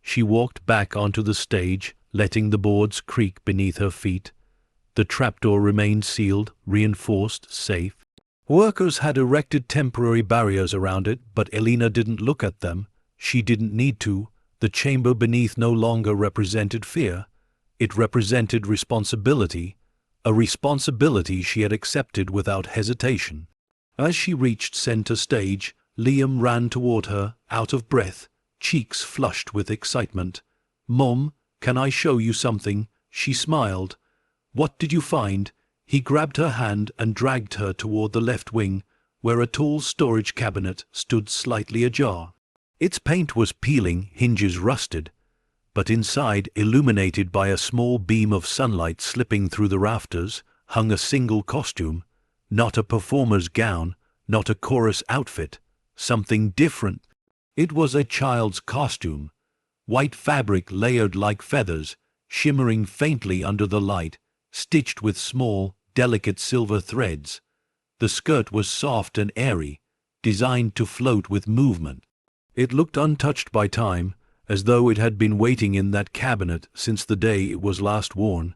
She walked back onto the stage, letting the boards creak beneath her feet. The trapdoor remained sealed, reinforced, safe. Workers had erected temporary barriers around it, but Elena didn't look at them. She didn't need to. The chamber beneath no longer represented fear. It represented responsibility, a responsibility she had accepted without hesitation. As she reached center stage, Liam ran toward her, out of breath, cheeks flushed with excitement. "Mom, can I show you something?" She smiled. "What did you find?" He grabbed her hand and dragged her toward the left wing, where a tall storage cabinet stood slightly ajar. Its paint was peeling, hinges rusted, but inside, illuminated by a small beam of sunlight slipping through the rafters, hung a single costume. Not a performer's gown, not a chorus outfit, something different. It was a child's costume, white fabric layered like feathers, shimmering faintly under the light, stitched with small, delicate silver threads. The skirt was soft and airy, designed to float with movement. It looked untouched by time, as though it had been waiting in that cabinet since the day it was last worn.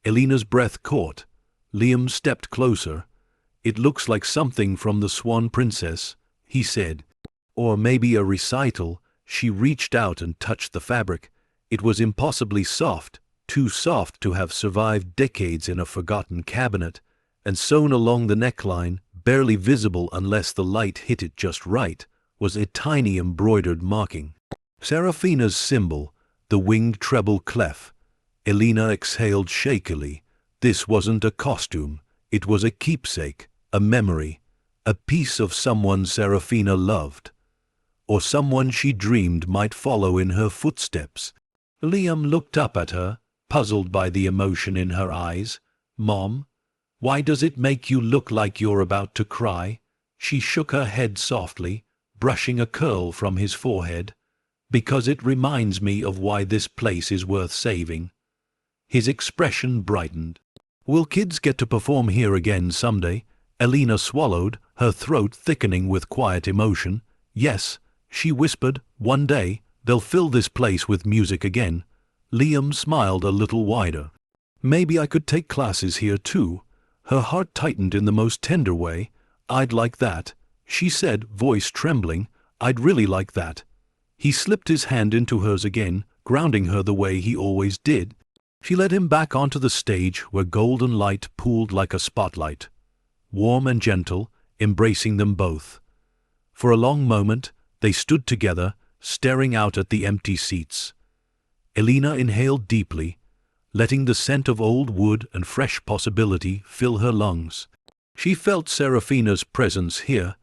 Elena's breath caught. Liam stepped closer. "It looks like something from the Swan Princess," he said. "Or maybe a recital." She reached out and touched the fabric. It was impossibly soft, too soft to have survived decades in a forgotten cabinet, and sewn along the neckline, barely visible unless the light hit it just right, was a tiny embroidered marking. Serafina's symbol, the winged treble clef. Elena exhaled shakily. This wasn't a costume, it was a keepsake, a memory, a piece of someone Serafina loved, or someone she dreamed might follow in her footsteps. Liam looked up at her, puzzled by the emotion in her eyes. "Mom, why does it make you look like you're about to cry?" She shook her head softly, brushing a curl from his forehead. "Because it reminds me of why this place is worth saving." His expression brightened. "Will kids get to perform here again someday?" Elena swallowed, her throat thickening with quiet emotion. "Yes," she whispered, "one day, they'll fill this place with music again." Liam smiled a little wider. "Maybe I could take classes here too." Her heart tightened in the most tender way. "I'd like that," she said, voice trembling. "I'd really like that." He slipped his hand into hers again, grounding her the way he always did. She led him back onto the stage where golden light pooled like a spotlight, warm and gentle, embracing them both. For a long moment, they stood together, staring out at the empty seats. Elena inhaled deeply, letting the scent of old wood and fresh possibility fill her lungs. She felt Serafina's presence here,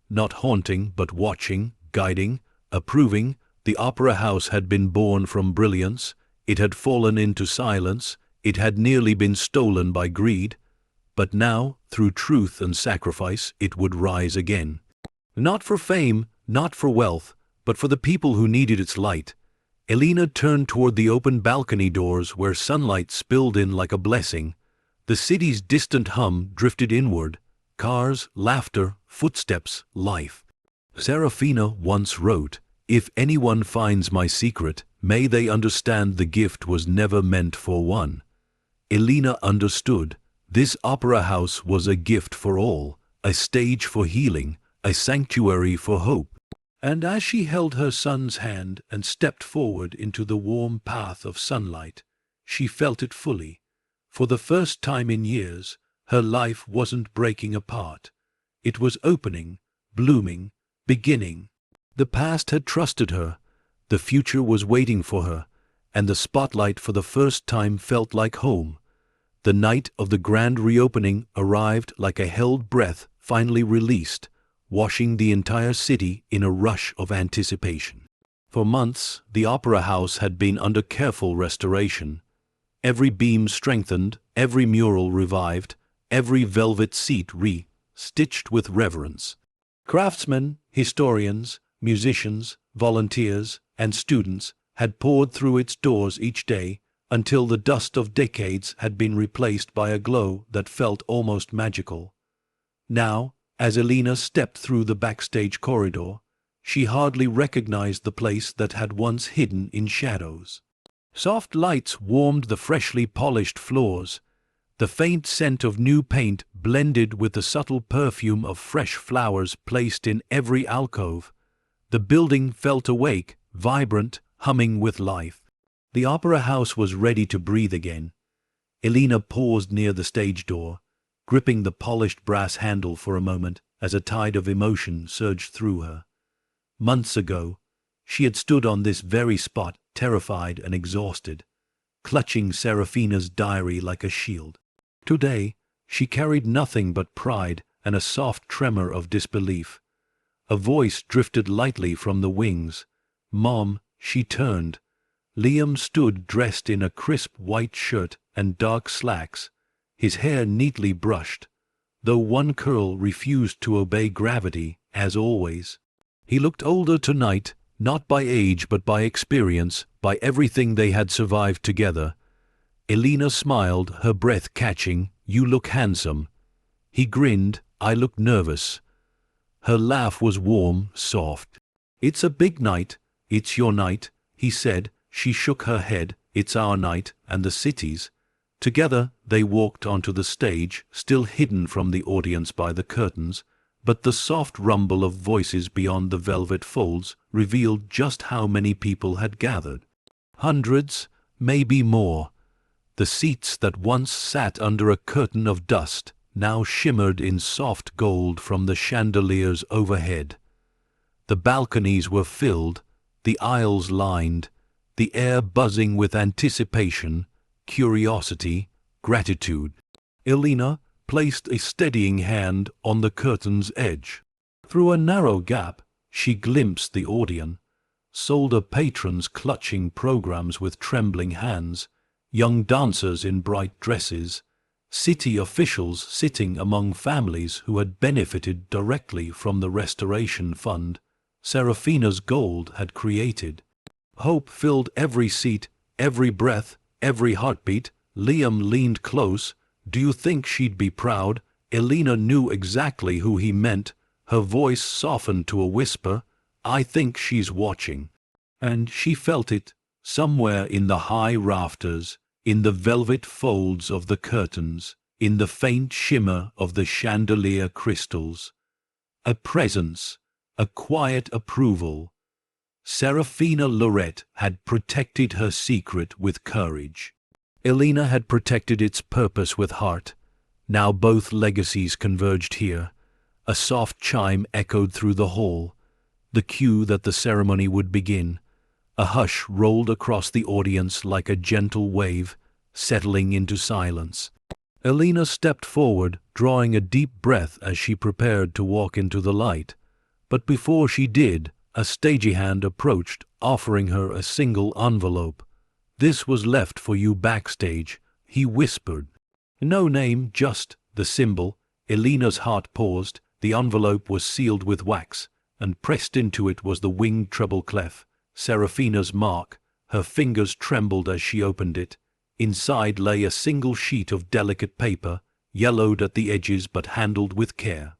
not haunting but watching, guiding, approving. The opera house had been born from brilliance, it had fallen into silence, it had nearly been stolen by greed, but now, through truth and sacrifice, it would rise again. Not for fame, not for wealth, but for the people who needed its light. Elena turned toward the open balcony doors where sunlight spilled in like a blessing. The city's distant hum drifted inward. Cars, laughter, footsteps, life. Serafina once wrote, "If anyone finds my secret, may they understand the gift was never meant for one." Elena understood. This opera house was a gift for all, a stage for healing, a sanctuary for hope. And as she held her son's hand and stepped forward into the warm path of sunlight, she felt it fully. For the first time in years, her life wasn't breaking apart. It was opening, blooming, beginning. The past had trusted her, the future was waiting for her, and the spotlight for the first time felt like home. The night of the grand reopening arrived like a held breath finally released, washing the entire city in a rush of anticipation. For months, the opera house had been under careful restoration. Every beam strengthened, every mural revived, every velvet seat re-stitched with reverence. Craftsmen, historians, musicians, volunteers, and students had poured through its doors each day until the dust of decades had been replaced by a glow that felt almost magical. Now, as Elena stepped through the backstage corridor, she hardly recognized the place that had once hidden in shadows. Soft lights warmed the freshly polished floors. The faint scent of new paint blended with the subtle perfume of fresh flowers placed in every alcove. The building felt awake, vibrant, humming with life. The opera house was ready to breathe again. Elena paused near the stage door, gripping the polished brass handle for a moment as a tide of emotion surged through her. Months ago, she had stood on this very spot, terrified and exhausted, clutching Serafina's diary like a shield. Today, she carried nothing but pride and a soft tremor of disbelief. A voice drifted lightly from the wings. "Mom," she turned. Liam stood dressed in a crisp white shirt and dark slacks, his hair neatly brushed, though one curl refused to obey gravity, as always. He looked older tonight, not by age but by experience, by everything they had survived together. Elena smiled, her breath catching. "You look handsome." He grinned. "I look nervous." Her laugh was warm, soft. "It's a big night. It's your night," he said. She shook her head. "It's our night, and the city's." Together they walked onto the stage, still hidden from the audience by the curtains, but the soft rumble of voices beyond the velvet folds revealed just how many people had gathered. Hundreds, maybe more. The seats that once sat under a curtain of dust now shimmered in soft gold from the chandeliers overhead. The balconies were filled, the aisles lined, the air buzzing with anticipation, curiosity, gratitude. Elena placed a steadying hand on the curtain's edge. Through a narrow gap, she glimpsed the audience, solder patrons clutching programs with trembling hands, young dancers in bright dresses, city officials sitting among families who had benefited directly from the restoration fund Serafina's gold had created. Hope filled every seat, every breath, every heartbeat. Liam leaned close. "Do you think she'd be proud?" Elena knew exactly who he meant. Her voice softened to a whisper. "I think she's watching." And she felt it, somewhere in the high rafters, in the velvet folds of the curtains, in the faint shimmer of the chandelier crystals. A presence, a quiet approval. Serafina Lorette had protected her secret with courage. Elena had protected its purpose with heart. Now both legacies converged here. A soft chime echoed through the hall, the cue that the ceremony would begin. A hush rolled across the audience like a gentle wave, settling into silence. Elena stepped forward, drawing a deep breath as she prepared to walk into the light. But before she did, a stagehand approached, offering her a single envelope. "This was left for you backstage," he whispered. No name, just the symbol. Elena's heart paused. The envelope was sealed with wax, and pressed into it was the winged treble clef, Serafina's mark. Her fingers trembled as she opened it. Inside lay a single sheet of delicate paper, yellowed at the edges but handled with care.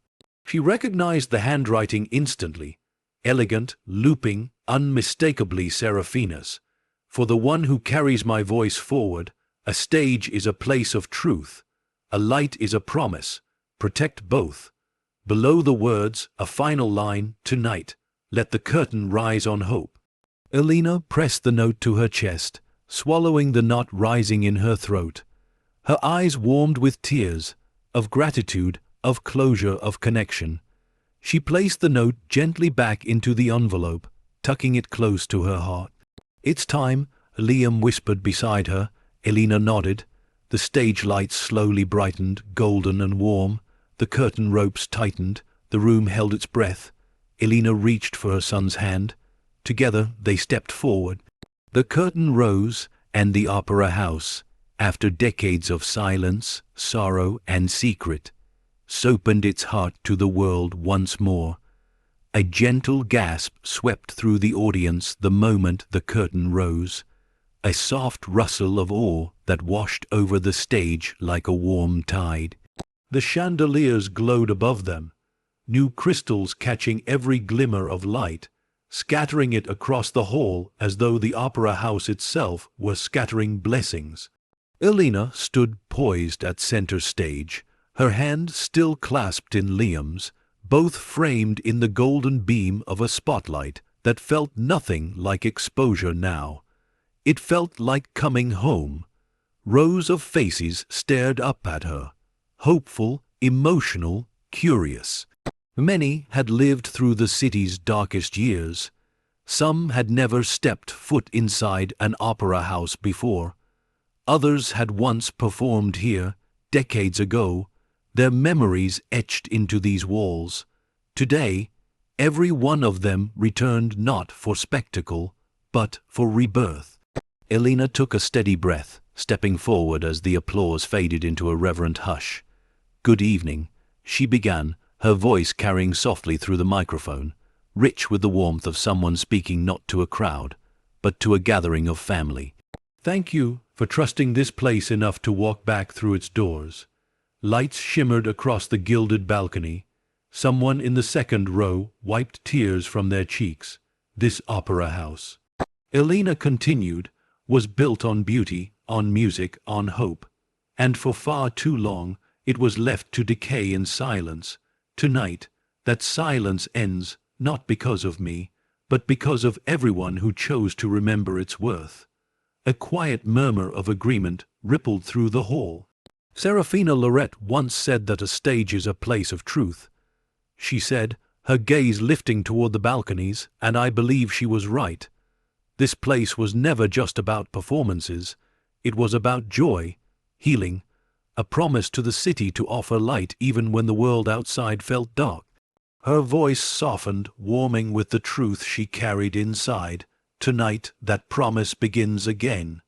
She recognized the handwriting instantly. Elegant, looping, unmistakably Serafina's. "For the one who carries my voice forward, a stage is a place of truth. A light is a promise. Protect both." Below the words, a final line, "Tonight, let the curtain rise on hope." Elena pressed the note to her chest, swallowing the knot rising in her throat. Her eyes warmed with tears, of gratitude, of closure, of connection. She placed the note gently back into the envelope, tucking it close to her heart. "It's time," Liam whispered beside her. Elena nodded. The stage lights slowly brightened, golden and warm. The curtain ropes tightened. The room held its breath. Elena reached for her son's hand. Together they stepped forward. The curtain rose, and the opera house, after decades of silence, sorrow, and secret, opened its heart to the world once more. A gentle gasp swept through the audience the moment the curtain rose, a soft rustle of awe that washed over the stage like a warm tide. The chandeliers glowed above them, new crystals catching every glimmer of light, scattering it across the hall as though the opera house itself were scattering blessings. Elena stood poised at center stage, her hand still clasped in Liam's, both framed in the golden beam of a spotlight that felt nothing like exposure now. It felt like coming home. Rows of faces stared up at her, hopeful, emotional, curious. Many had lived through the city's darkest years. Some had never stepped foot inside an opera house before. Others had once performed here, decades ago, their memories etched into these walls. Today, every one of them returned not for spectacle, but for rebirth. Elena took a steady breath, stepping forward as the applause faded into a reverent hush. "Good evening," she began, her voice carrying softly through the microphone, rich with the warmth of someone speaking not to a crowd, but to a gathering of family. "Thank you for trusting this place enough to walk back through its doors." Lights shimmered across the gilded balcony. Someone in the second row wiped tears from their cheeks. "This opera house," Elena continued, "was built on beauty, on music, on hope. And for far too long, it was left to decay in silence. Tonight, that silence ends, not because of me, but because of everyone who chose to remember its worth." A quiet murmur of agreement rippled through the hall. Serafina Lorette once said that a stage is a place of truth. She said, her gaze lifting toward the balconies, and I believe she was right. This place was never just about performances. It was about joy, healing, a promise to the city to offer light even when the world outside felt dark. Her voice softened, warming with the truth she carried inside. Tonight, that promise begins again.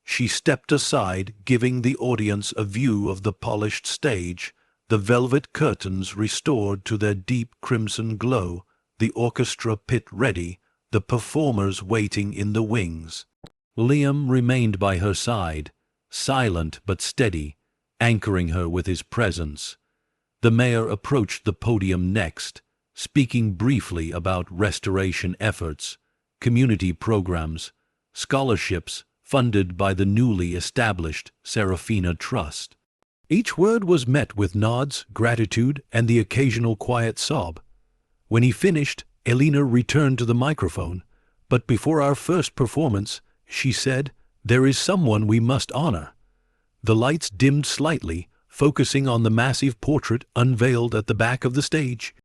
She stepped aside, giving the audience a view of the polished stage, the velvet curtains restored to their deep crimson glow, the orchestra pit ready, the performers waiting in the wings. Liam remained by her side, silent but steady, anchoring her with his presence. The mayor approached the podium next, speaking briefly about restoration efforts, community programs, scholarships funded by the newly established Serafina Trust. Each word was met with nods, gratitude, and the occasional quiet sob. When he finished, Elena returned to the microphone, But before our first performance, she said, there is someone we must honor. The lights dimmed slightly, focusing on the massive portrait unveiled at the back of the stage.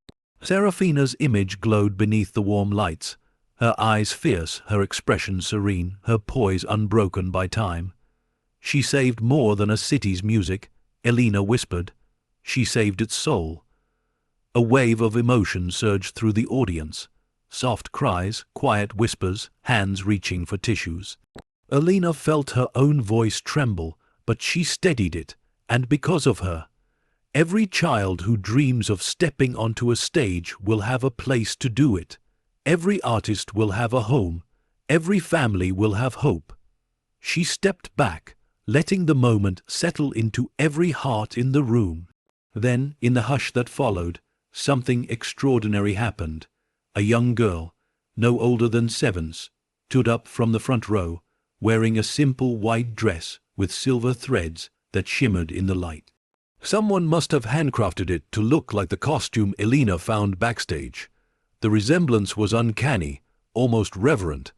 Serafina's image glowed beneath the warm lights, her eyes fierce, her expression serene, her poise unbroken by time. She saved more than a city's music, Elena whispered. She saved its soul. A wave of emotion surged through the audience. Soft cries, quiet whispers, hands reaching for tissues. Elena felt her own voice tremble, but she steadied it, and because of her, every child who dreams of stepping onto a stage will have a place to do it. Every artist will have a home. Every family will have hope. She stepped back, letting the moment settle into every heart in the room. Then, in the hush that followed, something extraordinary happened. A young girl, no older than 7, stood up from the front row, wearing a simple white dress with silver threads that shimmered in the light. Someone must have handcrafted it to look like the costume Elena found backstage. The resemblance was uncanny, almost reverent,